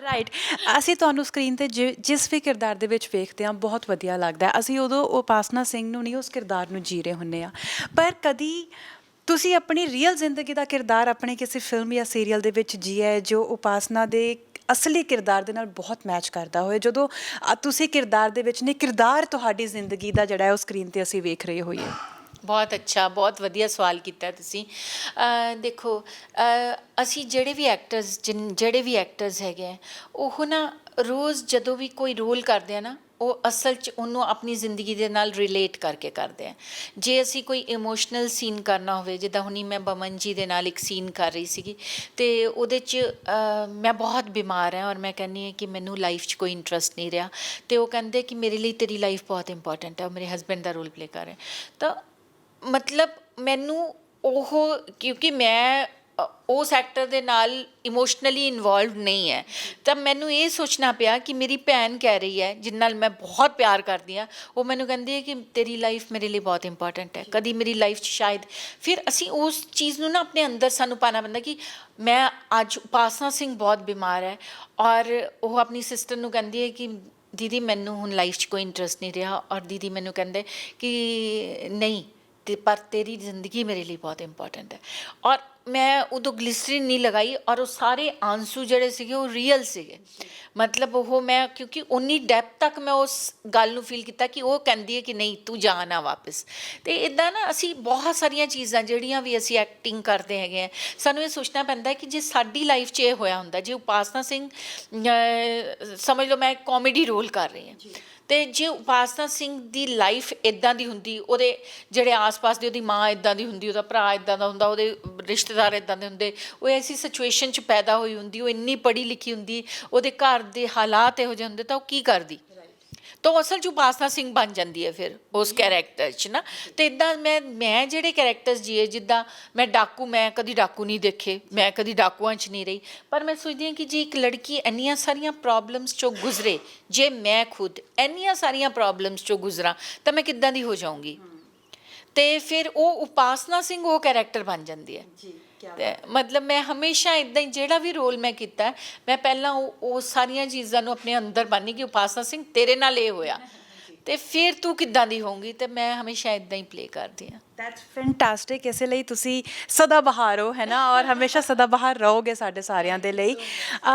ਰਾਈਟ। ਅਸੀਂ ਤੁਹਾਨੂੰ ਸਕਰੀਨ 'ਤੇ ਜਿਸ ਵੀ ਕਿਰਦਾਰ ਦੇ ਵਿੱਚ ਵੇਖਦੇ ਹਾਂ ਬਹੁਤ ਵਧੀਆ ਲੱਗਦਾ। ਅਸੀਂ ਉਦੋਂ ਉਪਾਸਨਾ ਸਿੰਘ ਨੂੰ ਨਹੀਂ ਉਸ ਕਿਰਦਾਰ ਨੂੰ ਜੀ ਰਹੇ ਹੁੰਦੇ ਹਾਂ। ਪਰ ਕਦੀ ਤੁਸੀਂ ਆਪਣੀ ਰੀਅਲ ਜ਼ਿੰਦਗੀ ਦਾ ਕਿਰਦਾਰ ਆਪਣੇ ਕਿਸੇ ਫਿਲਮ ਜਾਂ ਸੀਰੀਅਲ ਦੇ ਵਿੱਚ ਜੀਆ ਹੈ ਜੋ ਉਪਾਸਨਾ ਦੇ ਅਸਲੀ ਕਿਰਦਾਰ ਦੇ ਨਾਲ ਬਹੁਤ ਮੈਚ ਕਰਦਾ ਹੋਏ, ਜਦੋਂ ਤੁਸੀਂ ਕਿਰਦਾਰ ਦੇ ਵਿੱਚ ਨਹੀਂ, ਕਿਰਦਾਰ ਤੁਹਾਡੀ ਜ਼ਿੰਦਗੀ ਦਾ ਜਿਹੜਾ ਹੈ ਉਹ ਸਕਰੀਨ 'ਤੇ ਅਸੀਂ ਵੇਖ ਰਹੇ ਹੋਈਏ? ਬਹੁਤ ਅੱਛਾ, ਬਹੁਤ ਵਧੀਆ ਸਵਾਲ ਕੀਤਾ ਤੁਸੀਂ। ਦੇਖੋ ਅਸੀਂ ਜਿਹੜੇ ਵੀ ਐਕਟਰਸ ਹੈਗੇ ਆ ਉਹ ਨਾ ਰੋਜ਼ ਜਦੋਂ ਵੀ ਕੋਈ ਰੋਲ ਕਰਦੇ ਆ ਨਾ ਉਹ ਅਸਲ 'ਚ ਉਹਨੂੰ ਆਪਣੀ ਜ਼ਿੰਦਗੀ ਦੇ ਨਾਲ ਰਿਲੇਟ ਕਰਕੇ ਕਰਦੇ ਆ। ਜੇ ਅਸੀਂ ਕੋਈ ਇਮੋਸ਼ਨਲ ਸੀਨ ਕਰਨਾ ਹੋਵੇ, ਜਿੱਦਾਂ ਹੁਣੀ ਮੈਂ ਬਮਨ ਜੀ ਦੇ ਨਾਲ ਇੱਕ ਸੀਨ ਕਰ ਰਹੀ ਸੀਗੀ ਅਤੇ ਉਹਦੇ 'ਚ ਮੈਂ ਬਹੁਤ ਬਿਮਾਰ ਹਾਂ ਔਰ ਮੈਂ ਕਹਿੰਦੀ ਹਾਂ ਕਿ ਮੈਨੂੰ ਲਾਈਫ 'ਚ ਕੋਈ ਇੰਟਰਸਟ ਨਹੀਂ ਰਿਹਾ ਅਤੇ ਉਹ ਕਹਿੰਦੇ ਕਿ ਮੇਰੇ ਲਈ ਤੇਰੀ ਲਾਈਫ ਬਹੁਤ ਇੰਪੋਰਟੈਂਟ ਹੈ। ਉਹ ਮੇਰੇ ਹਸਬੈਂਡ ਦਾ ਰੋਲ ਪਲੇ ਕਰ ਰਹੇ ਤਾਂ ਮਤਲਬ ਮੈਨੂੰ ਉਹ ਕਿਉਂਕਿ ਮੈਂ ਉਸ ਐਕਟਰ ਦੇ ਨਾਲ ਇਮੋਸ਼ਨਲੀ ਇਨਵੋਲਵਡ ਨਹੀਂ ਹੈ ਤਾਂ ਮੈਨੂੰ ਇਹ ਸੋਚਣਾ ਪਿਆ ਕਿ ਮੇਰੀ ਭੈਣ ਕਹਿ ਰਹੀ ਹੈ ਜਿਸ ਨਾਲ ਮੈਂ ਬਹੁਤ ਪਿਆਰ ਕਰਦੀ ਹਾਂ, ਉਹ ਮੈਨੂੰ ਕਹਿੰਦੀ ਹੈ ਕਿ ਤੇਰੀ ਲਾਈਫ ਮੇਰੇ ਲਈ ਬਹੁਤ ਇੰਪੋਰਟੈਂਟ ਹੈ। ਕਦੀ ਮੇਰੀ ਲਾਈਫ 'ਚ ਸ਼ਾਇਦ ਫਿਰ ਅਸੀਂ ਉਸ ਚੀਜ਼ ਨੂੰ ਨਾ ਆਪਣੇ ਅੰਦਰ ਸਾਨੂੰ ਪਾਉਣਾ ਪੈਂਦਾ ਕਿ ਮੈਂ ਅੱਜ ਉਪਾਸਨਾ ਸਿੰਘ ਬਹੁਤ ਬਿਮਾਰ ਹੈ ਔਰ ਉਹ ਆਪਣੀ ਸਿਸਟਰ ਨੂੰ ਕਹਿੰਦੀ ਹੈ ਕਿ ਦੀਦੀ ਮੈਨੂੰ ਹੁਣ ਲਾਈਫ 'ਚ ਕੋਈ ਇੰਟਰਸਟ ਨਹੀਂ ਰਿਹਾ ਔਰ ਦੀਦੀ ਮੈਨੂੰ ਕਹਿੰਦੇ ਕਿ ਨਹੀਂ ਤੇ ਪਰ ਤੇਰੀ ਜ਼ਿੰਦਗੀ ਮੇਰੇ ਲਈ ਬਹੁਤ ਇੰਪੋਰਟੈਂਟ ਹੈ। ਔਰ ਮੈਂ ਉਦੋਂ ਗਲਿਸਰੀਨ ਨਹੀਂ ਲਗਾਈ ਔਰ ਉਹ ਸਾਰੇ ਆਂਸੂ ਜਿਹੜੇ ਸੀਗੇ ਉਹ ਰੀਅਲ ਸੀਗੇ। ਮਤਲਬ ਉਹ ਮੈਂ ਕਿਉਂਕਿ ਉਨੀ ਡੈਪਥ ਤੱਕ ਮੈਂ ਉਸ ਗੱਲ ਨੂੰ ਫੀਲ ਕੀਤਾ ਕਿ ਉਹ ਕਹਿੰਦੀ ਹੈ ਕਿ ਨਹੀਂ ਤੂੰ ਜਾ ਨਾ ਵਾਪਸ। ਅਤੇ ਇੱਦਾਂ ਨਾ ਅਸੀਂ ਬਹੁਤ ਸਾਰੀਆਂ ਚੀਜ਼ਾਂ ਜਿਹੜੀਆਂ ਵੀ ਅਸੀਂ ਐਕਟਿੰਗ ਕਰਦੇ ਹੈਗੇ ਹਾਂ ਸਾਨੂੰ ਇਹ ਸੋਚਣਾ ਪੈਂਦਾ ਕਿ ਜੇ ਸਾਡੀ ਲਾਈਫ 'ਚ ਇਹ ਹੋਇਆ ਹੁੰਦਾ, ਜੇ ਉਪਾਸਨਾ ਸਿੰਘ ਸਮਝ ਲਓ ਮੈਂ ਕਾਮੇਡੀ ਰੋਲ ਕਰ ਰਹੀ ਹਾਂ ਅਤੇ ਜੇ ਉਪਾਸਨਾ ਸਿੰਘ ਦੀ ਲਾਈਫ ਇੱਦਾਂ ਦੀ ਹੁੰਦੀ, ਉਹਦੇ ਜਿਹੜੇ ਆਸ-ਪਾਸ ਦੀ ਉਹਦੀ ਮਾਂ ਇੱਦਾਂ ਦੀ ਹੁੰਦੀ, ਉਹਦਾ ਭਰਾ ਇੱਦਾਂ ਦਾ ਹੁੰਦਾ, ਉਹਦੇ ਰਿਸ਼ਤੇਦਾਰ ਇੱਦਾਂ ਦੇ ਹੁੰਦੇ, ਉਹ ਐਸੀ ਸਿਚੁਏਸ਼ਨ 'ਚ ਪੈਦਾ ਹੋਈ ਹੁੰਦੀ, ਉਹ ਇੰਨੀ ਪੜ੍ਹੀ ਲਿਖੀ ਹੁੰਦੀ, ਉਹਦੇ ਘਰ ਦੇ ਹਾਲਾਤ ਇਹੋ ਜਿਹੇ ਹੁੰਦੇ ਤਾਂ ਉਹ ਕੀ ਕਰਦੀ? ਤਾਂ ਉਹ ਅਸਲ 'ਚ ਉਪਾਸਨਾ ਸਿੰਘ ਬਣ ਜਾਂਦੀ ਹੈ ਫਿਰ ਉਸ ਕੈਰੈਕਟਰ 'ਚ ਨਾ। ਅਤੇ ਇੱਦਾਂ ਮੈਂ ਜਿਹੜੇ ਕੈਰੈਕਟਰਸ ਜੀਏ, ਜਿੱਦਾਂ ਮੈਂ ਕਦੀ ਡਾਕੂ ਨਹੀਂ ਦੇਖੇ, ਮੈਂ ਕਦੀ ਡਾਕੂਆਂ 'ਚ ਨਹੀਂ ਰਹੀ, ਪਰ ਮੈਂ ਸੋਚਦੀ ਹਾਂ ਕਿ ਜੇ ਇੱਕ ਲੜਕੀ ਇੰਨੀਆਂ ਸਾਰੀਆਂ ਪ੍ਰੋਬਲਮਸ 'ਚੋਂ ਗੁਜ਼ਰੇ, ਜੇ ਮੈਂ ਖੁਦ ਇੰਨੀਆਂ ਸਾਰੀਆਂ ਪ੍ਰੋਬਲਮਸ 'ਚੋਂ ਗੁਜ਼ਰਾਂ ਤਾਂ ਮੈਂ ਕਿੱਦਾਂ ਦੀ ਹੋ ਜਾਊਂਗੀ? ਅਤੇ ਫਿਰ ਉਹ ਉਪਾਸਨਾ ਸਿੰਘ ਉਹ ਕੈਰੈਕਟਰ ਬਣ ਜਾਂਦੀ ਹੈ। ਅਤੇ ਮਤਲਬ ਮੈਂ ਹਮੇਸ਼ਾ ਇੱਦਾਂ ਹੀ ਜਿਹੜਾ ਵੀ ਰੋਲ ਮੈਂ ਕੀਤਾ ਮੈਂ ਪਹਿਲਾਂ ਉਹ ਸਾਰੀਆਂ ਚੀਜ਼ਾਂ ਨੂੰ ਆਪਣੇ ਅੰਦਰ ਬੰਨ੍ਹੀ ਕਿ ਉਪਾਸਨਾ ਸਿੰਘ ਤੇਰੇ ਨਾਲ ਇਹ ਹੋਇਆ ਅਤੇ ਫਿਰ ਤੂੰ ਕਿੱਦਾਂ ਦੀ ਹੋਊਂਗੀ, ਅਤੇ ਮੈਂ ਹਮੇਸ਼ਾ ਇੱਦਾਂ ਹੀ ਪਲੇ ਕਰਦੀ ਹਾਂ। That's fantastic. ਇਸੇ ਲਈ ਤੁਸੀਂ ਸਦਾ ਬਹਾਰ ਹੋ, ਹੈ ਨਾ, ਔਰ ਹਮੇਸ਼ਾ ਸਦਾ ਬਹਾਰ ਰਹੋਗੇ ਸਾਡੇ ਸਾਰਿਆਂ ਦੇ ਲਈ।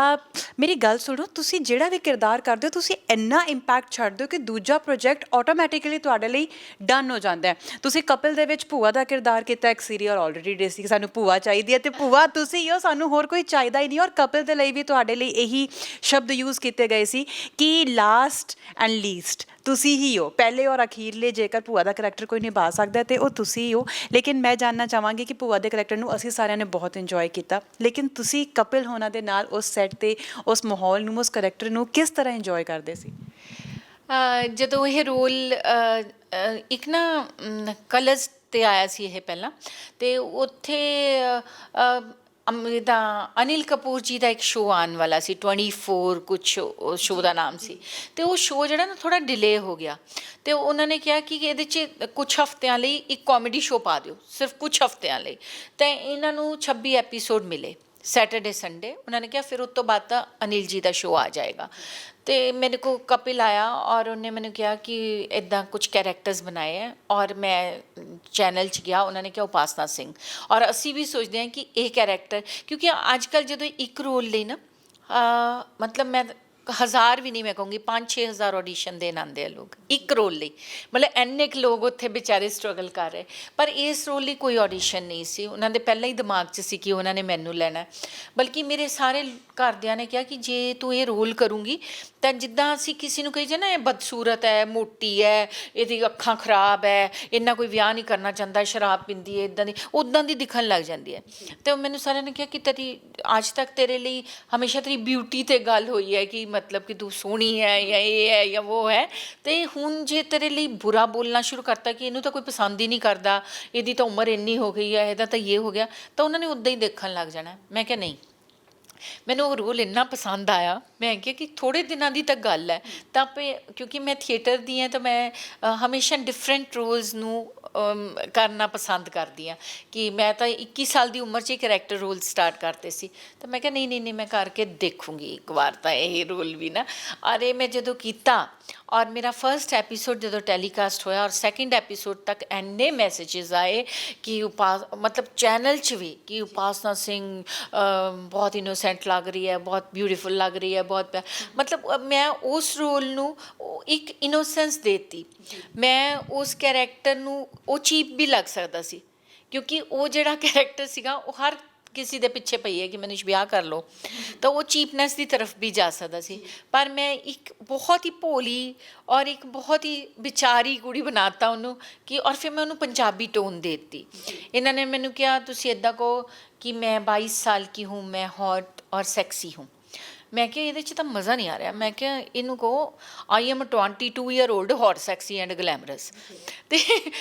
ਮੇਰੀ ਗੱਲ ਸੁਣੋ, ਤੁਸੀਂ ਜਿਹੜਾ ਵੀ ਕਿਰਦਾਰ ਕਰਦੇ ਹੋ ਤੁਸੀਂ ਇੰਨਾ ਇੰਪੈਕਟ ਛੱਡਦੇ ਹੋ ਕਿ ਦੂਜਾ ਪ੍ਰੋਜੈਕਟ ਆਟੋਮੈਟਿਕਲੀ ਤੁਹਾਡੇ ਲਈ ਡਨ ਹੋ ਜਾਂਦਾ ਹੈ। ਤੁਸੀਂ ਕਪਿਲ ਦੇ ਵਿੱਚ ਭੂਆ ਦਾ ਕਿਰਦਾਰ ਕੀਤਾ, ਇੱਕ ਸੀਰੀਅਲ ਆਲਰੇਡੀ ਡੇ ਸੀ, ਸਾਨੂੰ ਭੂਆ ਚਾਹੀਦੀ ਹੈ, ਅਤੇ ਭੂਆ ਤੁਸੀਂ ਹੀ ਹੋ, ਸਾਨੂੰ ਹੋਰ ਕੋਈ ਚਾਹੀਦਾ ਹੀ ਨਹੀਂ। ਔਰ ਕਪਿਲ ਦੇ ਲਈ ਵੀ ਤੁਹਾਡੇ ਲਈ ਇਹੀ ਸ਼ਬਦ ਯੂਜ਼ ਕੀਤੇ ਗਏ ਸੀ ਕਿ ਲਾਸਟ ਐਂਡ ਲੀਸਟ ਤੁਸੀਂ ਹੀ ਹੋ, ਪਹਿਲੇ ਔਰ ਅਖੀਰਲੇ ਜੇਕਰ ਭੂਆ ਦਾ ਕਰੈਕਟਰ ਕੋਈ ਨਿਭਾ ਸਕਦਾ ਤੇ ਉਹ ਤੁਸੀਂ ਹੀ ਹੋ। ਲੇਕਿਨ ਮੈਂ ਜਾਣਨਾ ਚਾਹਾਂਗੀ ਕਿ ਭੂਆ ਦੇ ਕਰੈਕਟਰ ਨੂੰ ਅਸੀਂ ਸਾਰਿਆਂ ਨੇ ਬਹੁਤ ਇੰਜੋਏ ਕੀਤਾ, ਲੇਕਿਨ ਤੁਸੀਂ ਕਪਿਲ ਹੋਣਾ ਦੇ ਨਾਲ ਉਸ ਸੈੱਟ 'ਤੇ ਉਸ ਮਾਹੌਲ ਨੂੰ, ਉਸ ਕਰੈਕਟਰ ਨੂੰ ਕਿਸ ਤਰ੍ਹਾਂ ਇੰਜੋਏ ਕਰਦੇ ਸੀ? ਜਦੋਂ ਇਹ ਰੋਲ ਇੱਕ ਨਾ ਕਲਰਸ 'ਤੇ ਆਇਆ ਸੀ ਇਹ ਪਹਿਲਾਂ, ਅਤੇ ਉੱਥੇ ਦਾ ਅਨਿਲ ਕਪੂਰ ਜੀ ਦਾ ਇੱਕ ਸ਼ੋਅ ਆਉਣ ਵਾਲਾ ਸੀ 24 ਕੁਛ ਸ਼ੋਅ ਦਾ ਨਾਮ ਸੀ, ਅਤੇ ਉਹ ਸ਼ੋਅ ਜਿਹੜਾ ਨਾ ਥੋੜ੍ਹਾ ਡਿਲੇ ਹੋ ਗਿਆ, ਅਤੇ ਉਹਨਾਂ ਨੇ ਕਿਹਾ ਕਿ ਇਹਦੇ 'ਚ ਕੁਛ ਹਫ਼ਤਿਆਂ ਲਈ ਇੱਕ ਕਾਮੇਡੀ ਸ਼ੋਅ ਪਾ ਦਿਓ, ਸਿਰਫ ਕੁਛ ਹਫ਼ਤਿਆਂ ਲਈ। ਤਾਂ ਇਹਨਾਂ ਨੂੰ 26 ਐਪੀਸੋਡ ਮਿਲੇ, ਸੈਟਰਡੇ ਸੰਡੇ। ਉਹਨਾਂ ਨੇ ਕਿਹਾ ਫਿਰ ਉਸ ਤੋਂ ਬਾਅਦ ਤਾਂ ਅਨਿਲ ਜੀ ਦਾ ਸ਼ੋਅ ਆ ਜਾਏਗਾ। ਅਤੇ ਮੇਰੇ ਕੋਲ ਕਪਿਲ ਆਇਆ ਔਰ ਉਹਨੇ ਮੈਨੂੰ ਕਿਹਾ ਕਿ ਇੱਦਾਂ ਕੁਛ ਕੈਰੈਕਟਰਸ ਬਣਾਏ ਹੈ, ਔਰ ਮੈਂ ਚੈਨਲ 'ਚ ਗਿਆ, ਉਹਨਾਂ ਨੇ ਕਿਹਾ ਉਪਾਸਨਾ ਸਿੰਘ। ਔਰ ਅਸੀਂ ਵੀ ਸੋਚਦੇ ਹਾਂ ਕਿ ਇਹ ਕੈਰੈਕਟਰ, ਕਿਉਂਕਿ ਅੱਜ ਕੱਲ੍ਹ ਜਦੋਂ ਇੱਕ ਰੋਲ ਲਈ ਨਾ ਮਤਲਬ ਮੈਂ 1000 ਵੀ ਨਹੀਂ, ਮੈਂ ਕਹੂੰਗੀ 5-6 ਹਜ਼ਾਰ ਆਡੀਸ਼ਨ ਦੇਣ ਆਉਂਦੇ ਆ ਲੋਕ ਇੱਕ ਰੋਲ ਲਈ, ਮਤਲਬ ਇੰਨੇ ਕੁ ਲੋਕ ਉੱਥੇ ਵਿਚਾਰੇ ਸਟਰਗਲ ਕਰ ਰਹੇ। ਪਰ ਇਸ ਰੋਲ ਲਈ ਕੋਈ ਆਡੀਸ਼ਨ ਨਹੀਂ ਸੀ, ਉਹਨਾਂ ਦੇ ਪਹਿਲਾਂ ਹੀ ਦਿਮਾਗ 'ਚ ਸੀ ਕਿ ਉਹਨਾਂ ਨੇ ਮੈਨੂੰ ਲੈਣਾ। ਬਲਕਿ ਮੇਰੇ ਸਾਰੇ ਘਰਦਿਆਂ ਨੇ ਕਿਹਾ ਕਿ ਜੇ ਤੂੰ ਇਹ ਰੋਲ ਕਰੂੰਗੀ ਤਾਂ ਜਿੱਦਾਂ ਅਸੀਂ ਕਿਸੇ ਨੂੰ ਕਹੀ ਨਾ ਇਹ ਬਦਸੂਰਤ ਹੈ, ਮੋਟੀ ਹੈ, ਇਹਦੀ ਅੱਖਾਂ ਖਰਾਬ ਹੈ, ਇੰਨਾ ਕੋਈ ਵਿਆਹ ਨਹੀਂ ਕਰਨਾ ਚਾਹੁੰਦਾ, ਸ਼ਰਾਬ ਪੀਂਦੀ ਹੈ, ਇੱਦਾਂ ਦੀ ਉੱਦਾਂ ਦੀ ਦਿਖਣ ਲੱਗ ਜਾਂਦੀ ਹੈ। ਅਤੇ ਮੈਨੂੰ ਸਾਰਿਆਂ ਨੇ ਕਿਹਾ ਕਿ ਤੇਰੀ ਅੱਜ ਤੱਕ ਤੇਰੇ ਲਈ ਹਮੇਸ਼ਾ ਤੇਰੀ ਬਿਊਟੀ 'ਤੇ ਗੱਲ ਹੋਈ ਹੈ ਕਿ ਮਤਲਬ ਕਿ ਤੂੰ ਸੋਹਣੀ ਹੈ ਜਾਂ ਇਹ ਹੈ ਜਾਂ ਉਹ ਹੈ, ਅਤੇ ਹੁਣ ਜੇ ਤੇਰੇ ਲਈ ਬੁਰਾ ਬੋਲਣਾ ਸ਼ੁਰੂ ਕਰਤਾ ਕਿ ਇਹਨੂੰ ਤਾਂ ਕੋਈ ਪਸੰਦ ਹੀ ਨਹੀਂ ਕਰਦਾ, ਇਹਦੀ ਤਾਂ ਉਮਰ ਇੰਨੀ ਹੋ ਗਈ ਹੈ, ਇਹਦਾ ਤਾਂ ਇਹ ਹੋ ਗਿਆ, ਤਾਂ ਉਹਨਾਂ ਨੇ ਉੱਦਾਂ ਹੀ ਦੇਖਣ ਲੱਗ ਜਾਣਾ। ਮੈਂ ਕਿਹਾ ਨਹੀਂ, ਮੈਨੂੰ ਉਹ ਰੋਲ ਇੰਨਾ ਪਸੰਦ ਆਇਆ, ਮੈਂ ਕਿਹਾ ਕਿ ਥੋੜ੍ਹੇ ਦਿਨਾਂ ਦੀ ਤਾਂ ਗੱਲ ਹੈ, ਤਾਂ ਆਪੇ ਕਿਉਂਕਿ ਮੈਂ ਥੀਏਟਰ ਦੀ ਹਾਂ ਤਾਂ ਮੈਂ ਹਮੇਸ਼ਾ ਡਿਫਰੈਂਟ ਰੋਲਸ ਨੂੰ ਕਰਨਾ ਪਸੰਦ ਕਰਦੀ ਹਾਂ। ਕਿ ਮੈਂ ਤਾਂ 21 ਸਾਲ ਦੀ ਉਮਰ 'ਚ ਹੀ ਕਰੈਕਟਰ ਰੋਲ ਸਟਾਰਟ ਕਰਤੇ ਸੀ, ਤਾਂ ਮੈਂ ਕਿਹਾ ਨਹੀਂ ਨਹੀਂ ਨਹੀਂ, ਮੈਂ ਕਰਕੇ ਦੇਖੂੰਗੀ ਇੱਕ ਵਾਰ ਤਾਂ ਇਹ ਰੋਲ ਵੀ ਨਾ। ਔਰ ਇਹ ਮੈਂ ਜਦੋਂ ਕੀਤਾ, ਔਰ ਮੇਰਾ ਫਸਟ ਐਪੀਸੋਡ ਜਦੋਂ ਟੈਲੀਕਾਸਟ ਹੋਇਆ ਔਰ ਸੈਕਿੰਡ ਐਪੀਸੋਡ ਤੱਕ ਇੰਨੇ ਮੈਸੇਜਿਸ ਆਏ ਕਿ ਮਤਲਬ ਚੈਨਲ 'ਚ ਵੀ ਕਿ ਉਪਾਸਨਾ ਸਿੰਘ ਬਹੁਤ ਇਨੋਸੈਂਟ ਲੱਗ ਰਹੀ ਹੈ, ਬਹੁਤ ਬਿਊਟੀਫੁਲ ਲੱਗ ਰਹੀ ਹੈ, ਬਹੁਤ ਮਤਲਬ ਮੈਂ ਉਸ ਰੋਲ ਨੂੰ ਇੱਕ ਇਨੋਸੈਂਸ ਦੇਤੀ। ਮੈਂ ਉਸ ਕੈਰੈਕਟਰ ਨੂੰ, ਉਹ ਚੀਪ ਵੀ ਲੱਗ ਸਕਦਾ ਸੀ ਕਿਉਂਕਿ ਉਹ ਜਿਹੜਾ ਕੈਰੈਕਟਰ ਸੀਗਾ ਉਹ ਹਰ ਕਿਸੇ ਦੇ ਪਿੱਛੇ ਪਈ ਹੈ ਕਿ ਮੈਨੂੰ ਵਿਆਹ ਕਰ ਲਓ, ਤਾਂ ਉਹ ਚੀਪਨੈਸ ਦੀ ਤਰਫ ਵੀ ਜਾ ਸਕਦਾ ਸੀ। ਪਰ ਮੈਂ ਇੱਕ ਬਹੁਤ ਹੀ ਭੋਲੀ ਔਰ ਇੱਕ ਬਹੁਤ ਹੀ ਵਿਚਾਰੀ ਕੁੜੀ ਬਣਾਤਾ ਉਹਨੂੰ ਕਿ, ਔਰ ਫਿਰ ਮੈਂ ਉਹਨੂੰ ਪੰਜਾਬੀ ਟੋਨ ਦੇ ਦਿੱਤੀ। ਇਹਨਾਂ ਨੇ ਮੈਨੂੰ ਕਿਹਾ ਤੁਸੀਂ ਇੱਦਾਂ ਕਹੋ ਕਿ ਮੈਂ 22 ਸਾਲ ਕੀ ਹੂੰ, ਮੈਂ ਹੌਟ ਔਰ ਸੈਕਸੀ ਹੂੰ। ਮੈਂ ਕਿਹਾ ਇਹਦੇ 'ਚ ਤਾਂ ਮਜ਼ਾ ਨਹੀਂ ਆ ਰਿਹਾ। ਮੈਂ ਕਿਹਾ ਇਹਨੂੰ ਕਹੋ I am 22 year old hot sexy and glamorous. ਅਤੇ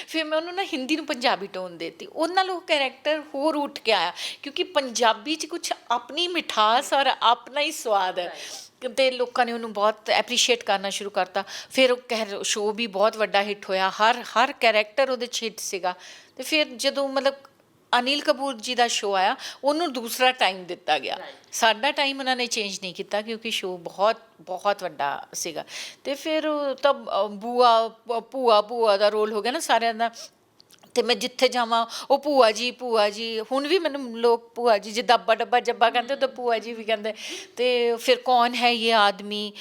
ਫਿਰ ਮੈਂ ਉਹਨੂੰ ਨਾ ਹਿੰਦੀ ਨੂੰ ਪੰਜਾਬੀ ਟੋਨ ਦੇ ਦਿੱਤੀ। ਉਹਦੇ ਨਾਲ ਉਹ ਕਰੈਕਟਰ ਹੋਰ ਉੱਠ ਕੇ ਆਇਆ ਕਿਉਂਕਿ ਪੰਜਾਬੀ 'ਚ ਕੁਛ ਆਪਣੀ ਮਿਠਾਸ ਔਰ ਆਪਣਾ ਹੀ ਸਵਾਦ ਹੈ, ਅਤੇ ਲੋਕਾਂ ਨੇ ਉਹਨੂੰ ਬਹੁਤ ਐਪਰੀਸ਼ੀਏਟ ਕਰਨਾ ਸ਼ੁਰੂ ਕਰਤਾ। ਫਿਰ ਉਹ ਸ਼ੋਅ ਵੀ ਬਹੁਤ ਵੱਡਾ ਹਿੱਟ ਹੋਇਆ, ਹਰ ਕੈਰੈਕਟਰ ਉਹਦੇ 'ਚ ਹਿੱਟ ਸੀਗਾ। ਅਤੇ ਫਿਰ ਜਦੋਂ ਮਤਲਬ ਅਨਿਲ ਕਪੂਰ ਜੀ ਦਾ ਸ਼ੋਅ ਆਇਆ, ਉਹਨੂੰ ਦੂਸਰਾ ਟਾਈਮ ਦਿੱਤਾ ਗਿਆ। ਸਾਡਾ ਟਾਈਮ ਉਹਨਾਂ ਨੇ ਚੇਂਜ ਨਹੀਂ ਕੀਤਾ ਕਿਉਂਕਿ ਸ਼ੋਅ ਬਹੁਤ ਬਹੁਤ ਵੱਡਾ ਸੀਗਾ। ਅਤੇ ਫਿਰ ਤਾਂ ਭੂਆ ਦਾ ਰੋਲ ਹੋ ਗਿਆ ਨਾ ਸਾਰਿਆਂ ਦਾ। ਅਤੇ ਮੈਂ ਜਿੱਥੇ ਜਾਵਾਂ ਉਹ ਭੂਆ ਜੀ ਭੂਆ ਜੀ, ਹੁਣ ਵੀ ਮੈਨੂੰ ਲੋਕ ਭੂਆ ਜੀ ਜਿੱਦਾਂ ਅੱਬਾ ਡੱਬਾ ਜੱਬਾ ਕਹਿੰਦੇ ਤਾਂ ਭੂਆ ਜੀ ਵੀ ਕਹਿੰਦੇ। ਅਤੇ ਫਿਰ ਕੌਣ ਹੈ ਇਹ ਆਦਮੀ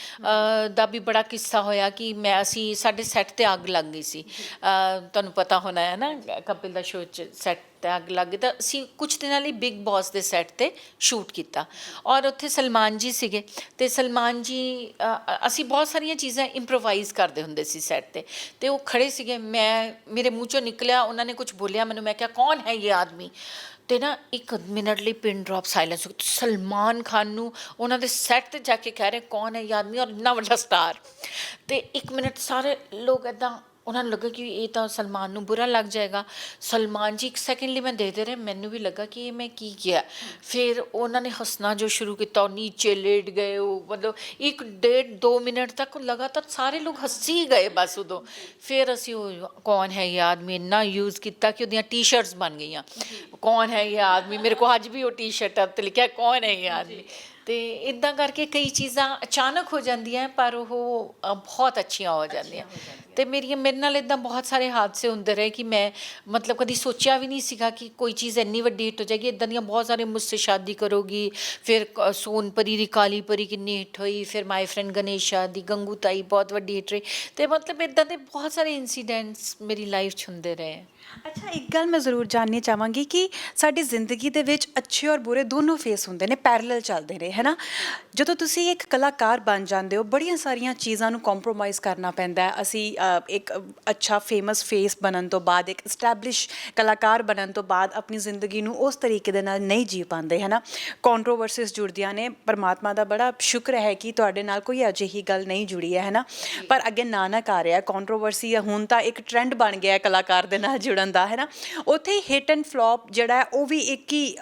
ਦਾ ਵੀ ਬੜਾ ਕਿੱਸਾ ਹੋਇਆ ਕਿ ਅਸੀਂ ਸਾਡੇ ਸੈੱਟ 'ਤੇ ਅੱਗ ਲੱਗ ਗਈ ਸੀ। ਤੁਹਾਨੂੰ ਪਤਾ ਹੋਣਾ ਹੈ ਨਾ ਕਪਿਲ ਦਾ ਸ਼ੋਅ 'ਚ ਸੈੱਟ 'ਤੇ ਅੱਗ ਲੱਗ ਗਈ, ਤਾਂ ਅਸੀਂ ਕੁਛ ਦਿਨਾਂ ਲਈ ਬਿਗ ਬੌਸ ਦੇ ਸੈੱਟ 'ਤੇ ਸ਼ੂਟ ਕੀਤਾ ਔਰ ਉੱਥੇ ਸਲਮਾਨ ਜੀ ਸੀਗੇ। ਅਤੇ ਸਲਮਾਨ ਜੀ ਅਸੀਂ ਬਹੁਤ ਸਾਰੀਆਂ ਚੀਜ਼ਾਂ ਇੰਪਰੋਵਾਈਜ਼ ਕਰਦੇ ਹੁੰਦੇ ਸੀ ਸੈੱਟ 'ਤੇ, ਅਤੇ ਉਹ ਖੜ੍ਹੇ ਸੀਗੇ। ਮੇਰੇ ਮੂੰਹ 'ਚੋਂ ਨਿਕਲਿਆ, ਉਹਨਾਂ ਨੇ ਕੁਛ ਬੋਲਿਆ ਮੈਨੂੰ, ਮੈਂ ਕਿਹਾ ਕੌਣ ਹੈ ਇਹ ਆਦਮੀ। ਅਤੇ ਨਾ 1 ਮਿੰਟ ਲਈ ਪਿਨ ਡਰੋਪ ਸਾਇਲੈਂਸ ਹੋ ਗਈ। ਸਲਮਾਨ ਖਾਨ ਨੂੰ ਉਹਨਾਂ ਦੇ ਸੈੱਟ 'ਤੇ ਜਾ ਕੇ ਕਹਿ ਰਹੇ ਕੌਣ ਹੈ ਇਹ ਆਦਮੀ, ਔਰ ਇੰਨਾ ਵੱਡਾ ਸਟਾਰ। ਅਤੇ 1 ਮਿੰਟ ਸਾਰੇ ਲੋਕ ਇੱਦਾਂ, ਉਹਨਾਂ ਨੂੰ ਲੱਗਾ ਕਿ ਇਹ ਤਾਂ ਸਲਮਾਨ ਨੂੰ ਬੁਰਾ ਲੱਗ ਜਾਏਗਾ। ਸਲਮਾਨ ਜੀ 1 ਸੈਕਿੰਡ ਲਈ ਮੈਂ ਦੇਖਦੇ ਰਹੇ, ਮੈਨੂੰ ਵੀ ਲੱਗਾ ਕਿ ਇਹ ਮੈਂ ਕੀ ਕਿਹਾ। ਫਿਰ ਉਹਨਾਂ ਨੇ ਹੱਸਣਾ ਜੋ ਸ਼ੁਰੂ ਕੀਤਾ, ਉਹ ਨੀਚੇ ਲੇਟ ਗਏ। ਉਹ ਮਤਲਬ 1-1.5-2 ਮਿੰਟ ਤੱਕ ਲਗਾਤਾਰ ਸਾਰੇ ਲੋਕ ਹੱਸੀ ਗਏ ਬਸ ਉਦੋਂ। ਫਿਰ ਅਸੀਂ ਉਹ ਕੌਣ ਹੈ ਇਹ ਆਦਮੀ ਇੰਨਾ ਯੂਜ਼ ਕੀਤਾ ਕਿ ਉਹਦੀਆਂ ਟੀ-ਸ਼ਰਟਸ ਬਣ ਗਈਆਂ, ਕੌਣ ਹੈ ਇਹ ਆਦਮੀ। ਮੇਰੇ ਕੋਲ ਅੱਜ ਵੀ ਉਹ ਟੀ-ਸ਼ਰਟ 'ਤੇ ਲਿਖਿਆ ਕੌਣ ਹੈ ਇਹ ਆਦਮੀ। ਅਤੇ ਇੱਦਾਂ ਕਰਕੇ ਕਈ ਚੀਜ਼ਾਂ ਅਚਾਨਕ ਹੋ ਜਾਂਦੀਆਂ ਪਰ ਉਹ ਬਹੁਤ ਅੱਛੀਆਂ ਹੋ ਜਾਂਦੀਆਂ। ਤੇ ਮੇਰੇ ਨਾਲ ਇਦਾਂ ਬਹੁਤ ਸਾਰੇ ਹਾਦਸੇ ਹੁੰਦੇ ਰਹੇ ਕਿ ਮੈਂ ਮਤਲਬ ਕਦੀ ਸੋਚਿਆ ਵੀ ਨਹੀਂ ਸੀਗਾ ਕਿ ਕੋਈ ਚੀਜ਼ ਇੰਨੀ ਵੱਡੀ ਹਿੱਟ ਹੋ ਜਾਏਗੀ। ਇਦਾਂ ਦੀਆਂ ਬਹੁਤ ਸਾਰੇ ਮੁਝਸੇ ਸ਼ਾਦੀ ਕਰੋਗੀ, ਫਿਰ ਸੋਨਪਰੀ ਦੀ ਕਾਲੀ ਪਰੀ ਕਿੰਨੀ ਹਿੱਟ ਹੋਈ, ਫਿਰ ਮਾਈ ਫਰੈਂਡ ਗਣੇਸ਼ਾ ਦੀ ਗੰਗੂ ਤਾਈ ਬਹੁਤ ਵੱਡੀ ਹਿੱਟ ਰਹੀ। ਤੇ ਮਤਲਬ ਇਦਾਂ ਦੇ ਬਹੁਤ ਸਾਰੇ ਇਨਸੀਡੈਂਟਸ ਮੇਰੀ ਲਾਈਫ 'ਚ ਹੁੰਦੇ ਰਹੇ। ਅੱਛਾ, ਇੱਕ ਗੱਲ ਮੈਂ ਜ਼ਰੂਰ ਜਾਣਨੀ ਚਾਹਾਂਗੀ ਕਿ ਸਾਡੀ ਜ਼ਿੰਦਗੀ ਦੇ ਵਿੱਚ ਅੱਛੇ ਔਰ ਬੁਰੇ ਦੋਨੋਂ ਫੇਸ ਹੁੰਦੇ ਨੇ, ਪੈਰਲਲ ਚੱਲਦੇ ਨੇ, ਹੈ ਨਾ। ਜਦੋਂ ਤੁਸੀਂ ਇੱਕ ਕਲਾਕਾਰ ਬਣ ਜਾਂਦੇ ਹੋ, ਬੜੀਆਂ ਸਾਰੀਆਂ ਚੀਜ਼ਾਂ ਨੂੰ ਕੰਪਰੋਮਾਈਜ਼ ਕਰਨਾ ਪੈਂਦਾ ਹੈ। ਅਸੀਂ ਇੱਕ ਅੱਛਾ ਫੇਮਸ ਫੇਸ ਬਣਨ ਤੋਂ ਬਾਅਦ, ਇੱਕ ਐਸਟੈਬਲਿਸ਼ ਕਲਾਕਾਰ ਬਣਨ ਤੋਂ ਬਾਅਦ ਆਪਣੀ ਜ਼ਿੰਦਗੀ ਨੂੰ ਉਸ ਤਰੀਕੇ ਦੇ ਨਾਲ ਨਹੀਂ ਜੀ ਪਾਉਂਦੇ, ਹੈ ਨਾ। ਕੰਟਰੋਵਰਸੀਜ਼ ਜੁੜਦੀਆਂ ਨੇ। ਪਰਮਾਤਮਾ ਦਾ ਬੜਾ ਸ਼ੁਕਰ ਹੈ ਕਿ ਤੁਹਾਡੇ ਨਾਲ ਕੋਈ ਅਜਿਹੀ ਗੱਲ ਨਹੀਂ ਜੁੜੀ ਹੈ ਨਾ। ਪਰ ਅੱਗੇ ਨਾਨਕ ਆ ਰਿਹਾ, ਕੰਟਰੋਵਰਸੀ ਹੁਣ ਤਾਂ ਇੱਕ ਟ੍ਰੈਂਡ ਬਣ ਗਿਆ ਕਲਾਕਾਰ ਦੇ ਨਾਲ ਜੁੜਨ ਦਾ, ਹੈ ਨਾ। ਉੱਥੇ ਹੀ ਹਿੱਟ ਐਂਡ ਫਲੋਪ ਜਿਹੜਾ ਹੈ ਉਹ ਵੀ ਇੱਕ ਹੀ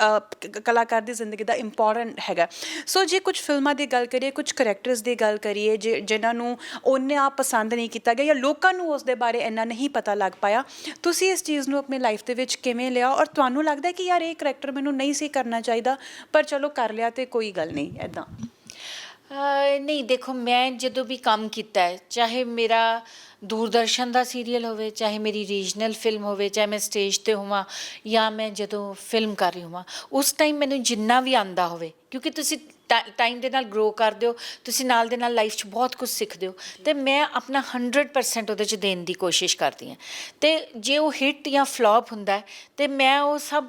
ਕਲਾਕਾਰ ਦੀ ਜ਼ਿੰਦਗੀ ਦਾ ਇੰਪੋਰਟੈਂਟ ਹੈਗਾ। ਸੋ ਜੇ ਕੁਝ ਫਿਲਮਾਂ ਦੀ ਗੱਲ ਕਰੀਏ, ਕੁਝ ਕਰੈਕਟਰਸ ਦੀ ਗੱਲ ਕਰੀਏ ਜਿਨ੍ਹਾਂ ਨੂੰ ਓਨਾ ਪਸੰਦ ਨਹੀਂ ਕੀਤਾ ਗਿਆ ਜਾਂ ਲੋਕਾਂ ਨੂੰ ਉਸ ਦੇ ਬਾਰੇ ਇੰਨਾ ਨਹੀਂ ਪਤਾ ਲੱਗ ਪਾਇਆ, ਤੁਸੀਂ ਇਸ ਚੀਜ਼ ਨੂੰ ਆਪਣੀ ਲਾਈਫ ਦੇ ਵਿੱਚ ਕਿਵੇਂ ਲਿਆ ਔਰ ਤੁਹਾਨੂੰ ਲੱਗਦਾ ਕਿ ਯਾਰ ਇਹ ਕਰੈਕਟਰ ਮੈਨੂੰ ਨਹੀਂ ਸੀ ਕਰਨਾ ਚਾਹੀਦਾ ਪਰ ਚਲੋ ਕਰ ਲਿਆ ਤੇ ਕੋਈ ਗੱਲ ਨਹੀਂ ਇੱਦਾਂ? ਨਹੀਂ ਦੇਖੋ, ਮੈਂ ਜਦੋਂ ਵੀ ਕੰਮ ਕੀਤਾ ਹੈ, ਚਾਹੇ ਮੇਰਾ ਦੂਰਦਰਸ਼ਨ ਦਾ ਸੀਰੀਅਲ ਹੋਵੇ, ਚਾਹੇ ਮੇਰੀ ਰੀਜਨਲ ਫਿਲਮ ਹੋਵੇ, ਚਾਹੇ ਮੈਂ ਸਟੇਜ 'ਤੇ ਹੋਵਾਂ ਜਾਂ ਮੈਂ ਜਦੋਂ ਫਿਲਮ ਕਰ ਰਹੀ ਹੋਵਾਂ, ਉਸ ਟਾਈਮ ਮੈਨੂੰ ਜਿੰਨਾ ਵੀ ਆਉਂਦਾ ਹੋਵੇ, ਕਿਉਂਕਿ ਤੁਸੀਂ ਟਾਈਮ ਦੇ ਨਾਲ ਗਰੋ ਕਰਦੇ ਹੋ, ਤੁਸੀਂ ਨਾਲ ਦੇ ਨਾਲ ਲਾਈਫ 'ਚ ਬਹੁਤ ਕੁਝ ਸਿੱਖਦੇ ਹੋ, ਅਤੇ ਮੈਂ ਆਪਣਾ 100% ਉਹਦੇ 'ਚ ਦੇਣ ਦੀ ਕੋਸ਼ਿਸ਼ ਕਰਦੀ ਹਾਂ। ਅਤੇ ਜੇ ਉਹ ਹਿੱਟ ਜਾਂ ਫਲੋਪ ਹੁੰਦਾ ਅਤੇ ਮੈਂ ਉਹ ਸਭ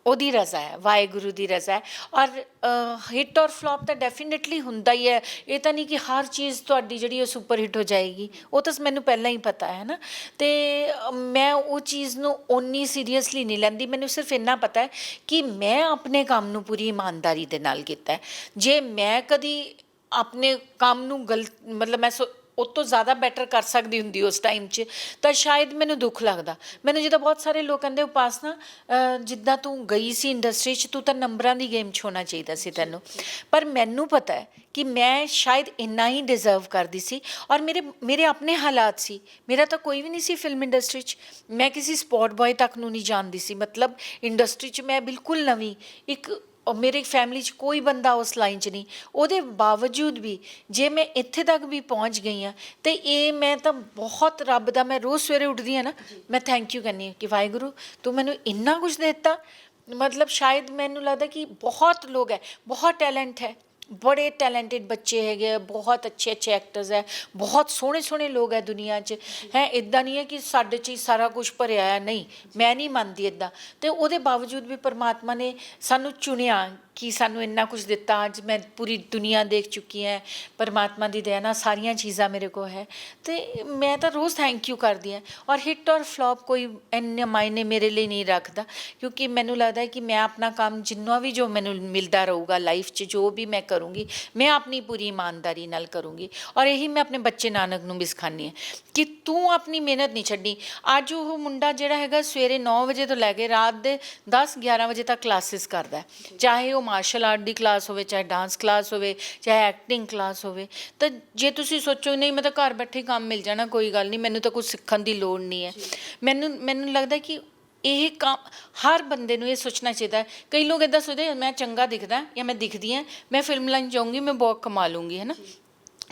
ਉਹਦੀ ਰਜ਼ਾ ਹੈ, ਵਾਹਿਗੁਰੂ ਦੀ ਰਜ਼ਾ ਹੈ। ਔਰ ਹਿੱਟ ਔਰ ਫਲੋਪ ਤਾਂ ਡੈਫੀਨੇਟਲੀ ਹੁੰਦਾ ਹੀ ਹੈ। ਇਹ ਤਾਂ ਨਹੀਂ ਕਿ ਹਰ ਚੀਜ਼ ਤੁਹਾਡੀ ਜਿਹੜੀ ਉਹ ਸੁਪਰ ਹਿੱਟ ਹੋ ਜਾਏਗੀ, ਉਹ ਤਾਂ ਮੈਨੂੰ ਪਹਿਲਾਂ ਹੀ ਪਤਾ ਹੈ ਨਾ। ਅਤੇ ਮੈਂ ਉਹ ਚੀਜ਼ ਨੂੰ ਓਨੀ ਸੀਰੀਅਸਲੀ ਨਹੀਂ ਲੈਂਦੀ। ਮੈਨੂੰ ਸਿਰਫ ਇੰਨਾ ਪਤਾ ਹੈ ਕਿ ਮੈਂ ਆਪਣੇ ਕੰਮ ਨੂੰ ਪੂਰੀ ਇਮਾਨਦਾਰੀ ਦੇ ਨਾਲ ਕੀਤਾ ਹੈ। ਜੇ ਮੈਂ ਕਦੀ ਆਪਣੇ ਕੰਮ ਨੂੰ ਮਤਲਬ ਮੈਂ ਉਹ ਤੋਂ ਜ਼ਿਆਦਾ ਬੈਟਰ ਕਰ ਸਕਦੀ ਹੁੰਦੀ ਉਸ ਟਾਈਮ 'ਚ, ਤਾਂ ਸ਼ਾਇਦ ਮੈਨੂੰ ਦੁੱਖ ਲੱਗਦਾ। ਮੈਨੂੰ ਜਿੱਦਾਂ ਬਹੁਤ ਸਾਰੇ ਲੋਕ ਕਹਿੰਦੇ, ਉਪਾਸਨਾ ਜਿੱਦਾਂ ਤੂੰ ਗਈ ਸੀ ਇੰਡਸਟਰੀ 'ਚ, ਤੂੰ ਤਾਂ ਨੰਬਰਾਂ ਦੀ ਗੇਮ 'ਚ ਹੋਣਾ ਚਾਹੀਦਾ ਸੀ ਤੈਨੂੰ। ਪਰ ਮੈਨੂੰ ਪਤਾ ਹੈ ਕਿ ਮੈਂ ਸ਼ਾਇਦ ਇੰਨਾ ਹੀ ਡਿਜ਼ਰਵ ਕਰਦੀ ਸੀ। ਔਰ ਮੇਰੇ ਆਪਣੇ ਹਾਲਾਤ ਸੀ। ਮੇਰਾ ਤਾਂ ਕੋਈ ਵੀ ਨਹੀਂ ਸੀ ਫਿਲਮ ਇੰਡਸਟਰੀ 'ਚ। ਮੈਂ ਕਿਸੇ ਸਪੋਟ ਬॉय ਤੱਕ ਨੂੰ ਨਹੀਂ ਜਾਣਦੀ ਸੀ। ਮਤਲਬ ਇੰਡਸਟਰੀ 'ਚ ਮੈਂ ਬਿਲਕੁਲ ਨਵੀਂ, ਮੇਰੀ ਫੈਮਿਲੀ 'ਚ ਕੋਈ ਬੰਦਾ ਉਸ ਲਾਈਨ 'ਚ ਨਹੀਂ। ਉਹਦੇ ਬਾਵਜੂਦ ਵੀ ਜੇ ਮੈਂ ਇੱਥੇ ਤੱਕ ਵੀ ਪਹੁੰਚ ਗਈ ਹਾਂ, ਅਤੇ ਇਹ ਮੈਂ ਤਾਂ ਬਹੁਤ ਰੱਬ ਦਾ, ਮੈਂ ਰੋਜ਼ ਸਵੇਰੇ ਉੱਠਦੀ ਹਾਂ ਨਾ, ਮੈਂ ਥੈਂਕ ਯੂ ਕਹਿੰਦੀ ਹਾਂ ਕਿ ਵਾਹਿਗੁਰੂ ਤੂੰ ਮੈਨੂੰ ਇੰਨਾ ਕੁਛ ਦੇ ਦਿੱਤਾ। ਮਤਲਬ ਸ਼ਾਇਦ ਮੈਨੂੰ ਲੱਗਦਾ ਕਿ ਬਹੁਤ ਲੋਕ ਹੈ, ਬਹੁਤ ਟੈਲੈਂਟ ਹੈ, ਬੜੇ ਟੈਲੈਂਟਡ ਬੱਚੇ ਹੈਗੇ, ਬਹੁਤ ਅੱਛੇ ਐਕਟਰਸ ਹੈ, ਬਹੁਤ ਸੋਹਣੇ ਲੋਕ ਹੈ ਦੁਨੀਆ 'ਚ ਹੈ। ਇੱਦਾਂ ਨਹੀਂ ਹੈ ਕਿ ਸਾਡੇ 'ਚ ਹੀ ਸਾਰਾ ਕੁਛ ਭਰਿਆ ਹੈ, ਨਹੀਂ, ਮੈਂ ਨਹੀਂ ਮੰਨਦੀ ਇੱਦਾਂ। ਅਤੇ ਉਹਦੇ ਬਾਵਜੂਦ ਵੀ ਪਰਮਾਤਮਾ ਨੇ ਸਾਨੂੰ ਚੁਣਿਆ ਕਿ ਸਾਨੂੰ ਇੰਨਾ ਕੁਛ ਦਿੱਤਾ। ਅੱਜ ਮੈਂ ਪੂਰੀ ਦੁਨੀਆ ਦੇਖ ਚੁੱਕੀ ਹੈ, ਪਰਮਾਤਮਾ ਦੀ ਦਇਆ ਨਾਲ ਸਾਰੀਆਂ ਚੀਜ਼ਾਂ ਮੇਰੇ ਕੋਲ ਹੈ, ਅਤੇ ਮੈਂ ਤਾਂ ਰੋਜ਼ ਥੈਂਕ ਯੂ ਕਰਦੀ ਹਾਂ। ਔਰ ਹਿੱਟ ਔਰ ਫਲੋਪ ਕੋਈ ਇੰਨੇ ਮਾਇਨੇ ਮੇਰੇ ਲਈ ਨਹੀਂ ਰੱਖਦਾ, ਕਿਉਂਕਿ ਮੈਨੂੰ ਲੱਗਦਾ ਹੈ ਕਿ ਮੈਂ ਆਪਣਾ ਕੰਮ ਜਿੰਨਾ ਵੀ ਜੋ ਮੈਨੂੰ ਮਿਲਦਾ ਰਹੂਗਾ ਲਾਈਫ 'ਚ, ਜੋ ਵੀ ਮੈਂ ਕਰੂੰਗੀ, ਮੈਂ ਆਪਣੀ ਪੂਰੀ ਇਮਾਨਦਾਰੀ ਨਾਲ ਕਰੂੰਗੀ। ਔਰ ਇਹੀ ਮੈਂ ਆਪਣੇ ਬੱਚੇ ਨਾਨਕ ਨੂੰ ਵੀ ਸਿਖਾਉਂਦੀ ਹਾਂ ਕਿ ਤੂੰ ਆਪਣੀ ਮਿਹਨਤ ਨਹੀਂ ਛੱਡੀ। ਅੱਜ ਉਹ ਮੁੰਡਾ ਜਿਹੜਾ ਹੈਗਾ ਸਵੇਰੇ 9 ਵਜੇ ਤੋਂ ਲੈ ਕੇ ਰਾਤ ਦੇ 10-11 ਵਜੇ ਤੱਕ ਕਲਾਸਿਸ ਕਰਦਾ, ਚਾਹੇ ਉਹ ਮਾਰਸ਼ਲ ਆਰਟ ਦੀ ਕਲਾਸ ਹੋਵੇ, ਚਾਹੇ ਡਾਂਸ ਕਲਾਸ ਹੋਵੇ, ਚਾਹੇ ਐਕਟਿੰਗ ਕਲਾਸ ਹੋਵੇ। ਤਾਂ ਜੇ ਤੁਸੀਂ ਸੋਚੋ ਨਹੀਂ ਮੈਂ ਤਾਂ ਘਰ ਬੈਠੇ ਕੰਮ ਮਿਲ ਜਾਣਾ, ਕੋਈ ਗੱਲ ਨਹੀਂ, ਮੈਨੂੰ ਤਾਂ ਕੁਛ ਸਿੱਖਣ ਦੀ ਲੋੜ ਨਹੀਂ ਹੈ, ਮੈਨੂੰ ਲੱਗਦਾ ਕਿ ਇਹ ਕੰਮ ਹਰ ਬੰਦੇ ਨੂੰ ਇਹ ਸੋਚਣਾ ਚਾਹੀਦਾ। ਕਈ ਲੋਕ ਇੱਦਾਂ ਸੋਚਦੇ ਮੈਂ ਚੰਗਾ ਦਿਖਦਾ ਜਾਂ ਮੈਂ ਦਿਖਦੀ ਹਾਂ, ਮੈਂ ਫਿਲਮ ਲਾਈਨ ਜਾਊਂਗੀ, ਮੈਂ ਬਹੁਤ ਕਮਾ ਲੂੰਗੀ, ਹੈ ਨਾ।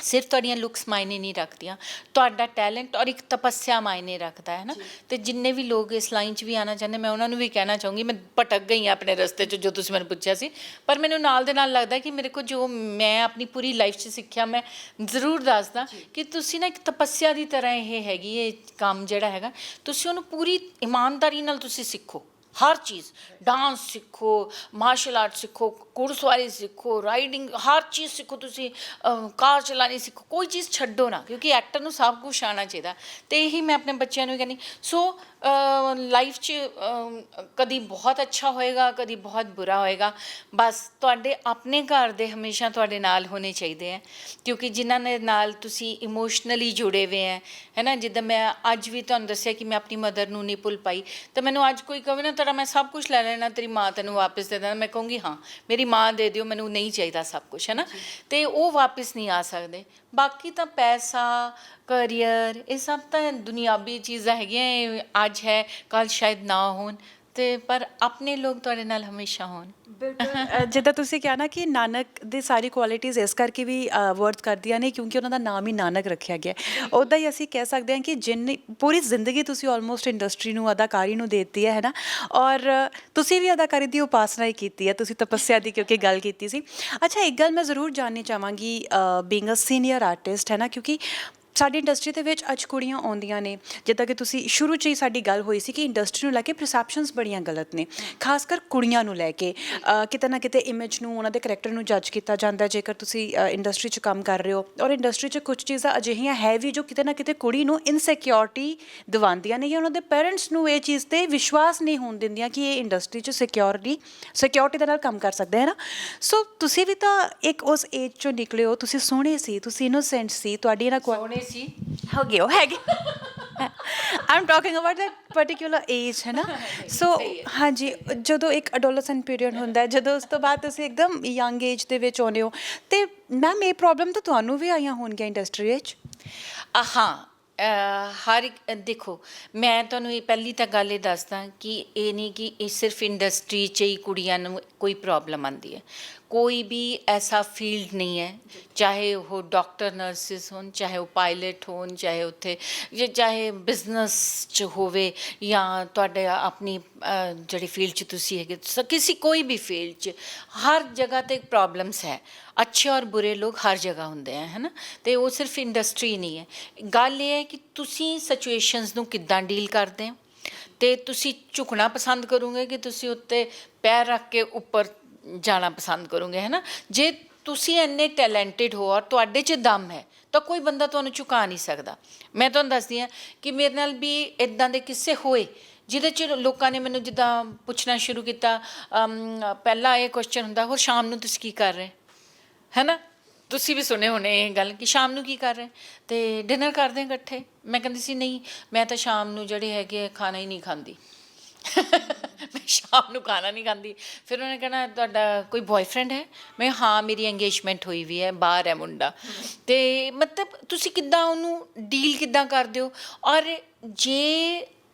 ਸਿਰਫ ਤੁਹਾਡੀਆਂ ਲੁੱਕਸ ਮਾਇਨੇ ਨਹੀਂ ਰੱਖਦੀਆਂ, ਤੁਹਾਡਾ ਟੈਲੈਂਟ ਔਰ ਇੱਕ ਤਪੱਸਿਆ ਮਾਇਨੇ ਰੱਖਦਾ ਹੈ ਨਾ। ਅਤੇ ਜਿੰਨੇ ਵੀ ਲੋਕ ਇਸ ਲਾਈਨ 'ਚ ਵੀ ਆਉਣਾ ਚਾਹੁੰਦੇ, ਮੈਂ ਉਹਨਾਂ ਨੂੰ ਵੀ ਕਹਿਣਾ ਚਾਹੂੰਗੀ, ਮੈਂ ਭਟਕ ਗਈ ਹਾਂ ਆਪਣੇ ਰਸਤੇ 'ਚ, ਜੋ ਤੁਸੀਂ ਮੈਨੂੰ ਪੁੱਛਿਆ ਸੀ, ਪਰ ਮੈਨੂੰ ਨਾਲ ਦੇ ਨਾਲ ਲੱਗਦਾ ਕਿ ਮੇਰੇ ਕੋਲ ਜੋ ਮੈਂ ਆਪਣੀ ਪੂਰੀ ਲਾਈਫ 'ਚ ਸਿੱਖਿਆ, ਮੈਂ ਜ਼ਰੂਰ ਦੱਸਦਾ ਕਿ ਤੁਸੀਂ ਨਾ ਇੱਕ ਤਪੱਸਿਆ ਦੀ ਤਰ੍ਹਾਂ ਇਹ ਹੈਗੀ, ਇਹ ਕੰਮ ਜਿਹੜਾ ਹੈਗਾ, ਤੁਸੀਂ ਉਹਨੂੰ ਪੂਰੀ ਇਮਾਨਦਾਰੀ ਨਾਲ ਤੁਸੀਂ ਸਿੱਖੋ। ਹਰ ਚੀਜ਼, ਡਾਂਸ ਸਿੱਖੋ, ਮਾਰਸ਼ਲ ਆਰਟ ਸਿੱਖੋ, ਘੋੜਸਵਾਰੀ ਸਿੱਖੋ, ਰਾਈਡਿੰਗ, ਹਰ ਚੀਜ਼ ਸਿੱਖੋ ਤੁਸੀਂ, ਕਾਰ ਚਲਾਉਣੀ ਸਿੱਖੋ, ਕੋਈ ਚੀਜ਼ ਛੱਡੋ ਨਾ, ਕਿਉਂਕਿ ਐਕਟਰ ਨੂੰ ਸਭ ਕੁਛ ਆਉਣਾ ਚਾਹੀਦਾ। ਅਤੇ ਇਹੀ ਮੈਂ ਆਪਣੇ ਬੱਚਿਆਂ ਨੂੰ ਵੀ ਕਹਿੰਦੀ। ਸੋ ਲਾਈਫ 'ਚ ਕਦੀ ਬਹੁਤ ਅੱਛਾ ਹੋਏਗਾ, ਕਦੀ ਬਹੁਤ ਬੁਰਾ ਹੋਏਗਾ, ਬਸ ਤੁਹਾਡੇ ਆਪਣੇ ਘਰ ਦੇ ਹਮੇਸ਼ਾ ਤੁਹਾਡੇ ਨਾਲ ਹੋਣੇ ਚਾਹੀਦੇ ਹੈ, ਕਿਉਂਕਿ ਜਿਨ੍ਹਾਂ ਦੇ ਨਾਲ ਤੁਸੀਂ ਇਮੋਸ਼ਨਲੀ ਜੁੜੇ ਹੋਏ ਹੈ ਨਾ। ਜਿੱਦਾਂ ਮੈਂ ਅੱਜ ਵੀ ਤੁਹਾਨੂੰ ਦੱਸਿਆ ਕਿ ਮੈਂ ਆਪਣੀ ਮਦਰ ਨੂੰ ਨਹੀਂ ਭੁੱਲ ਪਾਈ, ਤਾਂ ਮੈਨੂੰ ਅੱਜ ਕੋਈ ਕਹੇ ਨਾ ਤੇਰਾ ਮੈਂ ਸਭ ਕੁਛ ਲੈ ਲੈਣਾ, ਤੇਰੀ ਮਾਂ ਤੈਨੂੰ ਵਾਪਸ ਦੇ ਦੇਣਾ, ਮੈਂ ਕਹੂੰਗੀ ਹਾਂ ਮੇਰੀ ਮਾਂ ਦੇ ਦਿਓ, ਮੈਨੂੰ ਨਹੀਂ ਚਾਹੀਦਾ ਸਭ ਕੁਛ, ਹੈ ਨਾ। ਅਤੇ ਉਹ ਵਾਪਸ ਨਹੀਂ ਆ ਸਕਦੇ। ਬਾਕੀ ਤਾਂ ਪੈਸਾ, ਕਰੀਅਰ, ਇਹ ਸਭ ਤਾਂ ਦੁਨਿਆਵੀ ਚੀਜ਼ਾਂ ਹੈਗੀਆਂ, ਇਹ ਅੱਜ ਹੈ ਕੱਲ੍ਹ ਸ਼ਾਇਦ ਨਾ ਹੋਣ। ਤੇ ਪਰ ਆਪਣੇ ਲੋਕ ਤੁਹਾਡੇ ਨਾਲ ਹਮੇਸ਼ਾ ਹੋਣ। ਬਿਲਕੁਲ ਜਿੱਦਾਂ ਤੁਸੀਂ ਕਿਹਾ ਨਾ ਕਿ ਨਾਨਕ ਦੀ ਸਾਰੀ ਕੁਆਲਿਟੀਜ਼ ਇਸ ਕਰਕੇ ਵੀ ਵਰਥ ਕਰਦੀਆਂ ਨੇ ਕਿਉਂਕਿ ਉਹਨਾਂ ਦਾ ਨਾਮ ਹੀ ਨਾਨਕ ਰੱਖਿਆ ਗਿਆ ਉੱਦਾਂ ਹੀ ਅਸੀਂ ਕਹਿ ਸਕਦੇ ਹਾਂ ਕਿ ਜਿੰਨੀ ਪੂਰੀ ਜ਼ਿੰਦਗੀ ਤੁਸੀਂ ਆਲਮੋਸਟ ਇੰਡਸਟਰੀ ਨੂੰ ਅਦਾਕਾਰੀ ਨੂੰ ਦੇ ਦਿੱਤੀ ਹੈ ਨਾ ਔਰ ਤੁਸੀਂ ਵੀ ਅਦਾਕਾਰੀ ਦੀ ਉਪਾਸਨਾ ਹੀ ਕੀਤੀ ਹੈ ਤੁਸੀਂ ਤਪੱਸਿਆ ਦੀ ਕਿਉਂਕਿ ਗੱਲ ਕੀਤੀ ਸੀ। ਅੱਛਾ ਇੱਕ ਗੱਲ ਮੈਂ ਜ਼ਰੂਰ ਜਾਣਨੀ ਚਾਹਾਂਗੀ ਬੀਇੰਗ ਅ ਸੀਨੀਅਰ ਆਰਟਿਸਟ ਹੈ ਨਾ ਕਿਉਂਕਿ ਸਾਡੀ ਇੰਡਸਟਰੀ ਦੇ ਵਿੱਚ ਅੱਜ ਕੁੜੀਆਂ ਆਉਂਦੀਆਂ ਨੇ ਜਿੱਦਾਂ ਕਿ ਤੁਸੀਂ ਸ਼ੁਰੂ 'ਚ ਹੀ ਸਾਡੀ ਗੱਲ ਹੋਈ ਸੀ ਕਿ ਇੰਡਸਟਰੀ ਨੂੰ ਲੈ ਕੇ ਪਰਸੈਪਸ਼ਨਸ ਬੜੀਆਂ ਗਲਤ ਨੇ ਖਾਸ ਕਰ ਕੁੜੀਆਂ ਨੂੰ ਲੈ ਕੇ ਕਿਤੇ ਨਾ ਕਿਤੇ ਇਮੇਜ ਨੂੰ ਉਹਨਾਂ ਦੇ ਕਰੈਕਟਰ ਨੂੰ ਜੱਜ ਕੀਤਾ ਜਾਂਦਾ ਜੇਕਰ ਤੁਸੀਂ ਇੰਡਸਟਰੀ 'ਚ ਕੰਮ ਕਰ ਰਹੇ ਹੋ ਔਰ ਇੰਡਸਟਰੀ 'ਚ ਕੁਝ ਚੀਜ਼ਾਂ ਅਜਿਹੀਆਂ ਹੈ ਵੀ ਜੋ ਕਿਤੇ ਨਾ ਕਿਤੇ ਕੁੜੀ ਨੂੰ ਇਨਸਿਕਿਉਰਿਟੀ ਦਿਵਾਉਂਦੀਆਂ ਨੇ ਜਾਂ ਉਹਨਾਂ ਦੇ ਪੇਰੈਂਟਸ ਨੂੰ ਇਹ ਚੀਜ਼ 'ਤੇ ਵਿਸ਼ਵਾਸ ਨਹੀਂ ਹੋਣ ਦਿੰਦੀਆਂ ਕਿ ਇਹ ਇੰਡਸਟਰੀ 'ਚ ਸਿਕਿਉਰਿਟੀ ਦੇ ਨਾਲ ਕੰਮ ਕਰ ਸਕਦੇ ਹੈ ਨਾ। ਸੋ ਤੁਸੀਂ ਵੀ ਤਾਂ ਇੱਕ ਉਸ ਏਜ 'ਚੋਂ ਨਿਕਲੇ ਹੋ ਤੁਸੀਂ ਸੋਹਣੇ ਸੀ ਤੁਸੀਂ ਇਨੋਸੈਂਟ ਸੀ ਤੁਹਾਡੀ ਇਹਨਾਂ ਸੋਹਣੇ ਸੀ ਹੈਗੇ I am talking about that particular age ਹੈ ਨਾ। ਸੋ ਹਾਂਜੀ ਜਦੋਂ ਇੱਕ ਅਡੋਲਸੈਂਟ ਪੀਰੀਅਡ ਹੁੰਦਾ ਜਦੋਂ ਉਸ ਤੋਂ ਬਾਅਦ ਤੁਸੀਂ ਇੱਕਦਮ ਯੰਗ ਏਜ ਦੇ ਵਿੱਚ ਆਉਂਦੇ ਹੋ ਅਤੇ ਮੈਮ ਇਹ ਪ੍ਰੋਬਲਮ ਤਾਂ ਤੁਹਾਨੂੰ ਵੀ ਆਈਆਂ ਹੋਣਗੀਆਂ ਇੰਡਸਟਰੀ ਵਿੱਚ। ਹਾਂ ਹਰ ਇੱਕ ਦੇਖੋ ਮੈਂ ਤੁਹਾਨੂੰ ਇਹ ਪਹਿਲੀ ਤਾਂ ਗੱਲ ਇਹ ਦੱਸਦਾ ਕਿ ਇਹ ਨਹੀਂ ਕਿ ਇਹ ਸਿਰਫ ਇੰਡਸਟਰੀ 'ਚ ਹੀ ਕੁੜੀਆਂ ਨੂੰ ਕੋਈ ਪ੍ਰੋਬਲਮ ਆਉਂਦੀ ਹੈ। ਕੋਈ ਵੀ ਐਸਾ ਫੀਲਡ ਨਹੀਂ ਹੈ ਚਾਹੇ ਉਹ ਡਾਕਟਰ ਨਰਸਿਸ ਹੋਣ ਚਾਹੇ ਉਹ ਪਾਇਲਟ ਹੋਣ ਚਾਹੇ ਉੱਥੇ ਚਾਹੇ ਬਿਜ਼ਨਸ 'ਚ ਹੋਵੇ ਜਾਂ ਤੁਹਾਡੇ ਆਪਣੀ ਜਿਹੜੀ ਫੀਲਡ 'ਚ ਤੁਸੀਂ ਹੈਗੇ ਕਿਸੇ ਕੋਈ ਵੀ ਫੀਲਡ 'ਚ ਹਰ ਜਗ੍ਹਾ 'ਤੇ ਪ੍ਰੋਬਲਮਸ ਹੈ। ਅੱਛੇ ਔਰ ਬੁਰੇ ਲੋਕ ਹਰ ਜਗ੍ਹਾ ਹੁੰਦੇ ਹੈ ਨਾ ਅਤੇ ਉਹ ਸਿਰਫ ਇੰਡਸਟਰੀ ਨਹੀਂ ਹੈ। ਗੱਲ ਇਹ ਹੈ ਕਿ ਤੁਸੀਂ ਸਿਚੁਏਸ਼ਨਸ ਨੂੰ ਕਿੱਦਾਂ ਡੀਲ ਕਰਦੇ ਹੋ ਅਤੇ ਤੁਸੀਂ ਝੁਕਣਾ ਪਸੰਦ ਕਰੋਗੇ ਕਿ ਤੁਸੀਂ ਉੱਤੇ ਪੈਰ ਰੱਖ ਕੇ ਉੱਪਰ ਜਾਣਾ ਪਸੰਦ ਕਰੋਗੇ ਹੈ ਨਾ। ਜੇ ਤੁਸੀਂ ਇੰਨੇ ਟੈਲੈਂਟਡ ਹੋ ਔਰ ਤੁਹਾਡੇ 'ਚ ਦਮ ਹੈ ਤਾਂ ਕੋਈ ਬੰਦਾ ਤੁਹਾਨੂੰ ਝੁਕਾ ਨਹੀਂ ਸਕਦਾ। ਮੈਂ ਤੁਹਾਨੂੰ ਦੱਸਦੀ ਹਾਂ ਕਿ ਮੇਰੇ ਨਾਲ ਵੀ ਇੱਦਾਂ ਦੇ ਕਿੱਸੇ ਹੋਏ ਜਿਹਦੇ 'ਚ ਲੋਕਾਂ ਨੇ ਮੈਨੂੰ ਜਿੱਦਾਂ ਪੁੱਛਣਾ ਸ਼ੁਰੂ ਕੀਤਾ ਪਹਿਲਾਂ ਇਹ ਕੁਐਸਚਨ ਹੁੰਦਾ ਹੋਰ ਸ਼ਾਮ ਨੂੰ ਤੁਸੀਂ ਕੀ ਕਰ ਰਹੇ ਹੈ ਨਾ। ਤੁਸੀਂ ਵੀ ਸੁਣੇ ਹੋਣੇ ਇਹ ਗੱਲ ਕਿ ਸ਼ਾਮ ਨੂੰ ਕੀ ਕਰ ਰਹੇ ਅਤੇ ਡਿਨਰ ਕਰਦੇ ਇਕੱਠੇ। ਮੈਂ ਕਹਿੰਦੀ ਸੀ ਨਹੀਂ ਮੈਂ ਤਾਂ ਸ਼ਾਮ ਨੂੰ ਜਿਹੜੇ ਹੈਗੇ ਖਾਣਾ ਹੀ ਨਹੀਂ ਖਾਂਦੀ ਮੈਂ ਸ਼ਾਮ ਨੂੰ ਖਾਣਾ ਨਹੀਂ ਖਾਂਦੀ। ਫਿਰ ਉਹਨੇ ਕਹਿਣਾ ਤੁਹਾਡਾ ਕੋਈ ਬੋਆਏਫਰੈਂਡ ਹੈ। ਮੈਂ ਹਾਂ ਮੇਰੀ ਇੰਗੇਜਮੈਂਟ ਹੋਈ ਵੀ ਹੈ ਬਾਹਰ ਹੈ ਮੁੰਡਾ। ਅਤੇ ਮਤਲਬ ਤੁਸੀਂ ਕਿੱਦਾਂ ਉਹਨੂੰ ਡੀਲ ਕਿੱਦਾਂ ਕਰਦੇ ਹੋ। ਔਰ ਜੇ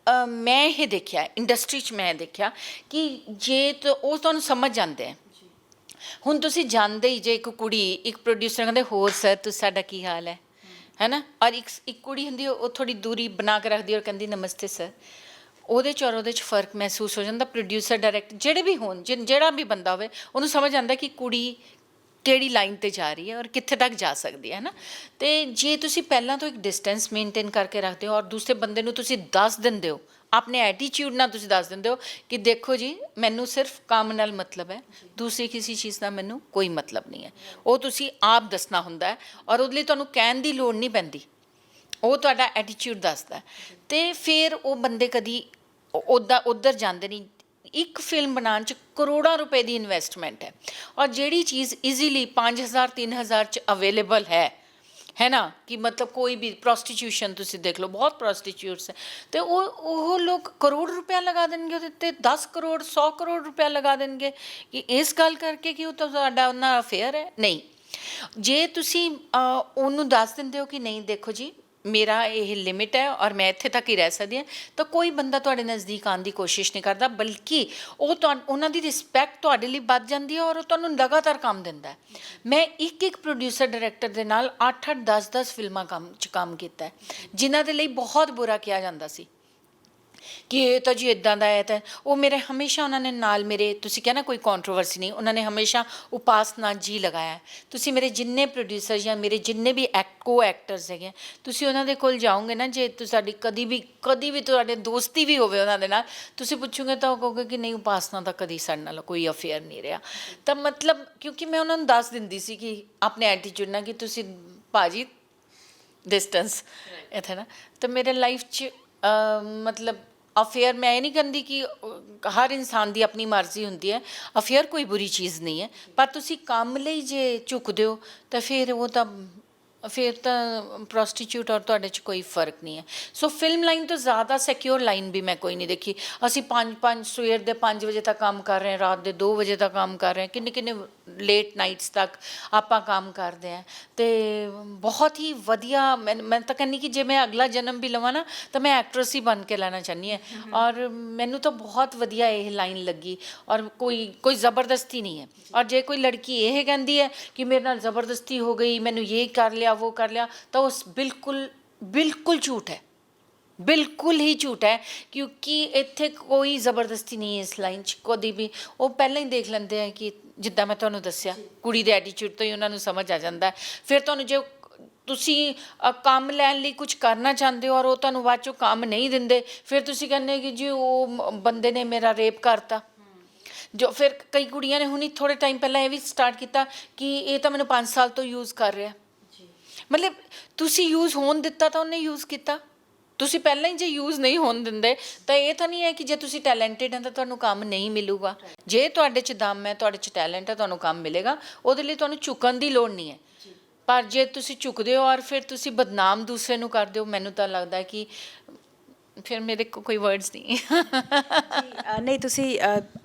ਮੈਂ ਇਹ ਦੇਖਿਆ ਇੰਡਸਟਰੀ 'ਚ ਮੈਂ ਦੇਖਿਆ ਕਿ ਜੇ ਉਹ ਤੁਹਾਨੂੰ ਸਮਝ ਜਾਂਦੇ ਹੈ। ਹੁਣ ਤੁਸੀਂ ਜਾਣਦੇ ਹੀ ਜੇ ਇੱਕ ਕੁੜੀ ਇੱਕ ਪ੍ਰੋਡਿਊਸਰ ਕਹਿੰਦੇ ਹੋਰ ਸਰ ਤੁਸੀਂ ਸਾਡਾ ਕੀ ਹਾਲ ਹੈ ਨਾ ਔਰ ਇੱਕ ਕੁੜੀ ਹੁੰਦੀ ਉਹ ਥੋੜ੍ਹੀ ਦੂਰੀ ਬਣਾ ਕੇ ਰੱਖਦੀ ਔਰ ਕਹਿੰਦੀ ਨਮਸਤੇ ਸਰ। ਉਹਦੇ 'ਚ ਔਰ ਉਹਦੇ 'ਚ ਫ਼ਰਕ ਮਹਿਸੂਸ ਹੋ ਜਾਂਦਾ। ਪ੍ਰੋਡਿਊਸਰ ਡਾਇਰੈਕਟਰ ਜਿਹੜੇ ਵੀ ਹੋਣ ਜਿਹੜਾ ਵੀ ਬੰਦਾ ਹੋਵੇ ਉਹਨੂੰ ਸਮਝ ਆਉਂਦਾ ਕਿ ਕੁੜੀ ਕਿਹੜੀ ਲਾਈਨ 'ਤੇ ਜਾ ਰਹੀ ਹੈ ਔਰ ਕਿੱਥੇ ਤੱਕ ਜਾ ਸਕਦੀ ਹੈ ਨਾ। ਅਤੇ ਜੇ ਤੁਸੀਂ ਪਹਿਲਾਂ ਤੋਂ ਇੱਕ ਡਿਸਟੈਂਸ ਮੇਨਟੇਨ ਕਰਕੇ ਰੱਖਦੇ ਹੋ ਔਰ ਦੂਸਰੇ ਬੰਦੇ ਨੂੰ ਤੁਸੀਂ ਦੱਸ ਦਿੰਦੇ ਹੋ ਆਪਣੇ ਐਟੀਟਿਊਡ ਨਾਲ ਤੁਸੀਂ ਦੱਸ ਦਿੰਦੇ ਹੋ ਕਿ ਦੇਖੋ ਜੀ ਮੈਨੂੰ ਸਿਰਫ ਕੰਮ ਨਾਲ ਮਤਲਬ ਹੈ ਦੂਸਰੀ ਕਿਸੇ ਚੀਜ਼ ਦਾ ਮੈਨੂੰ ਕੋਈ ਮਤਲਬ ਨਹੀਂ ਹੈ। ਉਹ ਤੁਸੀਂ ਆਪ ਦੱਸਣਾ ਹੁੰਦਾ ਹੈ ਔਰ ਉਹਦੇ ਲਈ ਤੁਹਾਨੂੰ ਕਹਿਣ ਦੀ ਲੋੜ ਨਹੀਂ ਪੈਂਦੀ ਉਹ ਤੁਹਾਡਾ ਐਟੀਟਿਊਡ ਦੱਸਦਾ ਅਤੇ ਫਿਰ ਉਹ ਬੰਦੇ ਕਦੀ ਉੱਧਰ ਜਾਂਦੇ ਨਹੀਂ। ਇੱਕ ਫਿਲਮ ਬਣਾਉਣ 'ਚ ਕਰੋੜਾਂ ਰੁਪਏ ਦੀ ਇਨਵੈਸਟਮੈਂਟ ਹੈ ਔਰ ਜਿਹੜੀ ਚੀਜ਼ ਈਜ਼ੀਲੀ 5000 3000 'ਚ ਅਵੇਲੇਬਲ ਹੈ ਨਾ ਕਿ ਮਤਲਬ ਕੋਈ ਵੀ ਪ੍ਰੋਸਟੀਟਿਊਸ਼ਨ ਤੁਸੀਂ ਦੇਖ ਲਓ ਬਹੁਤ ਪ੍ਰੋਸਟੀਟਿਊਟਸ ਹੈ ਅਤੇ ਉਹ ਲੋਕ ਕਰੋੜ ਰੁਪਇਆ ਲਗਾ ਦੇਣਗੇ ਉਹਦੇ 'ਤੇ 10 ਕਰੋੜ 100 ਕਰੋੜ ਰੁਪਇਆ ਲਗਾ ਦੇਣਗੇ ਕਿ ਇਸ ਗੱਲ ਕਰਕੇ ਕਿ ਉਹ ਤਾਂ ਤੁਹਾਡਾ ਉਹਨਾਂ ਅਫੇਅਰ ਹੈ। ਨਹੀਂ ਜੇ ਤੁਸੀਂ ਉਹਨੂੰ ਦੱਸ ਦਿੰਦੇ ਹੋ ਕਿ ਨਹੀਂ ਦੇਖੋ ਜੀ ਮੇਰਾ ਇਹ ਲਿਮਿਟ ਹੈ ਔਰ ਮੈਂ ਇੱਥੇ ਤੱਕ ਹੀ ਰਹਿ ਸਕਦੀ ਹਾਂ ਤਾਂ ਕੋਈ ਬੰਦਾ ਤੁਹਾਡੇ ਨਜ਼ਦੀਕ ਆਉਣ ਦੀ ਕੋਸ਼ਿਸ਼ ਨਹੀਂ ਕਰਦਾ ਬਲਕਿ ਉਹਨਾਂ ਦੀ ਰਿਸਪੈਕਟ ਤੁਹਾਡੇ ਲਈ ਵੱਧ ਜਾਂਦੀ ਹੈ ਔਰ ਉਹ ਤੁਹਾਨੂੰ ਲਗਾਤਾਰ ਕੰਮ ਦਿੰਦਾ ਹੈ। ਮੈਂ ਇੱਕ ਪ੍ਰੋਡਿਊਸਰ ਡਾਇਰੈਕਟਰ ਦੇ ਨਾਲ 8-8 10-10 ਫਿਲਮਾਂ ਕੰਮ ਕੀਤਾ ਹੈ ਜਿਨ੍ਹਾਂ ਦੇ ਲਈ ਬਹੁਤ ਬੁਰਾ ਕਿਹਾ ਜਾਂਦਾ ਸੀ ਕਿ ਇਹ ਤਾਂ ਜੀ ਇੱਦਾਂ ਦਾ ਹੈ ਤਾਂ ਉਹ ਮੇਰੇ ਹਮੇਸ਼ਾ ਉਹਨਾਂ ਨੇ ਨਾਲ ਮੇਰੇ ਤੁਸੀਂ ਕਿਹਾ ਨਾ ਕੋਈ ਕੰਟਰੋਵਰਸੀ ਨਹੀਂ ਉਹਨਾਂ ਨੇ ਹਮੇਸ਼ਾ ਉਪਾਸਨਾ ਜੀ ਲਗਾਇਆ। ਤੁਸੀਂ ਮੇਰੇ ਜਿੰਨੇ ਪ੍ਰੋਡਿਊਸਰ ਜਾਂ ਮੇਰੇ ਜਿੰਨੇ ਵੀ ਕੋ ਐਕਟਰਸ ਹੈਗੇ ਤੁਸੀਂ ਉਹਨਾਂ ਦੇ ਕੋਲ ਜਾਓਗੇ ਨਾ ਜੇ ਸਾਡੀ ਕਦੀ ਵੀ ਤੁਹਾਡੇ ਦੋਸਤੀ ਵੀ ਹੋਵੇ ਉਹਨਾਂ ਦੇ ਨਾਲ ਤੁਸੀਂ ਪੁੱਛੋਗੇ ਤਾਂ ਉਹ ਕਹੋਗੇ ਕਿ ਨਹੀਂ ਉਪਾਸਨਾ ਤਾਂ ਕਦੀ ਸਾਡੇ ਨਾਲ ਕੋਈ ਅਫੇਅਰ ਨਹੀਂ ਰਿਹਾ। ਤਾਂ ਮਤਲਬ ਕਿਉਂਕਿ ਮੈਂ ਉਹਨਾਂ ਨੂੰ ਦੱਸ ਦਿੰਦੀ ਸੀ ਕਿ ਆਪਣੇ ਐਟੀਟਿਊਡ ਨਾਲ ਕਿ ਤੁਸੀਂ ਭਾਜੀ ਡਿਸਟੈਂਸ ਇੱਥੇ ਨਾ ਤਾਂ ਮੇਰੇ ਲਾਈਫ 'ਚ ਮਤਲਬ ਅਫੇਅਰ ਮੈਂ ਇਹ ਨਹੀਂ ਕਹਿੰਦੀ ਕਿ ਹਰ ਇਨਸਾਨ ਦੀ ਆਪਣੀ ਮਰਜ਼ੀ ਹੁੰਦੀ ਹੈ। ਅਫੇਅਰ ਕੋਈ ਬੁਰੀ ਚੀਜ਼ ਨਹੀਂ ਹੈ ਪਰ ਤੁਸੀਂ ਕੰਮ ਲਈ ਜੇ ਝੁਕਦੇ ਹੋ ਤਾਂ ਫਿਰ ਤਾਂ ਪ੍ਰੋਸਟੀਟਿਊਟ ਔਰ ਤੁਹਾਡੇ 'ਚ ਕੋਈ ਫ਼ਰਕ ਨਹੀਂ ਹੈ। ਸੋ ਫਿਲਮ ਲਾਈਨ ਤੋਂ ਜ਼ਿਆਦਾ ਸਿਕਿਉਰ ਲਾਈਨ ਵੀ ਮੈਂ ਕੋਈ ਨਹੀਂ ਦੇਖੀ। ਅਸੀਂ 5 ਸਵੇਰ ਦੇ 5 ਵਜੇ ਤੱਕ ਕੰਮ ਕਰ ਰਹੇ ਹਾਂ ਰਾਤ ਦੇ 2 ਵਜੇ ਤੱਕ ਕੰਮ ਕਰ ਰਹੇ ਹਾਂ ਕਿੰਨੇ ਲੇਟ ਨਾਈਟਸ ਤੱਕ ਆਪਾਂ ਕੰਮ ਕਰਦੇ ਹਾਂ ਤੇ ਬਹੁਤ ਹੀ ਵਧੀਆ ਮੈਂ ਤਾਂ ਕਹਿੰਦੀ ਕਿ ਜੇ ਮੈਂ ਅਗਲਾ ਜਨਮ ਵੀ ਲਵਾਂ ਨਾ ਤਾਂ ਮੈਂ ਐਕਟਰੈਸ ਹੀ ਬਣ ਕੇ ਲੈਣਾ ਚਾਹੁੰਦੀ ਹਾਂ ਔਰ ਮੈਨੂੰ ਤਾਂ ਬਹੁਤ ਵਧੀਆ ਇਹ ਲਾਈਨ ਲੱਗੀ ਔਰ ਕੋਈ ਜ਼ਬਰਦਸਤੀ ਨਹੀਂ ਹੈ ਔਰ ਜੇ ਕੋਈ ਲੜਕੀ ਇਹ ਕਹਿੰਦੀ ਹੈ ਕਿ ਮੇਰੇ ਨਾਲ ਜ਼ਬਰਦਸਤੀ ਹੋ ਗਈ ਮੈਨੂੰ ਇਹ ਕਰ ਲਿਆ ਉਹ ਕਰ ਲਿਆ ਤਾਂ ਉਸ ਬਿਲਕੁਲ ਝੂਠ ਹੈ ਬਿਲਕੁਲ ਹੀ ਝੂਠ ਹੈ ਕਿਉਂਕਿ ਇੱਥੇ ਕੋਈ ਜ਼ਬਰਦਸਤੀ ਨਹੀਂ ਹੈ ਇਸ ਲਾਈਨ 'ਚ ਕਦੀ ਵੀ ਉਹ ਪਹਿਲਾਂ ਹੀ ਦੇਖ ਲੈਂਦੇ ਆ ਕਿ ਜਿੱਦਾਂ ਮੈਂ ਤੁਹਾਨੂੰ ਦੱਸਿਆ ਕੁੜੀ ਦੇ ਐਟੀਟਿਊਡ ਤੋਂ ਹੀ ਉਹਨਾਂ ਨੂੰ ਸਮਝ ਆ ਜਾਂਦਾ ਫਿਰ ਤੁਹਾਨੂੰ ਜੇ ਤੁਸੀਂ ਕੰਮ ਲੈਣ ਲਈ ਕੁਝ ਕਰਨਾ ਚਾਹੁੰਦੇ ਹੋ ਔਰ ਉਹ ਤੁਹਾਨੂੰ ਬਾਅਦ 'ਚੋਂ ਕੰਮ ਨਹੀਂ ਦਿੰਦੇ ਫਿਰ ਤੁਸੀਂ ਕਹਿੰਦੇ ਕਿ ਜੀ ਉਹ ਬੰਦੇ ਨੇ ਮੇਰਾ ਰੇਪ ਕਰਤਾ ਜੋ ਫਿਰ ਕਈ ਕੁੜੀਆਂ ਨੇ ਹੁਣੀ ਥੋੜ੍ਹੇ ਟਾਈਮ ਪਹਿਲਾਂ ਇਹ ਵੀ ਸਟਾਰਟ ਕੀਤਾ ਕਿ ਇਹ ਤਾਂ ਮੈਨੂੰ 5 ਸਾਲ ਤੋਂ ਯੂਜ਼ ਕਰ ਰਿਹਾ ਮਤਲਬ ਤੁਸੀਂ ਯੂਜ਼ ਹੋਣ ਦਿੱਤਾ ਤਾਂ ਉਹਨੇ ਯੂਜ਼ ਕੀਤਾ ਤੁਸੀਂ ਪਹਿਲਾਂ ਹੀ ਜੇ ਯੂਜ਼ ਨਹੀਂ ਹੋਣ ਦਿੰਦੇ ਤਾਂ ਇਹ ਤਾਂ ਨਹੀਂ ਹੈ ਕਿ ਜੇ ਤੁਸੀਂ ਟੈਲੈਂਟਡ ਹੈ ਤਾਂ ਤੁਹਾਨੂੰ ਕੰਮ ਨਹੀਂ ਮਿਲੂਗਾ ਜੇ ਤੁਹਾਡੇ 'ਚ ਦਮ ਹੈ ਤੁਹਾਡੇ 'ਚ ਟੈਲੈਂਟ ਹੈ ਤੁਹਾਨੂੰ ਕੰਮ ਮਿਲੇਗਾ ਉਹਦੇ ਲਈ ਤੁਹਾਨੂੰ ਝੁਕਣ ਦੀ ਲੋੜ ਨਹੀਂ ਹੈ ਪਰ ਜੇ ਤੁਸੀਂ ਝੁਕਦੇ ਹੋ ਔਰ ਫਿਰ ਤੁਸੀਂ ਬਦਨਾਮ ਦੂਸਰੇ ਨੂੰ ਕਰਦੇ ਹੋ ਮੈਨੂੰ ਤਾਂ ਲੱਗਦਾ ਕਿ ਫਿਰ ਮੇਰੇ ਕੋਲ ਕੋਈ ਵਰਡਸ ਨਹੀਂ ਨਹੀਂ ਤੁਸੀਂ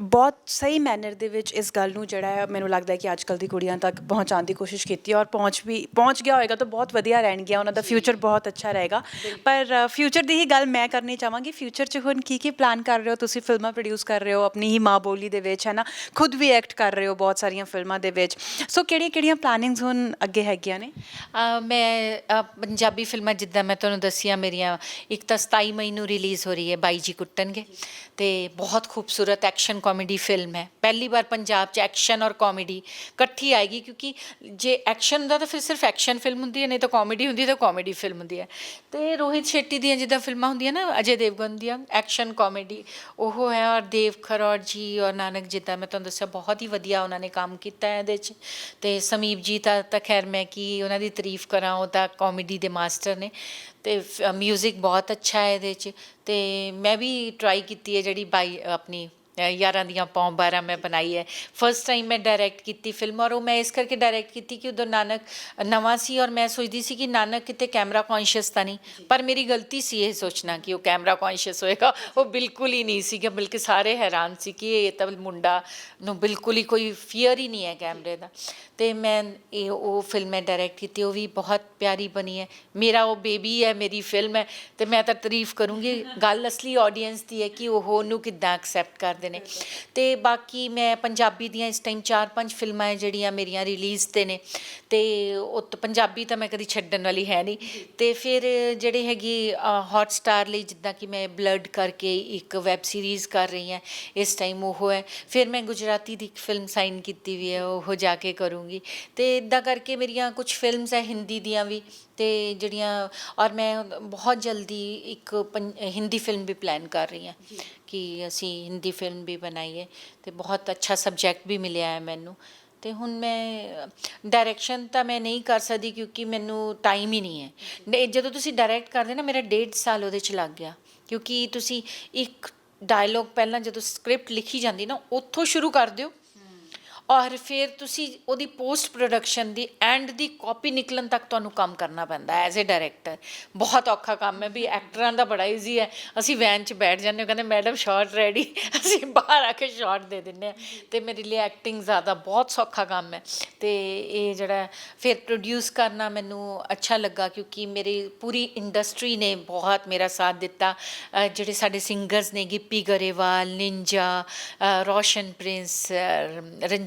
ਬਹੁਤ ਸਹੀ ਮੈਨਰ ਦੇ ਵਿੱਚ ਇਸ ਗੱਲ ਨੂੰ ਜਿਹੜਾ ਹੈ ਮੈਨੂੰ ਲੱਗਦਾ ਕਿ ਅੱਜ ਕੱਲ੍ਹ ਦੀ ਕੁੜੀਆਂ ਤੱਕ ਪਹੁੰਚਾਉਣ ਦੀ ਕੋਸ਼ਿਸ਼ ਕੀਤੀ ਔਰ ਪਹੁੰਚ ਗਿਆ ਹੋਏਗਾ ਤਾਂ ਬਹੁਤ ਵਧੀਆ ਰਹਿਣਗੀਆਂ ਉਹਨਾਂ ਦਾ ਫਿਊਚਰ ਬਹੁਤ ਅੱਛਾ ਰਹੇਗਾ ਪਰ ਫਿਊਚਰ ਦੀ ਹੀ ਗੱਲ ਮੈਂ ਕਰਨੀ ਚਾਹਾਂਗੀ ਫਿਊਚਰ 'ਚ ਹੁਣ ਕੀ ਪਲਾਨ ਕਰ ਰਹੇ ਹੋ ਤੁਸੀਂ ਫਿਲਮਾਂ ਪ੍ਰੋਡਿਊਸ ਕਰ ਰਹੇ ਹੋ ਆਪਣੀ ਹੀ ਮਾਂ ਬੋਲੀ ਦੇ ਵਿੱਚ ਹੈ ਨਾ ਖੁਦ ਵੀ ਐਕਟ ਕਰ ਰਹੇ ਹੋ ਬਹੁਤ ਸਾਰੀਆਂ ਫਿਲਮਾਂ ਦੇ ਵਿੱਚ ਸੋ ਕਿਹੜੀਆਂ ਪਲਾਨਿੰਗਸ ਹੁਣ ਅੱਗੇ ਹੈਗੀਆਂ ਨੇ ਮੈਂ ਪੰਜਾਬੀ ਫਿਲਮਾਂ ਜਿੱਦਾਂ ਮੈਂ ਤੁਹਾਨੂੰ ਦੱਸੀਆਂ ਮੇਰੀਆਂ ਇੱਕ ਤਾਂ 27 ਮਈ ਨੂੰ ਰਿਲੀਜ਼ ਹੋ ਰਹੀ ਹੈ ਬਾਈ ਜੀ ਕੁੱਟਣਗੇ ਅਤੇ ਬਹੁਤ ਖੂਬਸੂਰਤ ਐਕਸ਼ਨ ਕਾਮੇਡੀ ਫਿਲਮ ਹੈ ਪਹਿਲੀ ਵਾਰ ਪੰਜਾਬ 'ਚ ਐਕਸ਼ਨ ਔਰ ਕਾਮੇਡੀ ਇਕੱਠੀ ਆਏਗੀ ਕਿਉਂਕਿ ਜੇ ਐਕਸ਼ਨ ਹੁੰਦਾ ਤਾਂ ਫਿਰ ਸਿਰਫ ਐਕਸ਼ਨ ਫਿਲਮ ਹੁੰਦੀ ਹੈ ਨਹੀਂ ਤਾਂ ਕਾਮੇਡੀ ਹੁੰਦੀ ਤਾਂ ਕਾਮੇਡੀ ਫਿਲਮ ਹੁੰਦੀ ਹੈ ਅਤੇ ਰੋਹਿਤ ਸ਼ੈੱਟੀ ਦੀਆਂ ਜਿੱਦਾਂ ਫਿਲਮਾਂ ਹੁੰਦੀਆਂ ਨਾ ਅਜੇ ਦੇਵਗਨ ਦੀਆਂ ਐਕਸ਼ਨ ਕਾਮੇਡੀ ਉਹ ਹੈ ਔਰ ਦੇਵ ਖਰੋੜ ਜੀ ਔਰ ਨਾਨਕ ਜਿੱਦਾਂ ਮੈਂ ਤੁਹਾਨੂੰ ਦੱਸਿਆ ਬਹੁਤ ਹੀ ਵਧੀਆ ਉਹਨਾਂ ਨੇ ਕੰਮ ਕੀਤਾ ਹੈ ਇਹਦੇ 'ਚ ਅਤੇ ਸਮੀਪ ਜੀ ਤਾਂ ਖੈਰ ਮੈਂ ਕੀ ਉਹਨਾਂ ਦੀ ਤਾਰੀਫ ਕਰਾਂ ਉਹ ਤਾਂ ਕਾਮੇਡੀ ਦੇ ਮਾਸਟਰ ਨੇ ਅਤੇ ਮਿਊਜ਼ਿਕ ਬਹੁਤ ਅੱਛਾ ਹੈ ਇਹਦੇ 'ਚ ਅਤੇ ਮੈਂ ਵੀ ਟਰਾਈ ਕੀਤੀ ਹੈ ਜਿਹੜੀ ਆਪਣੀ ਯਾਰਾਂ ਦੀਆਂ ਪੌਂ 12 ਮੈਂ ਬਣਾਈ ਹੈ ਫਸਟ ਟਾਈਮ ਮੈਂ ਡਾਇਰੈਕਟ ਕੀਤੀ ਫਿਲਮ ਔਰ ਉਹ ਮੈਂ ਇਸ ਕਰਕੇ ਡਾਇਰੈਕਟ ਕੀਤੀ ਕਿ ਉਦੋਂ ਨਾਨਕ ਨਵਾਂ ਸੀ ਔਰ ਮੈਂ ਸੋਚਦੀ ਸੀ ਕਿ ਨਾਨਕ ਕਿਤੇ ਕੈਮਰਾ ਕੌਨਸ਼ੀਅਸ ਤਾਂ ਨਹੀਂ ਪਰ ਮੇਰੀ ਗਲਤੀ ਸੀ ਇਹ ਸੋਚਣਾ ਕਿ ਉਹ ਕੈਮਰਾ ਕੌਨਸ਼ੀਅਸ ਹੋਏਗਾ ਉਹ ਬਿਲਕੁਲ ਹੀ ਨਹੀਂ ਸੀਗਾ ਬਲਕਿ ਸਾਰੇ ਹੈਰਾਨ ਸੀ ਕਿ ਇਹ ਤਾਂ ਮੁੰਡਾ ਨੂੰ ਬਿਲਕੁਲ ਹੀ ਕੋਈ ਫੀਅਰ ਹੀ ਨਹੀਂ ਹੈ ਕੈਮਰੇ ਦਾ ਅਤੇ ਮੈਂ ਉਹ ਫਿਲਮ ਮੈਂ ਡਾਇਰੈਕਟ ਕੀਤੀ ਉਹ ਵੀ ਬਹੁਤ ਪਿਆਰੀ ਬਣੀ ਹੈ ਮੇਰਾ ਉਹ ਬੇਬੀ ਹੈ ਮੇਰੀ ਫਿਲਮ ਹੈ ਅਤੇ ਮੈਂ ਤਾਂ ਤਾਰੀਫ ਕਰੂੰਗੀ ਗੱਲ ਅਸਲੀ ਆਡੀਅנס ਦੀ ਹੈ ਕਿ ਉਹ ਉਹਨੂੰ ਕਿੱਦਾਂ ਐਕਸੈਪਟ ਕਰਦੇ ਨੇ ਅਤੇ ਬਾਕੀ ਮੈਂ ਪੰਜਾਬੀ ਦੀਆਂ ਇਸ ਟਾਈਮ 4-5 ਫਿਲਮਾਂ ਹੈ ਜਿਹੜੀਆਂ ਮੇਰੀਆਂ ਰਿਲੀਜ਼ 'ਤੇ ਨੇ ਅਤੇ ਉਹ ਪੰਜਾਬੀ ਤਾਂ ਮੈਂ ਕਦੀ ਛੱਡਣ ਵਾਲੀ ਹੈ ਨਹੀਂ ਅਤੇ ਫਿਰ ਜਿਹੜੇ ਹੈਗੀ ਹੌਟਸਟਾਰ ਲਈ ਜਿੱਦਾਂ ਕਿ ਮੈਂ ਬਲੱਡ ਕਰਕੇ ਇੱਕ ਵੈੱਬ ਸੀਰੀਜ਼ ਕਰ ਰਹੀ ਹਾਂ ਇਸ ਟਾਈਮ ਉਹ ਹੈ ਫਿਰ ਮੈਂ ਗੁਜਰਾਤੀ ਦੀ ਇੱਕ ਫਿਲਮ ਸਾਈਨ ਕੀਤੀ ਵੀ ਹੈ ਉਹ ਜਾ ਕੇ ਕਰੂੰਗੀ ਅਤੇ ਇੱਦਾਂ ਕਰਕੇ ਮੇਰੀਆਂ ਕੁਛ ਫਿਲਮਸ ਹੈ ਹਿੰਦੀ ਦੀਆਂ ਵੀ ਅਤੇ ਜਿਹੜੀਆਂ ਔਰ ਮੈਂ ਬਹੁਤ ਜਲਦੀ ਇੱਕ ਹਿੰਦੀ ਫਿਲਮ ਵੀ ਪਲਾਨ ਕਰ ਰਹੀ ਹਾਂ ਕਿ ਅਸੀਂ ਹਿੰਦੀ ਫਿਲਮ ਵੀ ਬਣਾਈਏ ਅਤੇ ਬਹੁਤ ਅੱਛਾ ਸਬਜੈਕਟ ਵੀ ਮਿਲਿਆ ਹੈ ਮੈਨੂੰ ਅਤੇ ਹੁਣ ਮੈਂ ਡਾਇਰੈਕਸ਼ਨ ਤਾਂ ਮੈਂ ਨਹੀਂ ਕਰ ਸਕਦੀ ਕਿਉਂਕਿ ਮੈਨੂੰ ਟਾਈਮ ਹੀ ਨਹੀਂ ਹੈ ਜਦੋਂ ਤੁਸੀਂ ਡਾਇਰੈਕਟ ਕਰਦੇ ਨਾ ਮੇਰਾ 1.5 ਸਾਲ ਉਹਦੇ 'ਚ ਲੱਗ ਗਿਆ ਕਿਉਂਕਿ ਤੁਸੀਂ ਇੱਕ ਡਾਇਲੋਗ ਪਹਿਲਾਂ ਜਦੋਂ ਸਕ੍ਰਿਪਟ ਲਿਖੀ ਜਾਂਦੀ ਨਾ ਉੱਥੋਂ ਸ਼ੁਰੂ ਕਰ ਦਿਓ ਔਰ ਫਿਰ ਤੁਸੀਂ ਉਹਦੀ post production the and the copy ਨਿਕਲਣ ਤੱਕ ਤੁਹਾਨੂੰ ਕੰਮ ਕਰਨਾ ਪੈਂਦਾ ਐਜ਼ ਏ ਡਾਇਰੈਕਟਰ ਬਹੁਤ ਔਖਾ ਕੰਮ ਹੈ ਵੀ ਐਕਟਰਾਂ ਦਾ ਬੜਾ ਈਜ਼ੀ ਹੈ ਅਸੀਂ ਵੈਨ 'ਚ ਬੈਠ ਜਾਂਦੇ ਹਾਂ ਕਹਿੰਦੇ ਮੈਡਮ ਸ਼ਾਟ ਰੈਡੀ ਅਸੀਂ ਬਾਹਰ ਆ ਕੇ ਸ਼ਾਟ ਦੇ ਦਿੰਦੇ ਹਾਂ ਅਤੇ ਮੇਰੇ ਲਈ ਐਕਟਿੰਗ ਜ਼ਿਆਦਾ ਬਹੁਤ ਸੌਖਾ ਕੰਮ ਹੈ ਅਤੇ ਇਹ ਜਿਹੜਾ ਫਿਰ ਪ੍ਰੋਡਿਊਸ ਕਰਨਾ ਮੈਨੂੰ ਅੱਛਾ ਲੱਗਾ ਕਿਉਂਕਿ ਮੇਰੀ ਪੂਰੀ ਇੰਡਸਟਰੀ ਨੇ ਬਹੁਤ ਮੇਰਾ ਸਾਥ ਦਿੱਤਾ ਜਿਹੜੇ ਸਾਡੇ ਸਿੰਗਰਸ ਨੇ ਗਿੱਪੀ ਗਰੇਵਾਲ ਨਿੰਜਾ ਰੋਸ਼ਨ ਪ੍ਰਿੰਸ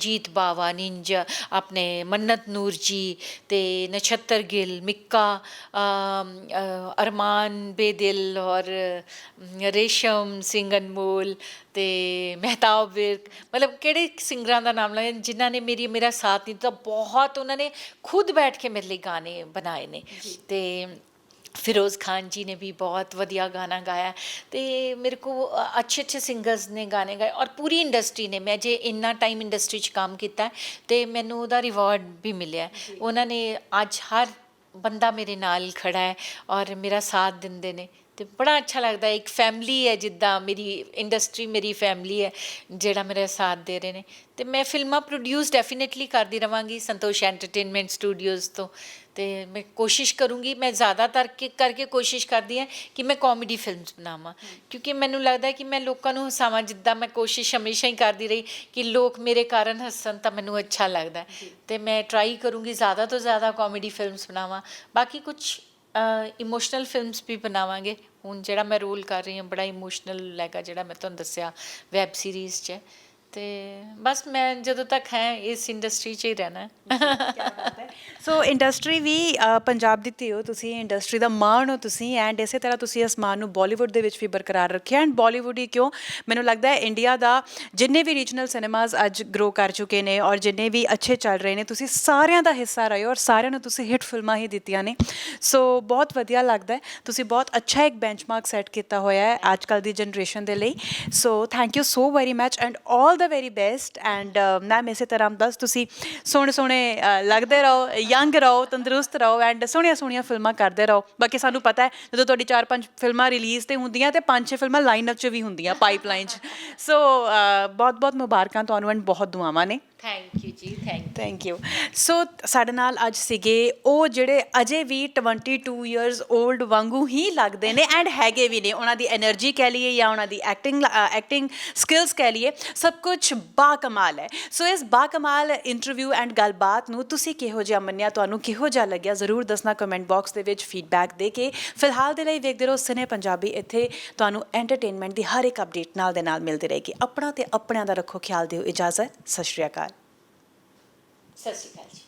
ਰਣਜੀਤ ਬਾਵਾ ਨਿੰਜਾ ਆਪਣੇ ਮੰਨਤ ਨੂਰ ਜੀ ਅਤੇ ਨਛੱਤਰ ਗਿੱਲ ਮਿੱਕਾ ਅਰਮਾਨ ਬੇਦਿਲ ਔਰ ਰੇਸ਼ਮ ਸਿੰਘ ਅਨਮੋਲ ਅਤੇ ਮਹਿਤਾਬ ਵਿਰਕ ਮਤਲਬ ਕਿਹੜੇ ਸਿੰਗਰਾਂ ਦਾ ਨਾਮ ਲਿਆ ਜਿਨ੍ਹਾਂ ਨੇ ਮੇਰਾ ਸਾਥ ਦਿੱਤਾ ਬਹੁਤ ਉਹਨਾਂ ਨੇ ਖੁਦ ਬੈਠ ਕੇ ਮੇਰੇ ਲਈ ਗਾਣੇ ਬਣਾਏ ਨੇ ਅਤੇ ਫਿਰੋਜ਼ ਖਾਨ ਜੀ ਨੇ ਵੀ ਬਹੁਤ ਵਧੀਆ ਗਾਣਾ ਗਾਇਆ ਅਤੇ ਮੇਰੇ ਕੋਲ ਅੱਛੇ ਸਿੰਗਰਸ ਨੇ ਗਾਣੇ ਗਾਏ ਔਰ ਪੂਰੀ ਇੰਡਸਟਰੀ ਨੇ ਮੈਂ ਜੇ ਇੰਨਾ ਟਾਈਮ ਇੰਡਸਟਰੀ 'ਚ ਕੰਮ ਕੀਤਾ ਅਤੇ ਮੈਨੂੰ ਉਹਦਾ ਰਿਵਾਰਡ ਵੀ ਮਿਲਿਆ ਉਹਨਾਂ ਨੇ ਅੱਜ ਹਰ ਬੰਦਾ ਮੇਰੇ ਨਾਲ ਖੜ੍ਹਾ ਹੈ ਔਰ ਮੇਰਾ ਸਾਥ ਦਿੰਦੇ ਨੇ ਤੇ ਬੜਾ ਅੱਛਾ ਲੱਗਦਾ ਇੱਕ ਫੈਮਿਲੀ ਹੈ ਜਿੱਦਾਂ ਮੇਰੀ ਇੰਡਸਟਰੀ ਮੇਰੀ ਫੈਮਿਲੀ ਹੈ ਜਿਹੜਾ ਮੇਰਾ ਸਾਥ ਦੇ ਰਹੇ ਨੇ ਤੇ ਮੈਂ ਫਿਲਮਾਂ ਪ੍ਰੋਡਿਊਸ ਡੈਫੀਨੇਟਲੀ ਕਰਦੀ ਰਵਾਂਗੀ ਸੰਤੋਸ਼ ਐਂਟਰਟੇਨਮੈਂਟ ਸਟੂਡੀਓਜ਼ ਤੋਂ ਤੇ ਮੈਂ ਕੋਸ਼ਿਸ਼ ਕਰੂੰਗੀ ਮੈਂ ਜ਼ਿਆਦਾਤਰ ਕਰਕੇ ਕੋਸ਼ਿਸ਼ ਕਰਦੀ ਹਾਂ ਕਿ ਮੈਂ ਕਾਮੇਡੀ ਫਿਲਮਸ ਬਣਾਵਾਂ ਕਿਉਂਕਿ ਮੈਨੂੰ ਲੱਗਦਾ ਹੈ ਕਿ ਮੈਂ ਲੋਕਾਂ ਨੂੰ ਹਸਾਵਾਂ ਜਿੱਦਾਂ ਮੈਂ ਕੋਸ਼ਿਸ਼ ਹਮੇਸ਼ਾ ਹੀ ਕਰਦੀ ਰਹੀ ਕਿ ਲੋਕ ਮੇਰੇ ਕਾਰਨ ਹੱਸਣ ਤਾਂ ਮੈਨੂੰ ਅੱਛਾ ਲੱਗਦਾ ਤੇ ਮੈਂ ਟਰਾਈ ਕਰੂੰਗੀ ਜ਼ਿਆਦਾ ਤੋਂ ਜ਼ਿਆਦਾ ਕਾਮੇਡੀ ਫਿਲਮਸ ਬਣਾਵਾਂ ਬਾਕੀ ਕੁਛ ਇਮੋਸ਼ਨਲ ਫਿਲਮਸ ਵੀ ਬਣਾਵਾਂਗੇ ਹੁਣ ਜਿਹੜਾ ਮੈਂ ਰੋਲ ਕਰ ਰਹੀ ਹਾਂ ਬੜਾ ਇਮੋਸ਼ਨਲ ਹੈਗਾ ਜਿਹੜਾ ਮੈਂ ਤੁਹਾਨੂੰ ਦੱਸਿਆ ਵੈਬ ਸੀਰੀਜ਼ 'ਚ ਤੇ ਬਸ ਮੈਂ ਜਦੋਂ ਤੱਕ ਹੈ ਇਸ ਇੰਡਸਟਰੀ 'ਚ ਹੀ ਰਹਿਣਾ ਸੋ ਇੰਡਸਟਰੀ ਵੀ ਪੰਜਾਬ ਦੀ ਧੀ ਹੋ ਤੁਸੀਂ ਇੰਡਸਟਰੀ ਦਾ ਮਾਣ ਹੋ ਤੁਸੀਂ ਐਂਡ ਇਸੇ ਤਰ੍ਹਾਂ ਤੁਸੀਂ ਇਸ ਮਾਣ ਨੂੰ ਬਾਲੀਵੁੱਡ ਦੇ ਵਿੱਚ ਵੀ ਬਰਕਰਾਰ ਰੱਖਿਆ ਐਂਡ ਬਾਲੀਵੁੱਡ ਹੀ ਕਿਉਂ ਮੈਨੂੰ ਲੱਗਦਾ ਹੈ ਇੰਡੀਆ ਦਾ ਜਿੰਨੇ ਵੀ ਰੀਜਨਲ ਸਿਨੇਮਾਜ਼ ਅੱਜ ਗਰੋ ਕਰ ਚੁੱਕੇ ਨੇ ਔਰ ਜਿੰਨੇ ਵੀ ਅੱਛੇ ਚੱਲ ਰਹੇ ਨੇ ਤੁਸੀਂ ਸਾਰਿਆਂ ਦਾ ਹਿੱਸਾ ਰਹੇ ਹੋ ਔਰ ਸਾਰਿਆਂ ਨੂੰ ਤੁਸੀਂ ਹਿੱਟ ਫਿਲਮਾਂ ਹੀ ਦਿੱਤੀਆਂ ਨੇ ਸੋ ਬਹੁਤ ਵਧੀਆ ਲੱਗਦਾ ਹੈ ਤੁਸੀਂ ਬਹੁਤ ਅੱਛਾ ਇੱਕ ਬੈਂਚਮਾਰਕ ਸੈੱਟ ਕੀਤਾ ਹੋਇਆ ਹੈ ਅੱਜ ਕੱਲ੍ਹ ਦੀ ਜਨਰੇਸ਼ਨ ਦੇ ਲਈ so thank you so very much and all the very best and ma'am ਇਸੇ ਤਰ੍ਹਾਂ ਬਸ ਤੁਸੀਂ ਸੋਹਣੇ ਸੋਹਣੇ ਲੱਗਦੇ ਰਹੋ ਯੰਗ ਰਹੋ ਤੰਦਰੁਸਤ ਰਹੋ ਐਂਡ ਸੋਹਣੀਆਂ ਸੋਹਣੀਆਂ ਫਿਲਮਾਂ ਕਰਦੇ ਰਹੋ ਬਾਕੀ ਸਾਨੂੰ ਪਤਾ ਹੈ ਜਦੋਂ ਤੁਹਾਡੀ 4-5 ਫਿਲਮਾਂ ਰਿਲੀਜ਼ ਤੇ ਹੁੰਦੀਆਂ ਤੇ 5-6 ਫਿਲਮਾਂ ਲਾਈਨ ਅਪ 'ਚ ਵੀ ਹੁੰਦੀਆਂ ਪਾਈਪਲਾਈਨ 'ਚ ਸੋ ਬਹੁਤ ਬਹੁਤ ਮੁਬਾਰਕਾਂ ਤੁਹਾਨੂੰ ਐਂਡ ਬਹੁਤ ਦੁਆਵਾਂ ਨੇ ਥੈਂਕ ਯੂ ਜੀ ਥੈਂਕ ਯੂ ਸੋ ਸਾਡੇ ਨਾਲ ਅੱਜ ਸੀਗੇ ਉਹ ਜਿਹੜੇ ਅਜੇ ਵੀ 22 ਇਅਰਸ 올ਡ ਵਾਂਗੂ ਹੀ ਲੱਗਦੇ ਨੇ ਐਂਡ ਹੈਗੇ ਵੀ ਨੇ ਉਹਨਾਂ ਦੀ એનર્ਜੀ ਕਹਿ ਲਈਏ ਜਾਂ ਉਹਨਾਂ ਦੀ ਐਕਟਿੰਗ ਸਕਿੱਲਸ ਕਹਿ ਲਈਏ ਸਭ ਕੁਝ ਬਾ ਕਮਾਲ ਹੈ ਸੋ ਇਸ ਬਾ ਕਮਾਲ ਇੰਟਰਵਿਊ ਐਂਡ ਗੱਲਬਾਤ ਨੂੰ ਤੁਸੀਂ ਕਿਹੋ ਜਿਹਾ ਮੰਨਿਆ ਤੁਹਾਨੂੰ ਕਿਹੋ ਜਿਹਾ ਲੱਗਿਆ ਜ਼ਰੂਰ ਦੱਸਣਾ ਕਮੈਂਟ ਬਾਕਸ ਦੇ ਵਿੱਚ ਫੀਡਬੈਕ ਦੇ ਕੇ ਫਿਲਹਾਲ ਦੇ ਲਈ ਵੇਖਦੇ ਰਹੋ ਸਿਨੇ ਪੰਜਾਬੀ ਇੱਥੇ ਤੁਹਾਨੂੰ ਐਂਟਰਟੇਨਮੈਂਟ ਦੀ ਹਰ ਇੱਕ ਅਪਡੇਟ ਨਾਲ ਦੇ ਨਾਲ ਮਿਲਦੀ ਰਹੇਗੀ ਆਪਣਾ ਤੇ ਆਪਣਿਆਂ ਦਾ ਰੱਖੋ ਖਿਆਲ ਦਿਓ ਇਜਾਜ਼ਤ ਸਤਿ ਸ਼੍ਰੀ ਅਕਾਲ ਸਤਿ ਸ਼੍ਰੀ ਅਕਾਲ ਜੀ